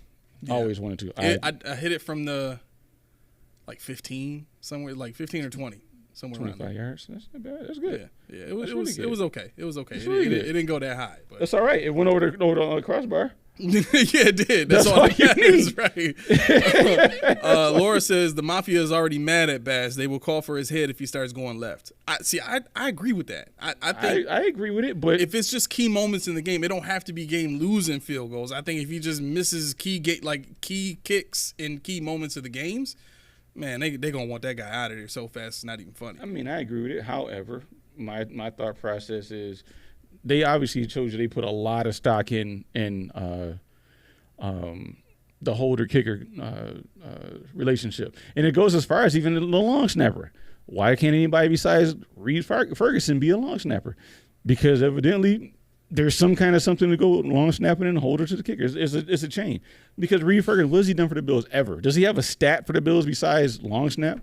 I always wanted to. I hit it from the 15 somewhere, 15 or 20 somewhere 25 around yards. That's not bad. That's good. Yeah. It was okay. It was okay. Really it didn't go that high, but that's all right. It went over the crossbar. Yeah, it did. That's all you need. Right. Laura says the Mafia is already mad at Bass. They will call for his head if he starts going left. I agree with that. I think I agree with it, but if it's just key moments in the game, it don't have to be game losing field goals. I think if he just misses key kicks in key moments of the games, man, they gonna want that guy out of there so fast it's not even funny. I mean, I agree with it. However, my thought process is they obviously told you they put a lot of stock in the holder kicker relationship, and it goes as far as even the long snapper. Why can't anybody besides Reed Ferguson be a long snapper? Because evidently there's some kind of something to go long snapping and holder to the kickers. It's a chain. Because Reed Ferguson, what has he done for the Bills ever? Does he have a stat for the Bills besides long snap?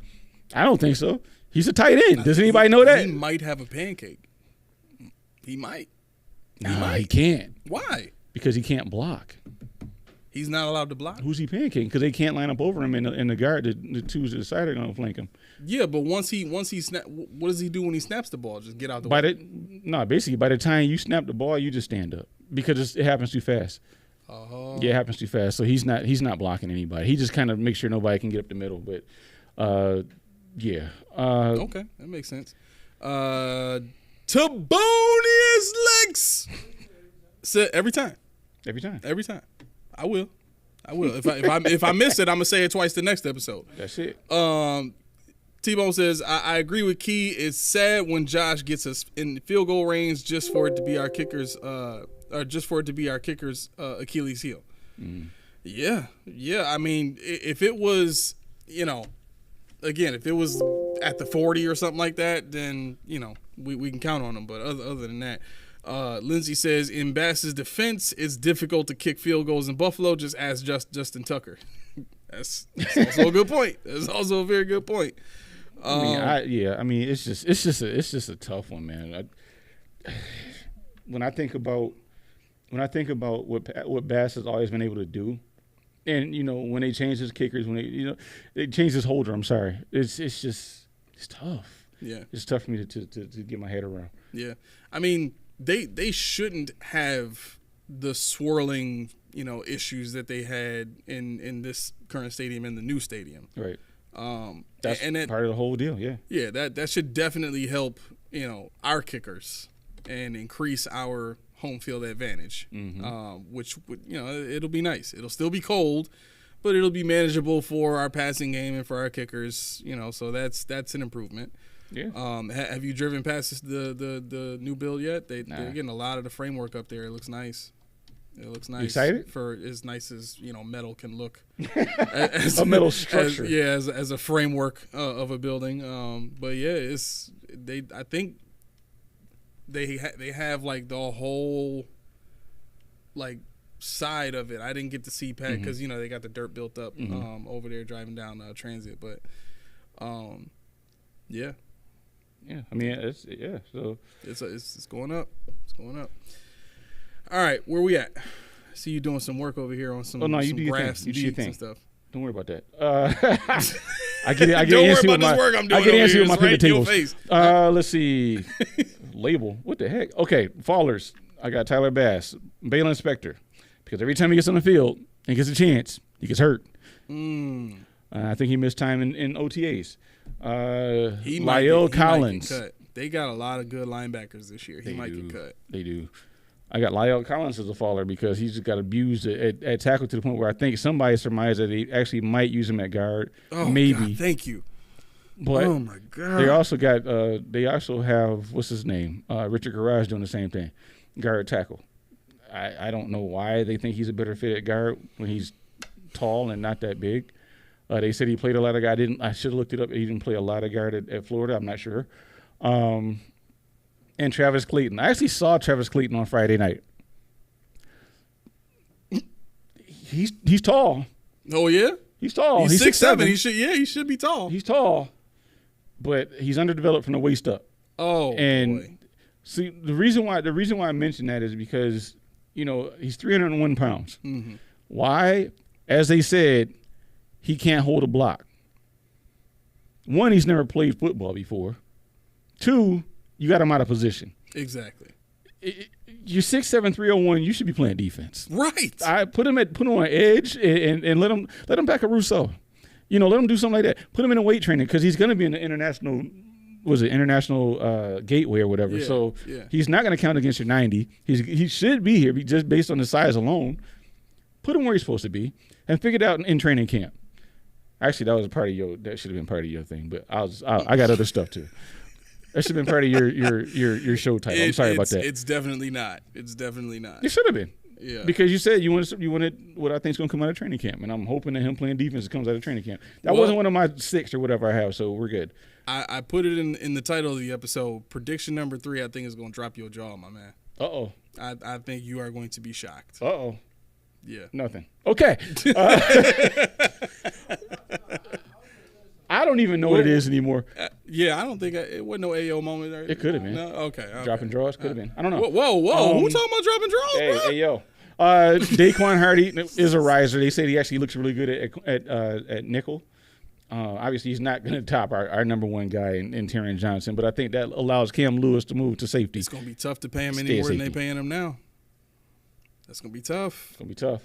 I don't think so. He's a tight end. Does anybody know that? He might have a pancake. He might. He can't. Why? Because he can't block. He's not allowed to block. Who's he pancaking? Because they can't line up over him in the guard. The twos to the side are going to flank him. Yeah, but once he snap, what does he do when he snaps the ball? Just get out the way. Basically, by the time you snap the ball, you just stand up because it happens too fast. Yeah, it happens too fast. So he's not blocking anybody. He just kind of makes sure nobody can get up the middle. But yeah. Okay, that makes sense. Tabonius Lex. Every time. I will. If I miss it, I'm gonna say it twice the next episode. That's it. T-Bone says, I agree with Key. It's sad when Josh gets us in field goal range just for it to be our kicker's Achilles heel. Mm. Yeah. I mean, if it was, again, if it was at the 40 or something like that, then we can count on him. But other than that. Lindsay says, in Bass's defense, it's difficult to kick field goals in Buffalo. Just ask Justin Tucker. That's also a good point. That's also a very good point. I mean, it's just a tough one, man. When I think about what Bass has always been able to do, and when they changed his kickers, when they changed his holder. I'm sorry, it's tough. Yeah, it's tough for me to get my head around. Yeah, I mean. They shouldn't have the swirling, issues that they had in this current stadium and the new stadium. Right. That's part of the whole deal. Yeah. Yeah. That should definitely help, our kickers and increase our home field advantage. Mm-hmm. Which would, it'll be nice. It'll still be cold, but it'll be manageable for our passing game and for our kickers. So that's an improvement. Yeah. Have you driven past the new build yet? They're getting a lot of the framework up there. It looks nice. You excited? For as nice as metal can look. A metal structure. As a framework of a building. But yeah, I think they have like the whole side of it. I didn't get to see Pat because they got the dirt built up over there driving down Transit, but yeah. Yeah, I mean, so it's going up. It's going up. All right, where we at? I see you doing some work over here on some graphs and sheets and stuff. Don't worry about that. I get Don't worry about this work I'm doing. I get antsy with my right paper tables. Let's see. Label. What the heck? Okay, fallers. I got Tyler Bass, bail inspector, because every time he gets on the field and gets a chance, he gets hurt. I think he missed time in OTAs. Lyle Collins. Might get cut. They got a lot of good linebackers this year. He might get cut. They do. I got Lyle Collins as a faller because he's just got abused at tackle to the point where I think somebody surmised that they actually might use him at guard. Oh, maybe. God, thank you. But oh my God. They also have what's his name? Richard Garage doing the same thing, guard tackle. I don't know why they think he's a better fit at guard when he's tall and not that big. They said he played a lot of guard. I should have looked it up. He didn't play a lot of guard at Florida. I'm not sure. And Travis Clayton. I actually saw Travis Clayton on Friday night. He's tall. Oh yeah, he's tall. He's 6'7". He should be tall. He's tall, but he's underdeveloped from the waist up. Oh, and boy. See the reason why I mentioned that is because he's 301 pounds. Mm-hmm. Why? as they said, he can't hold a block. One, he's never played football before. Two, you got him out of position. Exactly. You're 6'7", 301. You should be playing defense. Right. I put him on edge and let him back a Rousseau. You know, let him do something like that. Put him in a weight training because he's going to be in the international gateway or whatever. Yeah, so yeah. he's not going to count against your 90. He should be here just based on the size alone. Put him where he's supposed to be and figure it out in training camp. Actually, that should have been part of your thing, but I got other stuff too. That should have been part of your show title. I'm sorry about that. It's definitely not. It's definitely not. It should have been. Yeah. Because you said you wanted what I think is going to come out of training camp, and I'm hoping that him playing defense comes out of training camp. That wasn't one of my 6 or whatever I have, so we're good. I put it in the title of the episode. Prediction number 3, I think, is going to drop your jaw, my man. Uh-oh. I think you are going to be shocked. Uh-oh. Yeah. Nothing. Okay. I don't even know what it is anymore. Yeah, I don't think it wasn't no AO moment. It could have been. No? Okay. Dropping draws could have been. I don't know. Whoa. Who talking about dropping draws, bro? Hey, yo. Daquan Hardy is a riser. They say he actually looks really good at nickel. Obviously, he's not going to top our number one guy in Tyron Johnson, but I think that allows Cam Lewis to move to safety. It's going to be tough to pay him any more than they paying him now. That's going to be tough. It's going to be tough.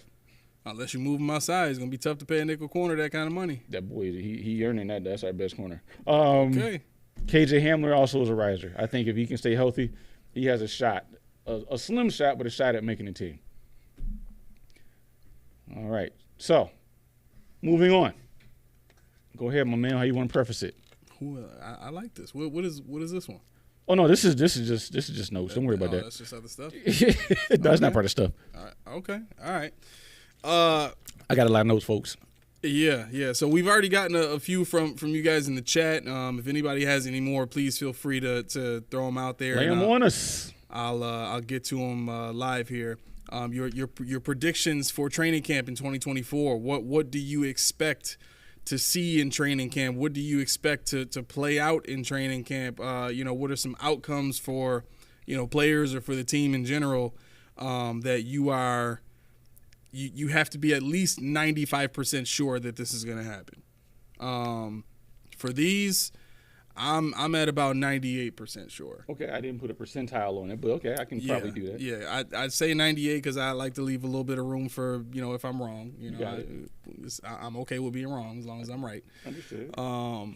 Unless you move him outside, it's going to be tough to pay a nickel corner that kind of money. That boy, he earning that. That's our best corner. Okay. KJ Hamler also is a riser. I think if he can stay healthy, he has a shot, a slim shot, but a shot at making the team. All right. So, moving on. Go ahead, my man. How you want to preface it? I like this. What is this one? Oh no, this is just notes. Don't worry about that. That's just other stuff. That's not part of stuff. All right. Okay. All right. I got a lot of notes, folks. Yeah. So we've already gotten a few from you guys in the chat. If anybody has any more, please feel free to throw them out there. Lay them on us. I'll get to them live here. Your predictions for training camp in 2024. What do you expect to see in training camp? What do you expect to play out in training camp? What are some outcomes for players or for the team in general that you have to be at least 95% sure that this is going to happen. For these, I'm at about 98% sure. Okay, I didn't put a percentile on it, but okay, I can probably do that. Yeah, I'd say 98 because I like to leave a little bit of room for if I'm wrong. I'm okay with being wrong as long as I'm right. Understood. All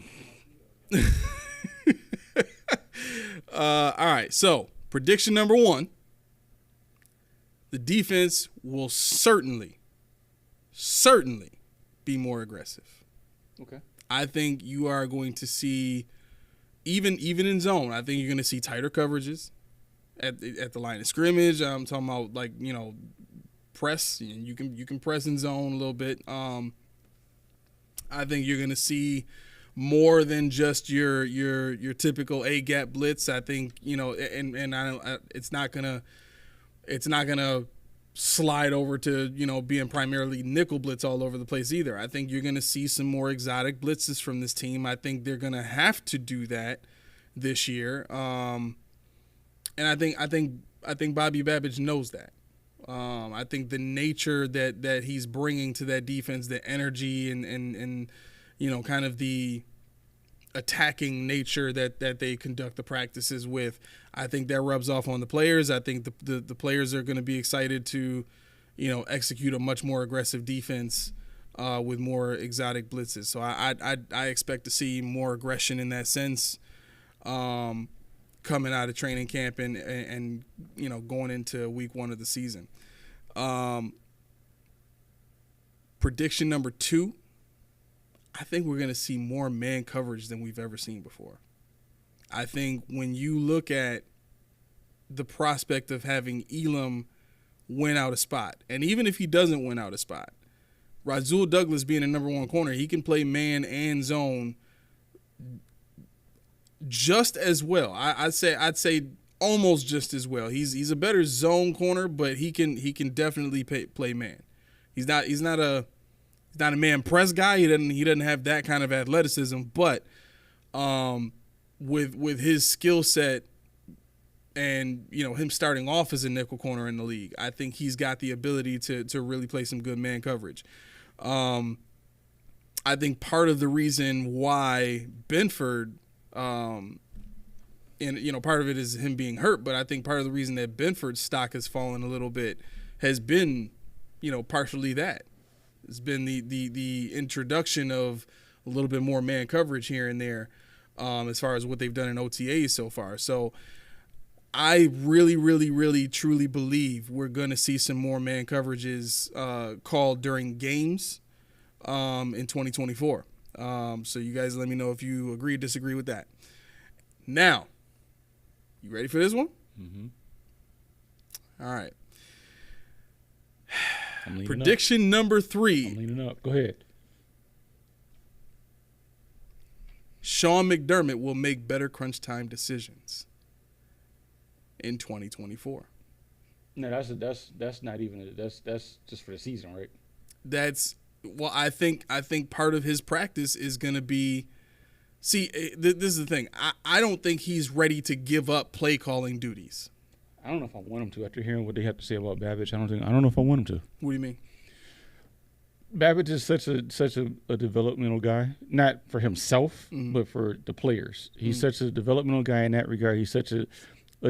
right, so prediction number 1. The defense will certainly be more aggressive. Okay. I think you are going to see, even in zone, I think you're going to see tighter coverages at the line of scrimmage. I'm talking about press. You can press in zone a little bit. I think you're going to see more than just your typical A gap blitz. I think it's not gonna slide over to being primarily nickel blitz all over the place either. I think you're gonna see some more exotic blitzes from this team. I think they're gonna have to do that this year, and I think Bobby Babbage knows that. I think the nature that he's bringing to that defense, the energy and kind of the attacking nature that they conduct the practices with, I think that rubs off on the players. I think the players are going to be excited to, execute a much more aggressive defense with more exotic blitzes. So I expect to see more aggression in that sense coming out of training camp and going into week 1 of the season. Prediction number 2. I think we're going to see more man coverage than we've ever seen before. I think when you look at the prospect of having Elam win out a spot, and even if he doesn't win out a spot, Rasul Douglas being a number 1 corner, he can play man and zone just as well. I'd say almost just as well. He's a better zone corner, but he can definitely play man. He's not a man press guy. He doesn't have that kind of athleticism, but with his skill set and him starting off as a nickel corner in the league, I think he's got the ability to really play some good man coverage. I think part of the reason why Benford, and part of it is him being hurt, but I think part of the reason that Benford's stock has fallen a little bit has been, partially that. It's been the introduction of a little bit more man coverage here and there, as far as what they've done in OTAs so far. So I really, really, really, truly believe we're going to see some more man coverages called during games in 2024. So you guys let me know if you agree or disagree with that. Now, you ready for this one? Mm-hmm. All right. Prediction number 3. I'm leaning up. Go ahead. Sean McDermott will make better crunch time decisions in 2024. No, that's not even that's just for the season, right? I think part of his practice is going to be. See, this is the thing. I don't think he's ready to give up play calling duties. I don't know if I want him to. After hearing what they have to say about Babbage, I don't know if I want him to. What do you mean? Babbage is such a developmental guy, not for himself, but for the players. He's such a developmental guy in that regard. He's such a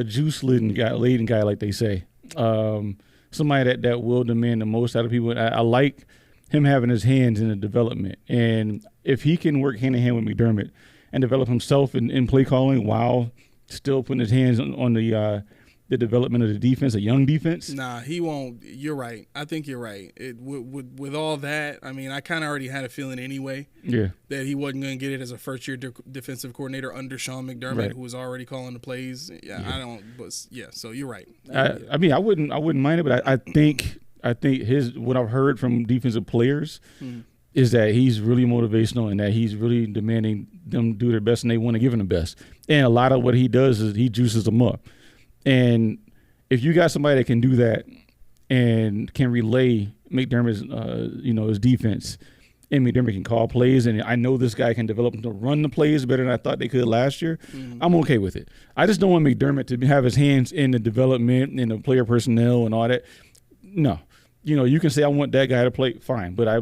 juice-laden guy, like they say. Somebody that will demand the most out of people. I like him having his hands in the development. And if he can work hand-in-hand with McDermott and develop himself in play calling while still putting his hands on the development of the defense, a young defense. Nah, he won't. You're right. I think you're right. With all that, I mean, I kind of already had a feeling anyway that he wasn't going to get it as a first-year defensive coordinator under Sean McDermott, who was already calling the plays. So you're right. I mean, I wouldn't mind it, but I think what I've heard from defensive players is that he's really motivational and that he's really demanding them do their best and they want to give him the best. And a lot of what he does is he juices them up. And if you got somebody that can do that and can relay McDermott's, his defense, and McDermott can call plays, and I know this guy can develop them to run the plays better than I thought they could last year, I'm okay with it. I just don't want McDermott to have his hands in the development and the player personnel and all that. No. You can say I want that guy to play, fine, but I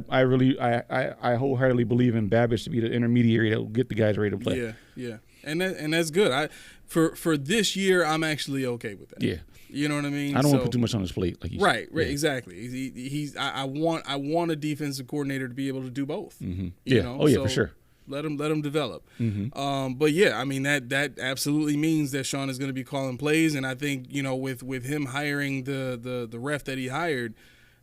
wholeheartedly believe in Babbage to be the intermediary that will get the guys ready to play. Yeah, and that's good. For this year, I'm actually okay with that. Yeah, you know what I mean. I don't want to put too much on his plate, like right, exactly. I want a defensive coordinator to be able to do both. Mm-hmm. For sure. Let him develop. Mm-hmm. But yeah, I mean that absolutely means that Sean is going to be calling plays, and I think with him hiring the ref that he hired,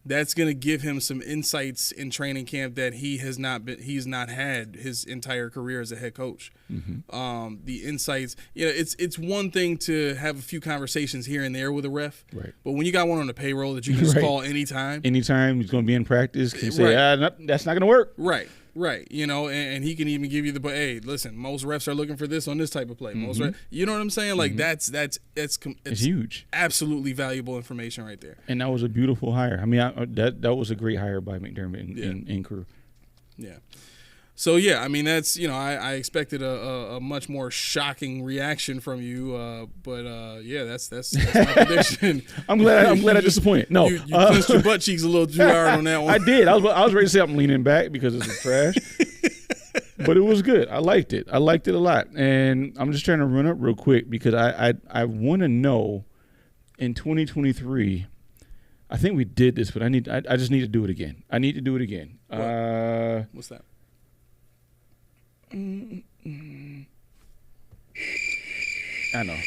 that's going to give him some insights in training camp that he's not had his entire career as a head coach. Mm-hmm. The insights, it's one thing to have a few conversations here and there with a ref, right? But when you got one on the payroll that you can just call anytime he's going to be in practice, can you say, that's not going to work, right? And he can even give you hey, listen, most refs are looking for this on this type of play. Most refs, you know what I'm saying? Like that's huge, absolutely valuable information right there. And that was a beautiful hire. I mean, that was a great hire by McDermott and crew. Yeah. So yeah, I mean that's I expected a much more shocking reaction from you, but that's my prediction. I'm glad I disappointed. No, you clenched your butt cheeks a little too hard on that one. I did. I was ready to say I'm leaning back because it's trash, but it was good. I liked it. I liked it a lot, and I'm just trying to run up real quick because I want to know in 2023. I think we did this, but I just need to do it again. I need to do it again. What's that? I know.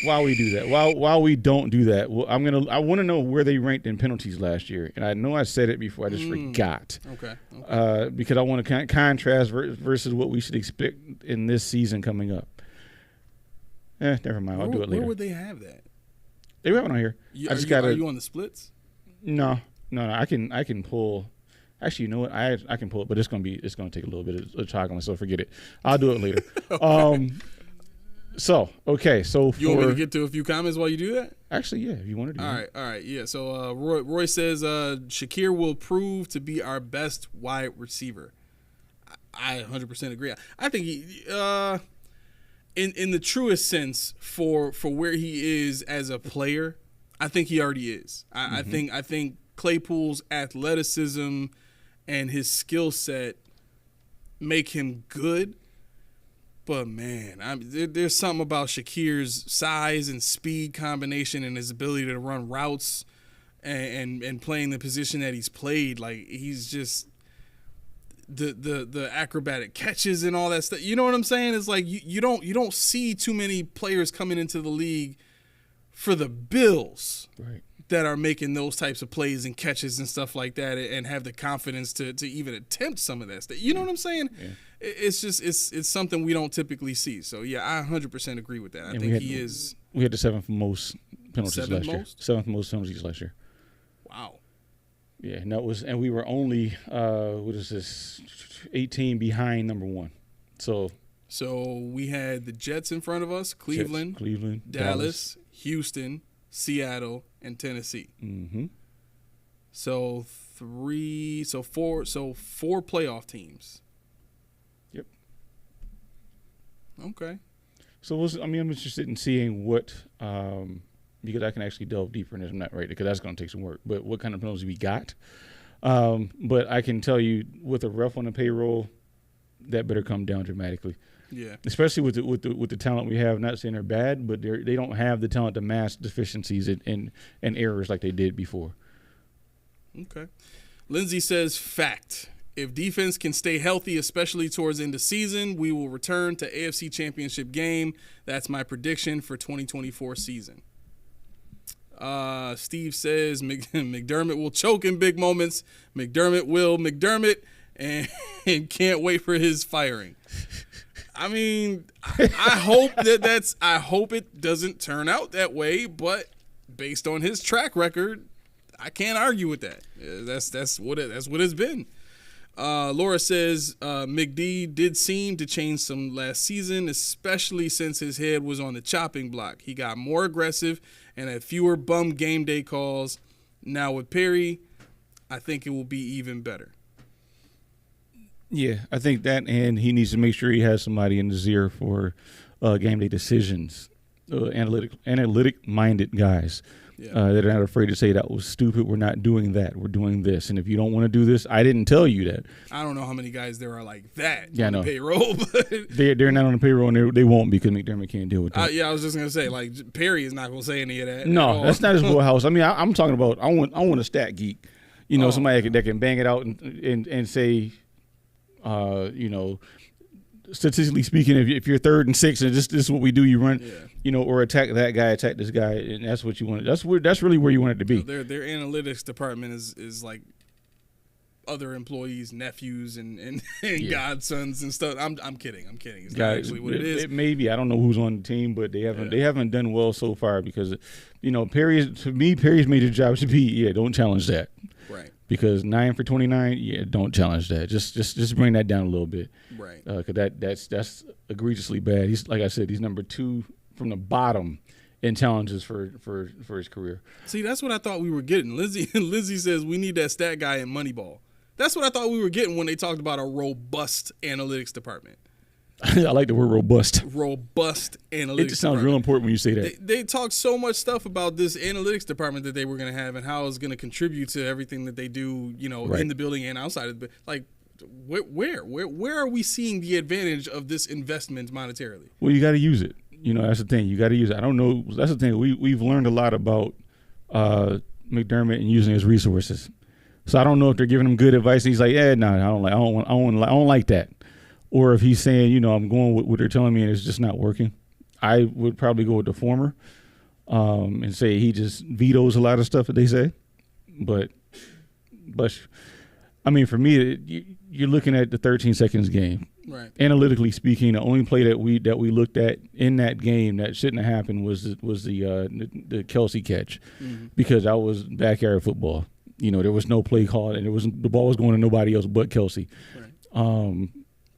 While we do that, while we don't do that, well, I want to know where they ranked in penalties last year, and I know I said it before, I just forgot. Okay. Because I want to contrast versus what we should expect in this season coming up. Never mind. I'll do it later. Where would they have that? They have it on here. Are you on the splits? No. I can pull. Actually, you know what? I can pull it, but it's gonna take a little bit of toggling, so forget it. I'll do it later. So you want me to get to a few comments while you do that? Actually, yeah, if you want to do that. All right, yeah. So Roy says Shakir will prove to be our best wide receiver. I 100% agree. I think he, in the truest sense, for where he is as a player, I think he already is. I think Claypool's athleticism and his skill set make him good. But, man, there's something about Shakir's size and speed combination and his ability to run routes and playing the position that he's played. Like, he's just the acrobatic catches and all that stuff. You know what I'm saying? It's like you don't see too many players coming into the league for the Bills that are making those types of plays and catches and stuff like that and have the confidence to even attempt some of that stuff. You know what I'm saying? Yeah. It's just it's something we don't typically see. So yeah, I 100% agree with that. I think he is. We had the seventh most penalties last year. Seventh most penalties last year. Wow. Yeah, and we were only 18 behind number one. So we had the Jets in front of us, Cleveland, Dallas, Houston, Seattle, and Tennessee. Mm-hmm. So four playoff teams. Yep. Okay. So I'm interested in seeing what because I can actually delve deeper in this. I'm not right because that's going to take some work. But what kind of penalties we got? But I can tell you, with a ref on the payroll, that better come down dramatically. Yeah. Especially with the talent we have. Not saying they're bad, but they don't have the talent to mask deficiencies and errors like they did before. Okay. Lindsay says, fact. If defense can stay healthy, especially towards the end of season, we will return to AFC Championship game. That's my prediction for 2024 season. Steve says McDermott will choke in big moments. McDermott will McDermott and can't wait for his firing. I mean, I hope I hope it doesn't turn out that way, but based on his track record, I can't argue with that. That's what it's been. Laura says McD did seem to change some last season, especially since his head was on the chopping block. He got more aggressive and had fewer bum game day calls. Now with Perry, I think it will be even better. Yeah, I think that, and he needs to make sure he has somebody in his ear for game day decisions, analytic-minded guys. Yeah. That are not afraid to say that was stupid. We're not doing that. We're doing this. And if you don't want to do this, I didn't tell you that. I don't know how many guys there are like that on the payroll. But they're not on the payroll, and they won't because McDermott can't deal with that. I was just going to say, like, Perry is not going to say any of that. No, that's not his wheelhouse. I mean, I'm talking about I want a stat geek. You know, somebody that can bang it out and say, statistically speaking, if you're 3rd and 6 and this is what we do, you run, or attack that guy, attack this guy, and that's what you want. That's really where you want it to be. Their analytics department is like other employees' nephews and godsons and stuff. I'm kidding. It's not actually what it is. It may be. I don't know who's on the team, but they haven't done well so far because Perry's made his job to be don't challenge that. Right. Because 9 for 29, don't challenge that. Just bring that down a little bit. Right. Because that's egregiously bad. He's, like I said, he's number 2 from the bottom in challenges for his career. See, that's what I thought we were getting. Lindsay says we need that stat guy in Moneyball. That's what I thought we were getting when they talked about a robust analytics department. I like the word robust. Robust analytics. It just sounds real important when you say that. They talked so much stuff about this analytics department that they were going to have and how it's going to contribute to everything that they do, in the building and outside of the like. Where are we seeing the advantage of this investment monetarily? Well, you got to use it. That's the thing. You got to use it. I don't know. That's the thing. We've learned a lot about McDermott and using his resources. So I don't know if they're giving him good advice. And he's like, I don't like that. Or if he's saying, I'm going with what they're telling me and it's just not working. I would probably go with the former and say he just vetoes a lot of stuff that they say. But I mean, for me, you're looking at the 13 seconds game. Right. Analytically speaking, the only play that we looked at in that game that shouldn't have happened was the Kelsey catch, because that was backyard football. There was no play called, and the ball was going to nobody else but Kelsey. Right.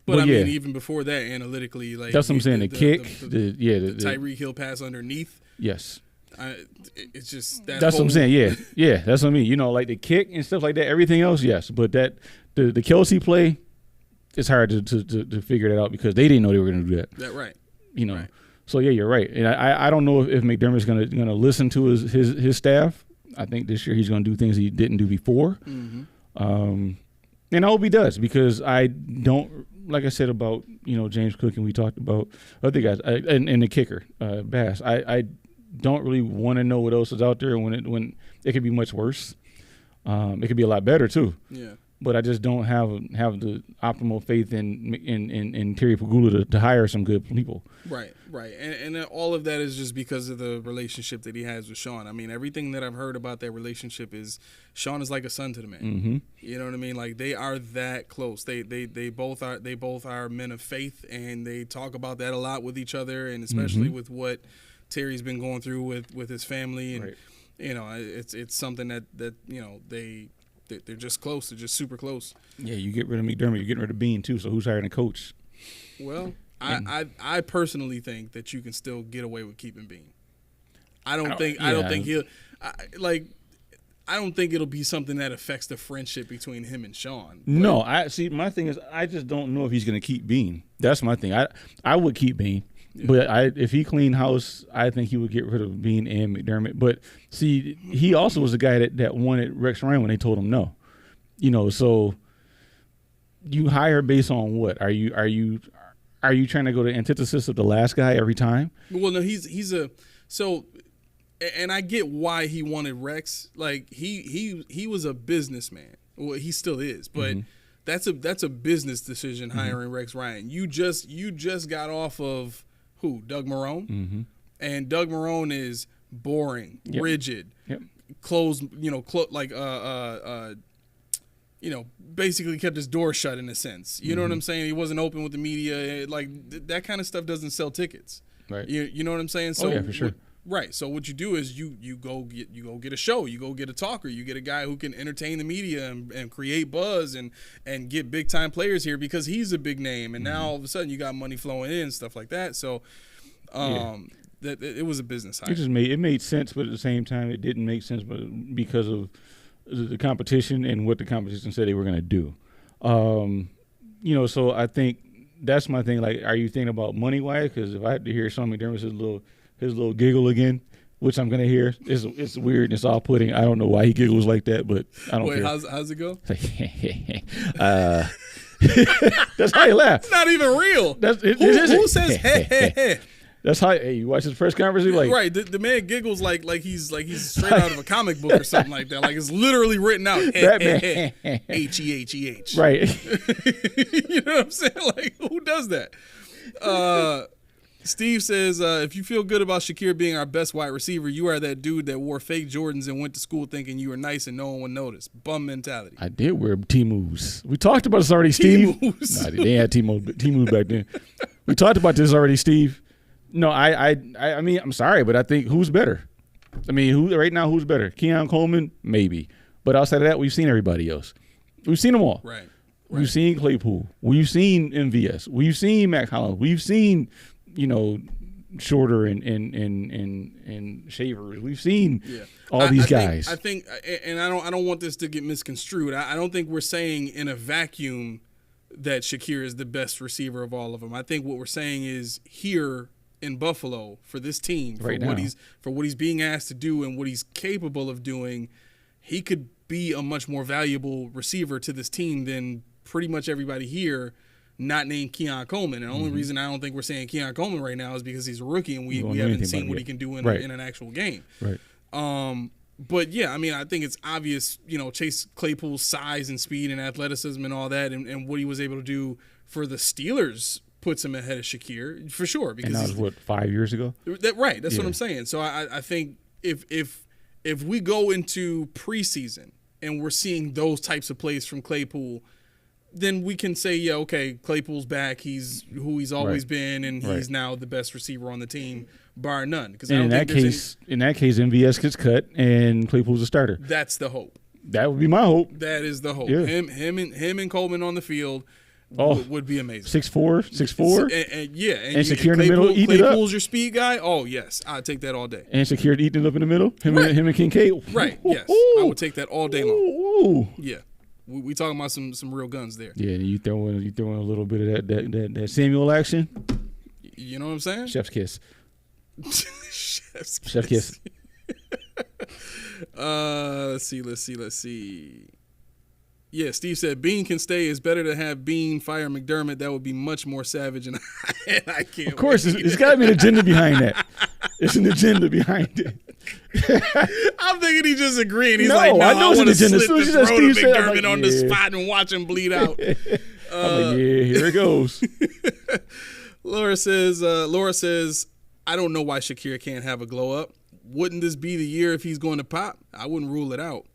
But I mean, even before that, analytically, like that's what I'm saying. The kick, the Tyreek Hill pass underneath. Yes. It's just that's what I'm saying. Yeah, that's what I mean. Like the kick and stuff like that. Everything else, yes, but that the Kelsey play, it's hard to figure that out because they didn't know they were going to do that. That right. Right. So yeah, you're right, and I don't know if McDermott's going to listen to his staff. I think this year he's going to do things he didn't do before. Mm-hmm. And I hope he does, because I don't, like I said about, James Cook, and we talked about other guys, and the kicker, Bass. I don't really want to know what else is out there when it could be much worse. It could be a lot better too. Yeah. But I just don't have the optimal faith in Terry Pagula to hire some good people. Right. And all of that is just because of the relationship that he has with Sean. I mean, everything that I've heard about that relationship is Sean is like a son to the man. Mm-hmm. You know what I mean? Like, they are that close. They both are men of faith, and they talk about that a lot with each other, and especially with what Terry's been going through with his family, and it's something that they're just close. They're just super close. Yeah, you get rid of McDermott, you're getting rid of Bean too. So who's hiring a coach? Well, I personally think that you can still get away with keeping Bean. I don't think it'll be something that affects the friendship between him and Sean. No, my thing is, I just don't know if he's going to keep Bean. That's my thing. I would keep Bean. Yeah. But if he cleaned house, I think he would get rid of Bean and McDermott. But see, he also was the guy that wanted Rex Ryan when they told him no. So you hire based on what? Are you trying to go to antithesis of the last guy every time? Well, no, and I get why he wanted Rex. Like, he was a businessman. Well, he still is, but that's a business decision hiring Rex Ryan. You just got off of who? Doug Marrone, and Doug Marrone is boring, rigid, closed. Basically kept his door shut in a sense. You know what I'm saying? He wasn't open with the media. Like, that kind of stuff doesn't sell tickets. Right. You know what I'm saying? So, for sure. Right. So what you do is you go get a show. You go get a talker. You get a guy who can entertain the media and create buzz and get big time players here because he's a big name. And now all of a sudden you got money flowing in and stuff like that. So that it was a business hire. It made sense, but at the same time it didn't make sense, but because of the competition and what the competition said they were going to do. So I think that's my thing. Like, are you thinking about money wise? Because if I had to hear Sean McDermott's his little giggle again, which I'm gonna hear, it's weird and it's off-putting. I don't know why he giggles like that, but I don't care. How's it go? That's how you laugh. It's not even real. Who says hey? That's how. Hey, you watch his press conference. Like, right, the man giggles like he's straight out of a comic book or something like that. Like, it's literally written out. H-E-H-E-H. Right. You know what I'm saying? Like, who does that? Steve says, if you feel good about Shakir being our best wide receiver, you are that dude that wore fake Jordans and went to school thinking you were nice and no one would notice. Bum mentality. I did wear T-Moves. We talked about this already, Steve. T-Moves. No, they had T-Moves back then. We talked about this already, Steve. No, I mean, I'm sorry, but I think who's better? I mean, who's better? Keon Coleman? Maybe. But outside of that, we've seen everybody else. We've seen them all. Right. We've seen Claypool. We've seen MVS. We've seen Mac Hollins. We've seen Shorter and Shavers. We've seen all these guys. I think, and I don't want this to get misconstrued. I don't think we're saying in a vacuum that Shakir is the best receiver of all of them. I think what we're saying is here in Buffalo for this team, for what he's being asked to do and what he's capable of doing, he could be a much more valuable receiver to this team than pretty much everybody here. Not named Keon Coleman. And the only reason I don't think we're saying Keon Coleman right now is because he's a rookie and we haven't seen what he can do in an actual game. Right. But yeah, I mean, I think it's obvious, Chase Claypool's size and speed and athleticism and all that and what he was able to do for the Steelers puts him ahead of Shakir for sure. Because and that was 5 years ago? Right. That's what I'm saying. So I think if we go into preseason and we're seeing those types of plays from Claypool, then we can say, yeah, okay, Claypool's back. He's who he's always been, and he's now the best receiver on the team, bar none. Because in that case, MVS gets cut and Claypool's a starter. That's the hope. That would be my hope. That is the hope. Yeah. Him and Coleman on the field would be amazing. 6'4", 6'4", and Shakir in the middle, eat it up. Claypool's your speed guy. Oh yes, I'd take that all day. And Shakir eating it up in the middle. Him and Kincaid. Right. Yes, I would take that all day long. Ooh. Yeah. We talking about some real guns there. Yeah, you throw in a little bit of that Samuel action. You know what I'm saying? Chef's kiss. Chef's kiss. Let's see. Yeah, Steve said Bean can stay. It's better to have Bean fire McDermott. That would be much more savage, and I can't. Of course, it's got to be an agenda behind that. It's an agenda behind it. I'm thinking he's just agreeing. He's no, like, no, I know I want to slit the throat of McDermott like, on the spot and watch him bleed out. I'm like, yeah, here it goes. Laura says, I don't know why Shakir can't have a glow up. Wouldn't this be the year if he's going to pop? I wouldn't rule it out.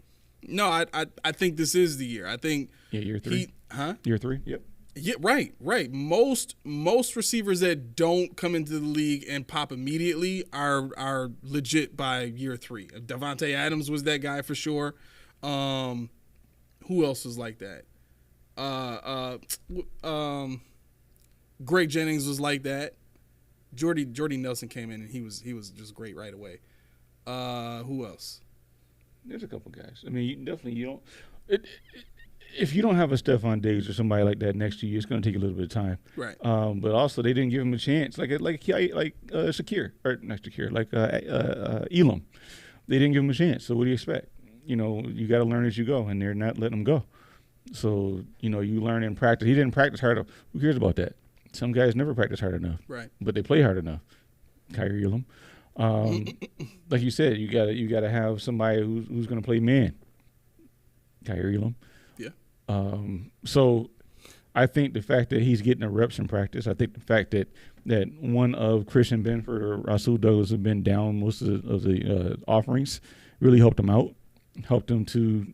No, I think this is the year. I think year 3. Year 3, yep. Yeah, right. Most receivers that don't come into the league and pop immediately are legit by year 3. Davante Adams was that guy for sure. Who else was like that? Greg Jennings was like that. Jordy Nelson came in and he was just great right away. Who else? There's a couple guys. I mean, you don't. If you don't have a Stephon Diggs or somebody like that next to you, it's going to take a little bit of time. Right. But also they didn't give him a chance, like Shakir or not Shakir, like Elam. They didn't give him a chance. So what do you expect? You got to learn as you go, and they're not letting him go. So you learn in practice. He didn't practice hard enough. Who cares about that? Some guys never practice hard enough. Right. But they play hard enough. Kyrie Elam. Like you said, you gotta have somebody who's gonna play man. Kyrie Elam. Yeah. So I think the fact that he's getting the reps in practice, I think the fact that one of Christian Benford or Rasul Douglas have been down most of the offerings really helped him out, helped him to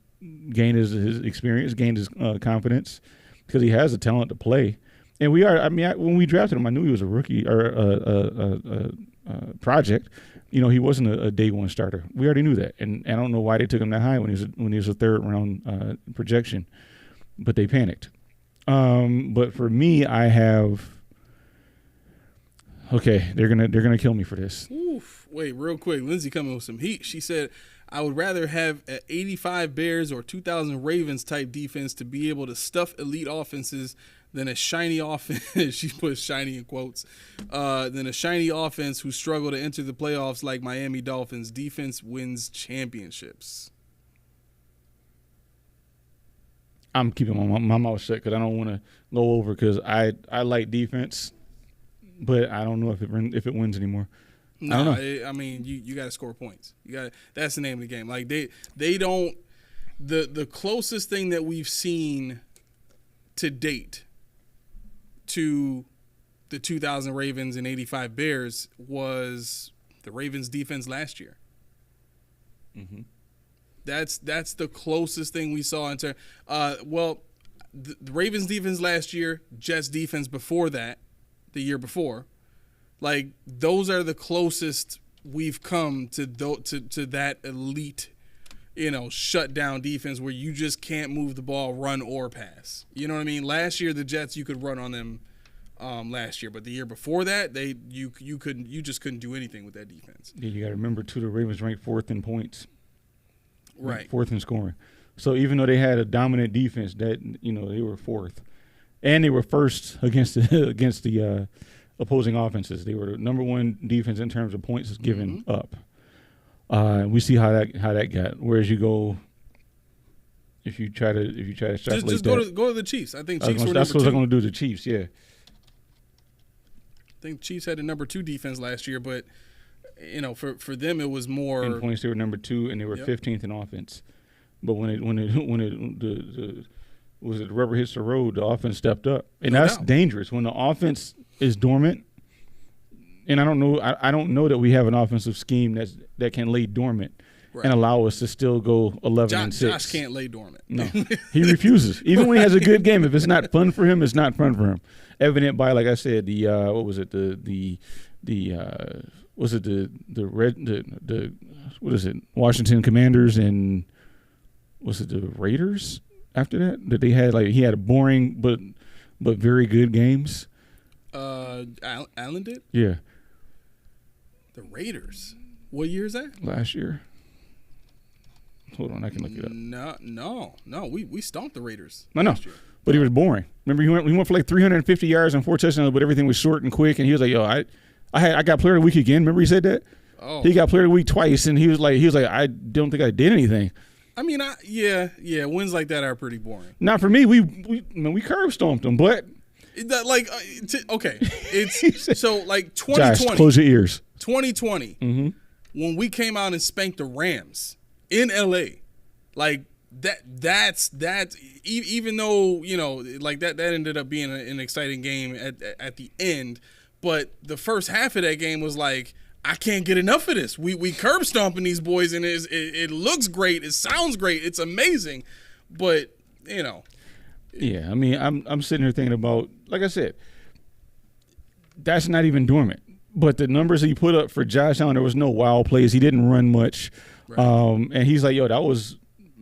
gain his experience, gain his confidence, because he has the talent to play. And when we drafted him, I knew he was a rookie or a project. He wasn't a day one starter. We already knew that, and I don't know why they took him that high when he was a third round projection, but they panicked. But for me, I have. Okay, they're gonna kill me for this. Oof. Wait, real quick, Lindsay coming with some heat. She said, "I would rather have an 85 Bears or 2000 Ravens type defense to be able to stuff elite offenses than a shiny offense." She put shiny in quotes. Than a shiny offense who struggle to enter the playoffs like Miami Dolphins. Defense wins championships. I'm keeping my mouth shut because I don't want to go over, because I like defense, but I don't know if it wins anymore. No, I don't know. I mean, you got to score points. That's the name of the game. Like they don't. The closest thing that we've seen to date to the 2000 Ravens and 85 Bears was the Ravens defense last year. Mm-hmm. That's the closest thing we saw in terms. The Ravens defense last year, Jets defense before that, the year before, like those are the closest we've come to that elite, shut down defense where you just can't move the ball, run or pass. You know what I mean? Last year the Jets, you could run on them. Last year, but the year before that, you just couldn't do anything with that defense. Yeah, you got to remember too, the Ravens ranked 4th in points. Right. 4th in scoring. So even though they had a dominant defense, that they were 4th, and they were 1st against the opposing offenses. They were the number 1 defense in terms of points given up. We see how that got. Whereas you go, if you try to extrapolate just go to the Chiefs. I think Chiefs were that's number what 2. I'm going to do. The Chiefs, yeah. I think Chiefs had the number 2 defense last year, but for them it was more in points. They were number 2, and they were 15th in offense. But when the rubber hits the road, the offense stepped up, and that's dangerous. When the offense is dormant, and I don't know that we have an offensive scheme that can lay dormant. Right. And allow us to still go 11-6. Josh can't lay dormant. No, he refuses. Even when he has a good game, if it's not fun for him, it's not fun for him. Evident by, like I said, the Washington Commanders, and was it the Raiders after that they had, like, he had a boring but very good games. Allen did? Yeah. The Raiders. What year is that? Last year. Hold on, I can look it up. No. We stomped the Raiders. I know, but he was boring. Remember, he went for like 350 yards and 4 touchdowns, but everything was short and quick. And he was like, "Yo, I got Player of the Week again." Remember, he said that. Oh. He got Player of the Week twice, and he was like, I don't think I did anything. I mean, wins like that are pretty boring. Not for me. We curb stomped them, but okay, it's so like 2020. Josh, close your ears. 2020, when we came out and spanked the Rams in LA, like that's even though like that ended up being an exciting game at the end, but the first half of that game was like, I can't get enough of this. We curb stomping these boys, and it looks great, it sounds great, it's amazing, but Yeah, I mean, I'm sitting here thinking about, like I said, that's not even dormant. But the numbers he put up for Josh Allen, there was no wild plays. He didn't run much, right. And he's like, "Yo, that was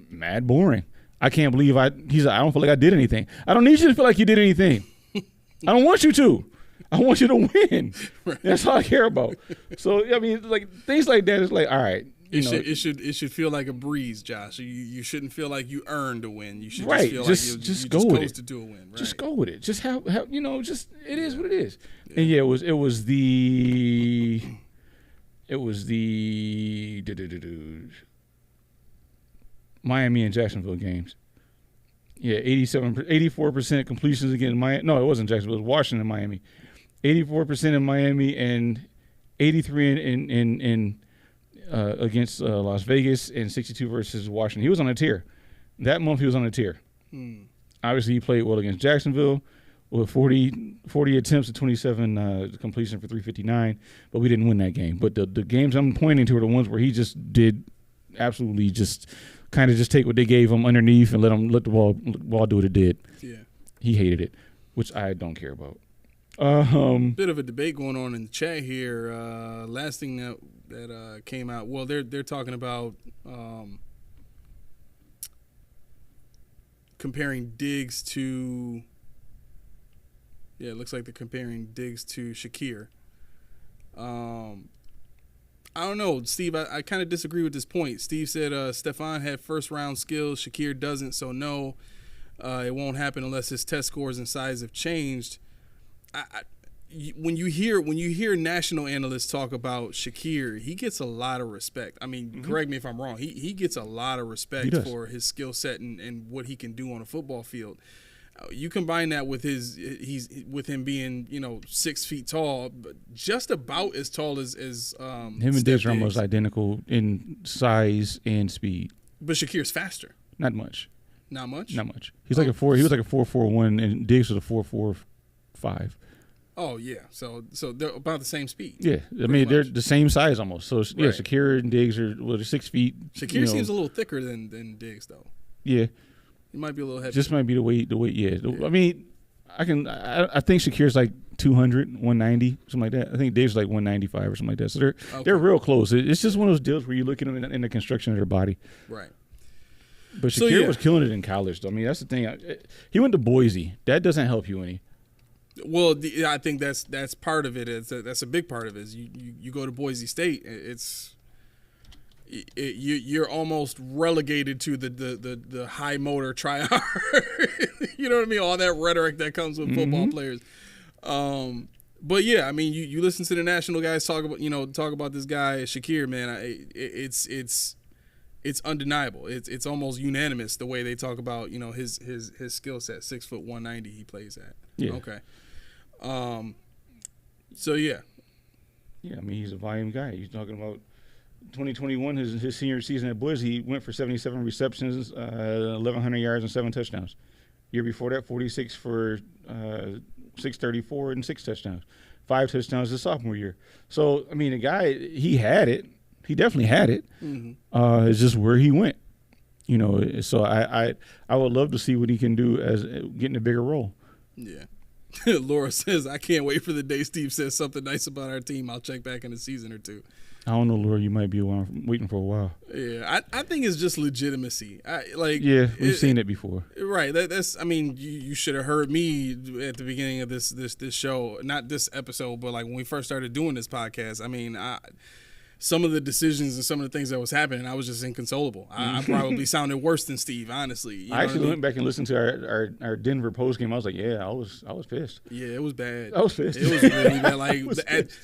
mad boring. I can't believe He's like, I don't feel like I did anything. I don't need you to feel like you did anything. I don't want you to. I want you to win. Right. That's all I care about. So I mean, like things like that is like, all right. It should feel like a breeze, Josh. You shouldn't feel like you earned a win. You should right. just feel just like go you with just it. to do a win. Right. Just go with it. Just have just it is what it is. Yeah. And it was the Miami and Jacksonville games. Yeah, 84% completions against Miami. No, it wasn't Jacksonville. It was Washington and Miami. 84% in Miami and 83 in against Las Vegas, and 62 versus Washington. He was on a tear. That month he was on a tear. Obviously, he played well against Jacksonville with 40 attempts and 27 completion for 359, but we didn't win that game. But the games I'm pointing to are the ones where he just did absolutely just kind of just take what they gave him underneath and let the ball do what it did. Yeah. He hated it, which I don't care about. Bit of a debate going on in the chat here. Last thing that came out. Well, they're talking about comparing Diggs to. Yeah, it looks like they're comparing Diggs to Shakir. I don't know, Steve. I kind of disagree with this point. Steve said Stephon had first round skills. Shakir doesn't, so no, it won't happen unless his test scores and size have changed. When you hear national analysts talk about Shakir, he gets a lot of respect. I mean, correct me if I'm wrong. He gets a lot of respect for his skill set and what he can do on a football field. You combine that with him being 6 feet tall, but just about as tall as him and Diggs are almost identical in size and speed. But Shakir's faster. Not much. Not much. Not much. He's like a 4. He was like a 4.41, and Diggs was a 4.45. Oh yeah, so they're about the same speed. Yeah, I mean they're the same size almost. So yeah, Shakir and Diggs are they're 6 feet. Shakir seems a little thicker than Diggs though. Yeah. He might be a little heavy. Just might be the weight. Yeah. I mean, I think Shakir's like 200, 190, something like that. I think Dave's like 195 or something like that. So they're real close. It's just one of those deals where you look at them in the construction of their body. Right. But Shakir was killing it in college, though. I mean, that's the thing. He went to Boise. That doesn't help you any. Well, I think that's part of it. That's a big part of it. Is you go to Boise State, you're almost relegated to the high motor try hard. You know what I mean? All that rhetoric that comes with football players. But yeah, I mean, you listen to the national guys talk about this guy Shakir, man. It's undeniable. It's almost unanimous the way they talk about his skill set. 6 foot 190 he plays at. Yeah. Okay. So yeah. Yeah, I mean he's a volume guy. He's talking about 2021, his senior season at Boise, he went for 77 receptions, 1,100 yards and 7 touchdowns. Year before that, 46 for 634 and 6 touchdowns. 5 touchdowns his sophomore year. So I mean, the guy, he had it. He definitely had it. It's just where he went. So I would love to see what he can do as getting a bigger role. Yeah. Laura says, I can't wait for the day Steve says something nice about our team. I'll check back in a season or two. I don't know, Laura. You might be waiting for a while. Yeah, I think it's just legitimacy. Yeah, we've seen it before. Right. That's. I mean, you should have heard me at the beginning of this show, not this episode, but like when we first started doing this podcast. I mean, some of the decisions and some of the things that was happening, I was just inconsolable. I probably sounded worse than Steve, honestly. You I actually went back and listened to our Denver post game. I was like, yeah, I was pissed. Yeah, it was bad. I was pissed. It was really bad. Like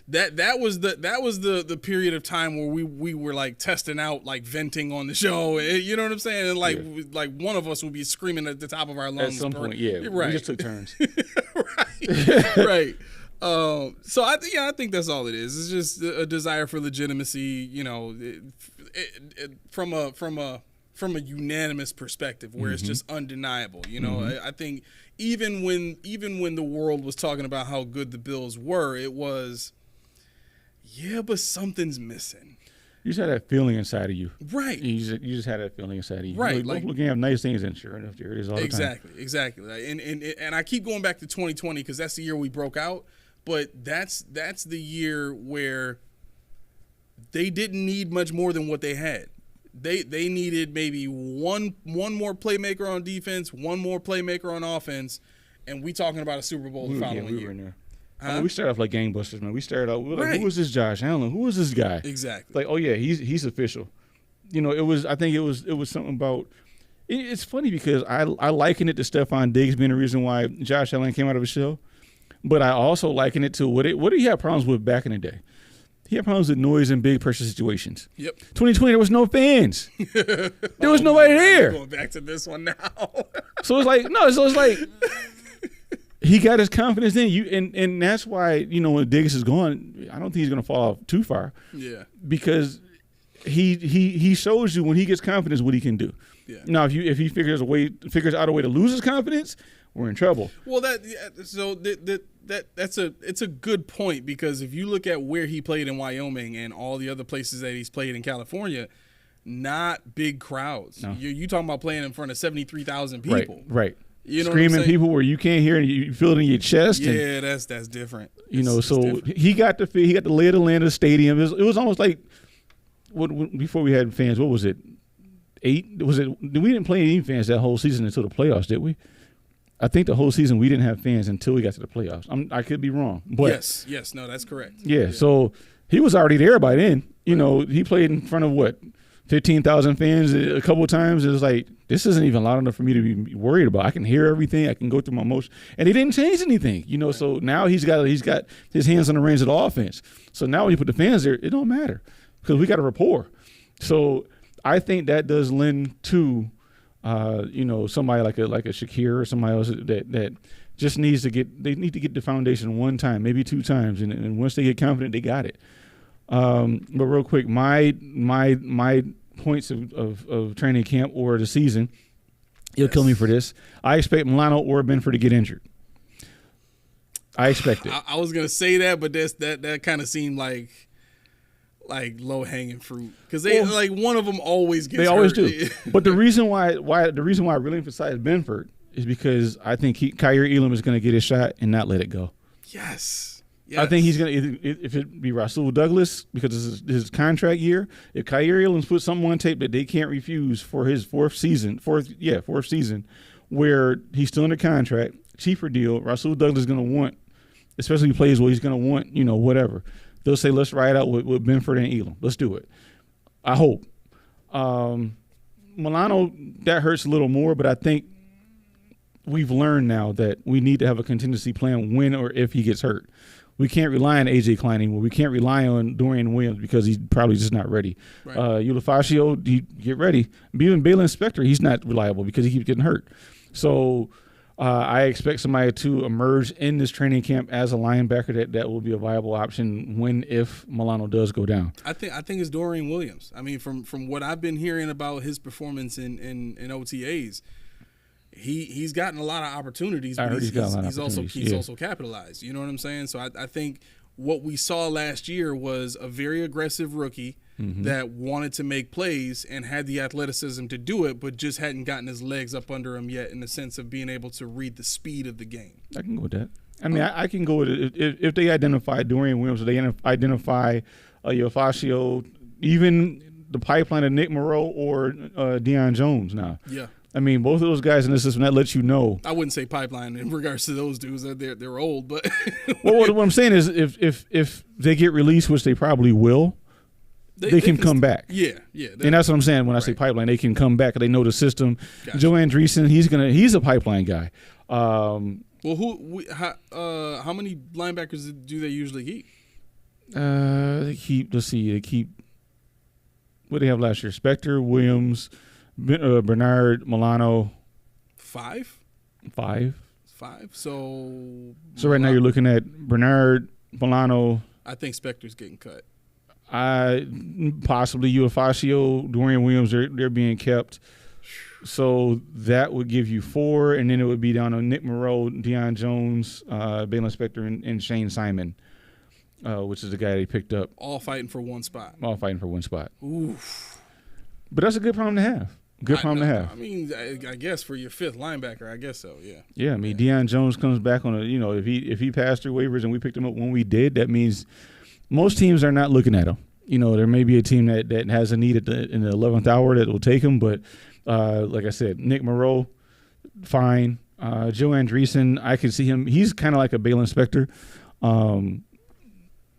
that was the period of time where we were like testing out, like venting on the show. You know what I'm saying? And like one of us would be screaming at the top of our lungs at some point. Yeah, right. We just took turns. Right. So I think that's all it is. It's just a desire for legitimacy, you know, from a unanimous perspective where it's just undeniable. You know, I think even when the world was talking about how good the Bills were, it was, but something's missing. You just had that feeling inside of you. Right. You just had that feeling inside of you. Right. Like, looking at nice things, and sure enough, there it is all the time. Exactly. And I keep going back to 2020 because that's the year we broke out. But that's the year where they didn't need much more than what they had. They needed maybe one more playmaker on defense, one more playmaker on offense, and we talking about a Super Bowl the following year. We were in there. I mean, we started off like gangbusters, man. We started out, we were like, who was this Josh Allen? Who was this guy? Exactly. Like, oh yeah, he's official. You know, I think it was something about. It's funny because I liken it to Stephon Diggs being the reason why Josh Allen came out of his shell. But I also liken it to what did he have problems with back in the day? He had problems with noise in big pressure situations. Yep. 2020, there was no fans. There was nobody there. Going back to this one now. So it's like he got his confidence in and that's why, you know, when Diggs is gone, I don't think he's going to fall off too far. Yeah. Because he shows you when he gets confidence what he can do. Yeah. Now, if he figures out a way to lose his confidence, we're in trouble. Well, it's a good point because if you look at where he played in Wyoming and all the other places that he's played in California, not big crowds. No. You talking about playing in front of 73,000 people. Right. You know screaming people where you can't hear and you feel it in your chest. Yeah, that's different. You know, so he got the lay of the land of the stadium. It was almost like before we had fans. What was it? 8? Was it? We didn't play any fans that whole season until the playoffs, did we? I think the whole season we didn't have fans until we got to the playoffs. I could be wrong, but yes, no, that's correct. Yeah, so he was already there by then. You know, he played in front of 15,000 fans a couple of times. It was like, this isn't even loud enough for me to be worried about. I can hear everything. I can go through my motion, and he didn't change anything. You know, so now he's got his hands on the reins of the offense. So now when you put the fans there, it don't matter because we got a rapport. So I think that does lend to. You know, somebody like a Shakir or somebody else that just needs to get the foundation one time, maybe 2 times, and once they get confident, they got it. But real quick, my points of training camp or the season, you'll kill me for this. I expect Milano or Benford to get injured. I expect it. I was gonna say that, but that kind of seemed like low hanging fruit because one of them always gets hurt. They always do. But the reason why I really emphasize Benford is because I think Kyrie Elam is going to get his shot and not let it go. Yes. I think he's going to if it be Rasul Douglas because this is his contract year. If Kyrie Elam's put something on tape that they can't refuse for his fourth season, where he's still under contract, cheaper deal. Rasul Douglas is going to want, especially if he plays well, he's going to want whatever. They'll say, let's ride out with Benford and Elam. Let's do it. I hope. Milano, that hurts a little more, but I think we've learned now that we need to have a contingency plan when or if he gets hurt. We can't rely on A.J. Klein anymore. We can't rely on Dorian Williams because he's probably just not ready. Right. Ulafaccio, get ready. Even Balin Spector, he's not reliable because he keeps getting hurt. So I expect somebody to emerge in this training camp as a linebacker that will be a viable option if Milano does go down. I think it's Dorian Williams. I mean, from what I've been hearing about his performance in OTAs, he's gotten a lot of opportunities. But he's also capitalized. You know what I'm saying? So I think what we saw last year was a very aggressive rookie that wanted to make plays and had the athleticism to do it, but just hadn't gotten his legs up under him yet in the sense of being able to read the speed of the game. I can go with that. I mean, I can go with it. If they identify Dorian Williams, or they identify Ulafaccio, even the pipeline of Nick Moreau or Deion Jones now. Yeah. I mean, both of those guys in the system, that lets you know. I wouldn't say pipeline in regards to those dudes. They're old, but well, what I'm saying is if they get released, which they probably will, they can come back. Yeah. And that's what I'm saying when I say pipeline. They can come back. They know the system. Gotcha. Joe Andreessen, he's a pipeline guy. Well, how many linebackers do they usually keep? They keep. What did they have last year? Spector, Williams, Bernard, Milano. 5. So right now you're looking at Bernard, Milano. I think Spector's getting cut. Possibly Uafacio, Dorian Williams. They're being kept. So that would give you 4, and then it would be down on Nick Moreau, Deion Jones, Balen Spector, and Shane Simon, which is the guy they picked up. All fighting for one spot. Oof. But that's a good problem to have. I mean, I guess for your 5th linebacker, I guess so. Yeah. Yeah. I mean, Deion Jones comes back on if he passed through waivers and we picked him up when we did, that means most teams are not looking at him. There may be a team that has a need in the 11th hour that will take him, but like I said, Nick Moreau, fine. Joe Andreessen, I can see him. He's kind of like a Balen Spector.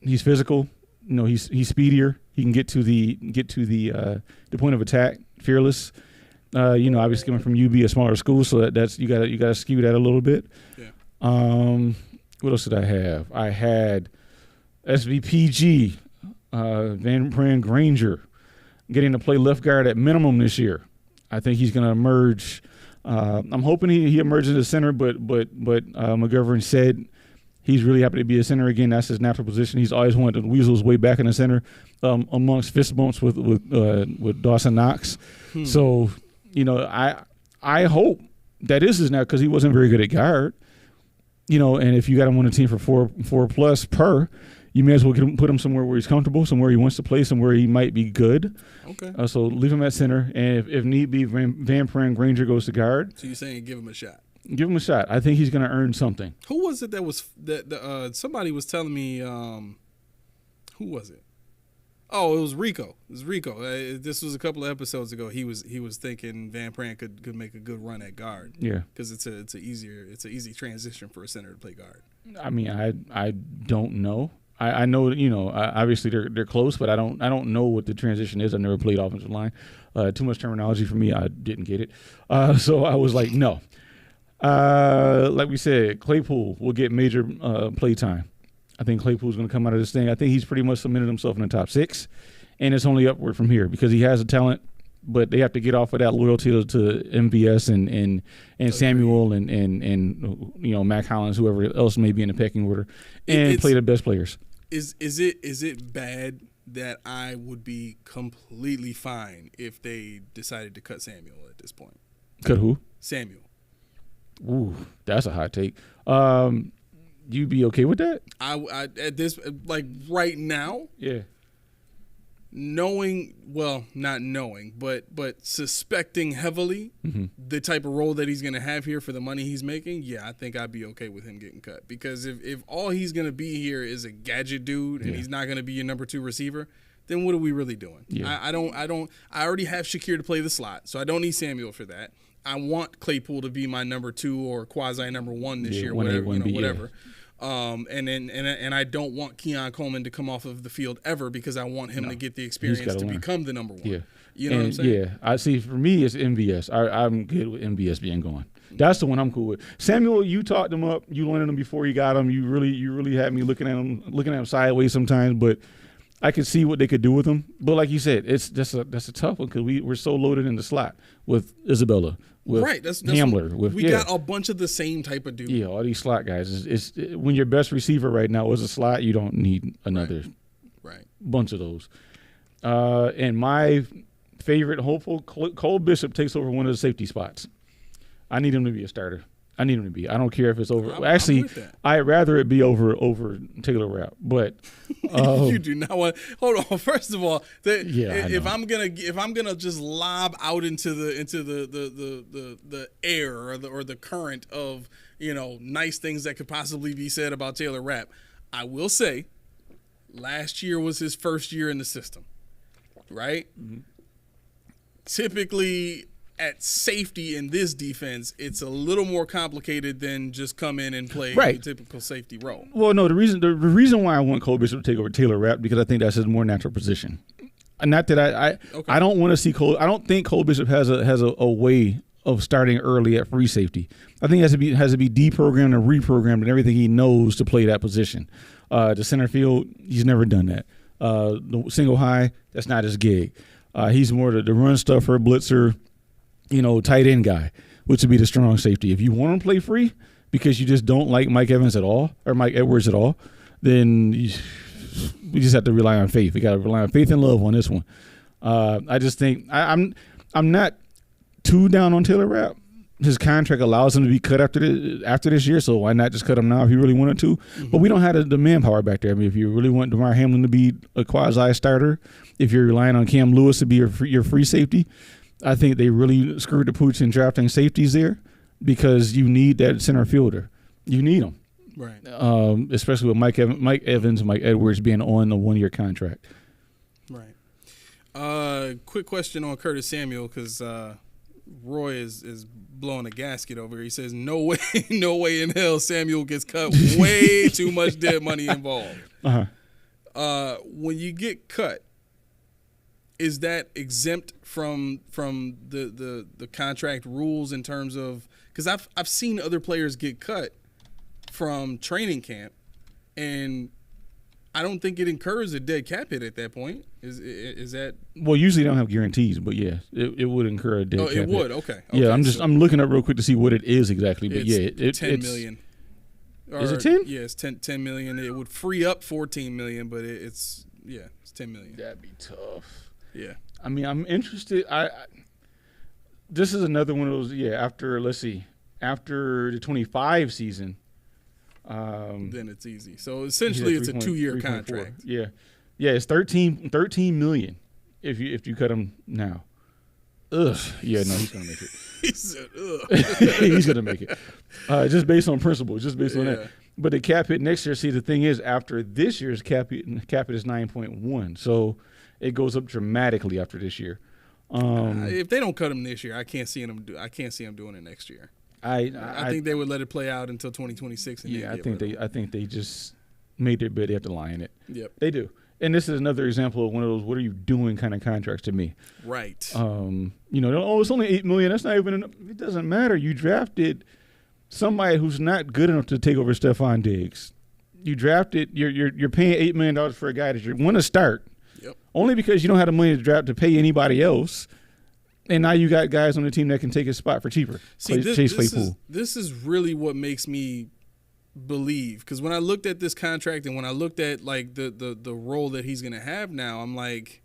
He's physical. He's speedier. He can get to the point of attack, fearless. Obviously coming from UB, a smaller school, so that's you gotta skew that a little bit. Yeah. What else did I have? I had SVPG, Van Pran Granger, getting to play left guard at minimum this year. I think he's going to emerge. I'm hoping he emerges as center, but McGovern said he's really happy to be a center again. That's his natural position. He's always wanted to weasel his way back in the center, amongst fist bumps with Dawson Knox. So, I hope that is his now, because he wasn't very good at guard. And if you got him on a team for 4 plus per, you may as well put him somewhere where he's comfortable, somewhere he wants to play, somewhere he might be good. Okay. So leave him at center, and if need be, Van Pran Granger goes to guard. So you're saying give him a shot? Give him a shot. I think he's going to earn something. Who was it that somebody was telling me? Who was it? Oh, it was Rico. This was a couple of episodes ago. He was thinking Van Pran could make a good run at guard. Yeah, because it's an easy transition for a center to play guard. I mean, I don't know. I know, obviously they're close, but I don't know what the transition is. I never played offensive line. Too much terminology for me. I didn't get it. So I was like, no. Like we said, Claypool will get major play time. I think Claypool's going to come out of this thing. I think he's pretty much cemented himself in the top 6, and it's only upward from here because he has a talent, but they have to get off of that loyalty to MVS and Samuel and Mac Hollins, whoever else may be in the pecking order, and play the best players. Is it bad that I would be completely fine if they decided to cut Samuel at this point? Cut who? Samuel. Ooh, that's a hot take. You be okay with that? I at this, like right now. Yeah. Not knowing, but suspecting heavily the type of role that he's going to have here for the money he's making, yeah, I think I'd be okay with him getting cut. Because if all he's going to be here is a gadget dude and he's not going to be your number 2 receiver, then what are we really doing? Yeah. I already have Shakir to play the slot, so I don't need Samuel for that. I want Claypool to be my number 2 or quasi number 1 this year, whatever. Whatever. And I don't want Keon Coleman to come off of the field ever because I want him to get the experience to become the number 1. Yeah. You know what I'm saying? Yeah. I see. For me, it's MVS. I'm good with MVS being gone. That's the one I'm cool with. Samuel, you talked him up. You wanted him before you got him. You really had me looking at him sideways sometimes, but I could see what they could do with him. But like you said, that's a tough one because we're so loaded in the slot with Isabella. With that's Hamler. We got a bunch of the same type of dude. Yeah, all these slot guys. It's when your best receiver right now is a slot, you don't need another bunch of those. And my favorite hopeful, Cole Bishop takes over one of the safety spots. I need him to be a starter. I need him to be. I don't care if it's over. Actually, I'd rather it be over Taylor Rapp. But you do not want. Hold on. First of all, if I'm gonna just lob out into the air or the current of nice things that could possibly be said about Taylor Rapp, I will say, last year was his first year in the system, right? Mm-hmm. Typically, at safety in this defense, it's a little more complicated than just come in and play a typical safety role. Well, no, the reason why I want Cole Bishop to take over Taylor Rapp because I think that's his more natural position. Not that I don't want to see Cole. I don't think Cole Bishop has a way of starting early at free safety. I think it has to be deprogrammed and reprogrammed and everything he knows to play that position. The center field, he's never done that. The single high, that's not his gig. He's more the run stuffer, blitzer, tight end guy, which would be the strong safety. If you want him to play free because you just don't like Mike Evans at all or Mike Edwards at all, then we just have to rely on faith. We got to rely on faith and love on this one. I just think I'm not too down on Taylor Rapp. His contract allows him to be cut after this year, so why not just cut him now if you really wanted to? Mm-hmm. But we don't have the manpower back there. I mean, if you really want DeMar Hamlin to be a quasi-starter, if you're relying on Cam Lewis to be your free safety, I think they really screwed the pooch in drafting safeties there because you need that center fielder. You need them. Right. Especially with Mike Evans and Mike Edwards being on a 1-year contract. Right. Quick question on Curtis Samuel because Roy is blowing a gasket over here. He says, no way in hell Samuel gets cut. Way too much dead money involved. Uh-huh. When you get cut, is that exempt from the contract rules in terms of – because I've seen other players get cut from training camp, and I don't think it incurs a dead cap hit at that point. Is that? Well, usually they don't have guarantees, but yeah, it would incur a dead cap hit. It would. Okay. Yeah, I'm looking up real quick to see what it is exactly, but it's $10 million. Is it 10? Yeah, it's $10 million. It would free up $14 million, but it's $10 million. That'd be tough. Yeah. I mean, I'm interested. This is another one of those. Yeah. After the 25 season. Then it's easy. So essentially, it's a 2-year contract. Yeah, it's $13 million if you cut him now. Ugh. Yeah, no, he's gonna make it. He said, ugh. He's gonna make it. Just based on principle, just based on that. But the cap hit next year. See, the thing is, after this year's cap hit is 9.1, so it goes up dramatically after this year. If they don't cut him this year, I can't see him doing it next year. I think they would let it play out until 2026. And I think they just made their bed. They have to lie in it. Yep, they do. And this is another example of one of those "what are you doing" kind of contracts to me. Right. It's only $8 million. That's not even enough. It doesn't matter. You drafted somebody who's not good enough to take over Stephon Diggs. You drafted. You're paying $8 million for a guy that you want to start. Yep. Only because you don't have the money to draft to pay anybody else. And now you got guys on the team that can take his spot for cheaper. See, this is really what makes me believe. Because when I looked at this contract and when I looked at like the role that he's going to have now, I'm like,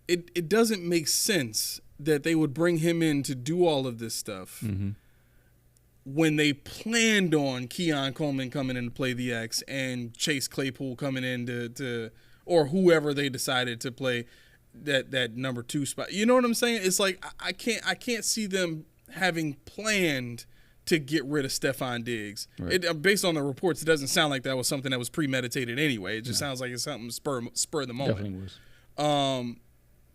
it doesn't make sense that they would bring him in to do all of this stuff when they planned on Keon Coleman coming in to play the X and Chase Claypool coming in to or whoever they decided to play that number 2 spot. You know what I'm saying? It's like I can't see them having planned to get rid of Stephon Diggs. Right. Based on the reports, it doesn't sound like that was something that was premeditated anyway. It just sounds like it's something spur of the moment. Definitely was.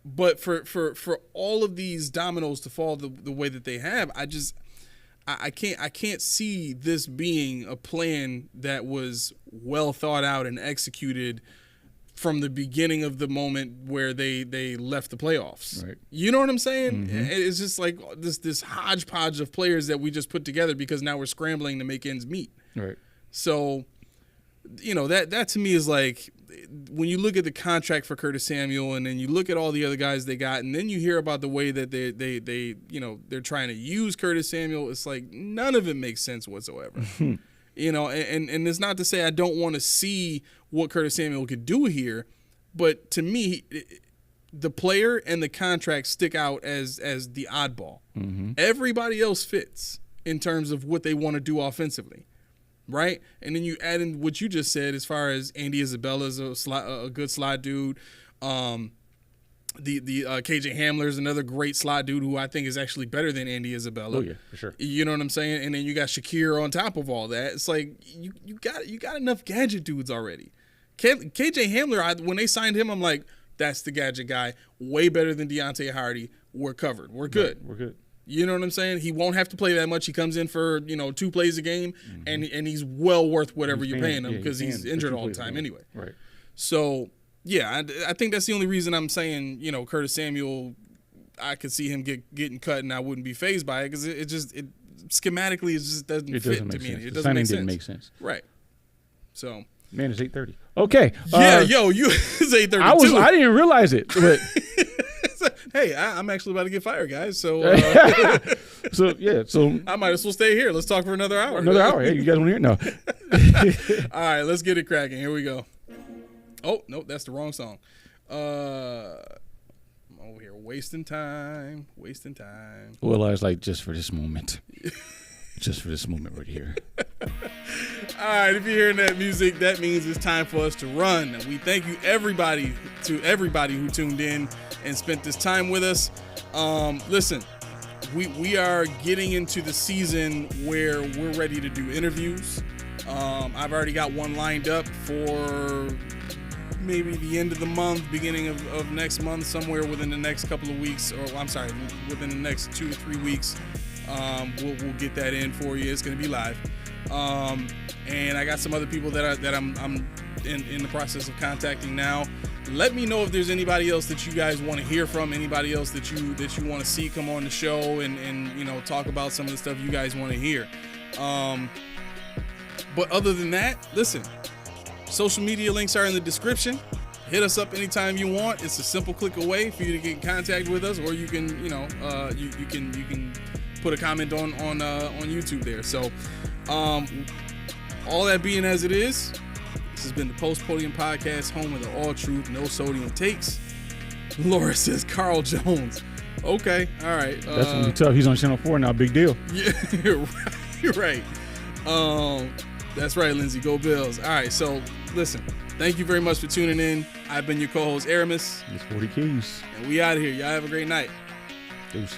But for all of these dominoes to fall the way that they have, I can't see this being a plan that was well thought out and executed from the beginning of the moment where they left the playoffs. Right. You know what I'm saying? Mm-hmm. It's just like this hodgepodge of players that we just put together because now we're scrambling to make ends meet. Right. So, that to me is like when you look at the contract for Curtis Samuel and then you look at all the other guys they got and then you hear about the way that they they're trying to use Curtis Samuel, it's like none of it makes sense whatsoever. And it's not to say I don't want to see what Curtis Samuel could do here, but to me, the player and the contract stick out as the oddball. Mm-hmm. Everybody else fits in terms of what they want to do offensively, right? And then you add in what you just said as far as Andy Isabella's a good slot dude. The KJ Hamler is another great slot dude who I think is actually better than Andy Isabella. Oh yeah, for sure. You know what I'm saying? And then you got Shakir on top of all that. It's like you got enough gadget dudes already. KJ Hamler, when they signed him, I'm like, that's the gadget guy. Way better than Deontay Hardy. We're covered. We're good. Right, we're good. You know what I'm saying? He won't have to play that much. He comes in for 2 plays a game, and he's well worth whatever you're paying him because he's injured all the time anyway. Right. So Yeah, I think that's the only reason I'm saying, you know, Curtis Samuel, I could see him getting cut and I wouldn't be fazed by it because it schematically it just doesn't fit to me. It doesn't make sense. Didn't make sense. Right. So. Man, it's 8:30. Okay. Yeah, it's 8:32. I didn't realize it. But hey, I'm actually about to get fired, guys. So. So I might as well stay here. Let's talk for another hour. Another hour. Hey, you guys want to hear? No. All right, let's get it cracking. Here we go. Oh, no, that's the wrong song. I'm over here wasting time. Well, I was like, just for this moment. Just for this moment right here. All right, if you're hearing that music, that means it's time for us to run. We thank you, everybody who tuned in and spent this time with us. Listen, we are getting into the season where we're ready to do interviews. I've already got one lined up for maybe the end of the month, beginning of next month, somewhere within the next couple of weeks, or I'm sorry, within the next 2 to 3 weeks. We'll get that in for you. It's going to be live. And I got some other people that I'm in the process of contacting now. Let me know if there's anybody else that you guys want to hear from, anybody else that you want to see come on the show and you know, talk about some of the stuff you guys want to hear. But other than that, listen, social media links are in the description. Hit us up anytime you want. It's a simple click away for you to get in contact with us, or you can, you know, you can put a comment on YouTube there. So, all that being as it is, this has been the Post Podium Podcast, home of the all truth, no sodium takes. Laura says Carl Jones. Okay, all right. That's gonna be tough. He's on Channel 4 now. Big deal. Yeah, you're right. That's right, Lindsay. Go Bills. All right, so listen. Thank you very much for tuning in. I've been your co-host, Aramis. It's 40 Keys. And we out of here. Y'all have a great night. Deuces.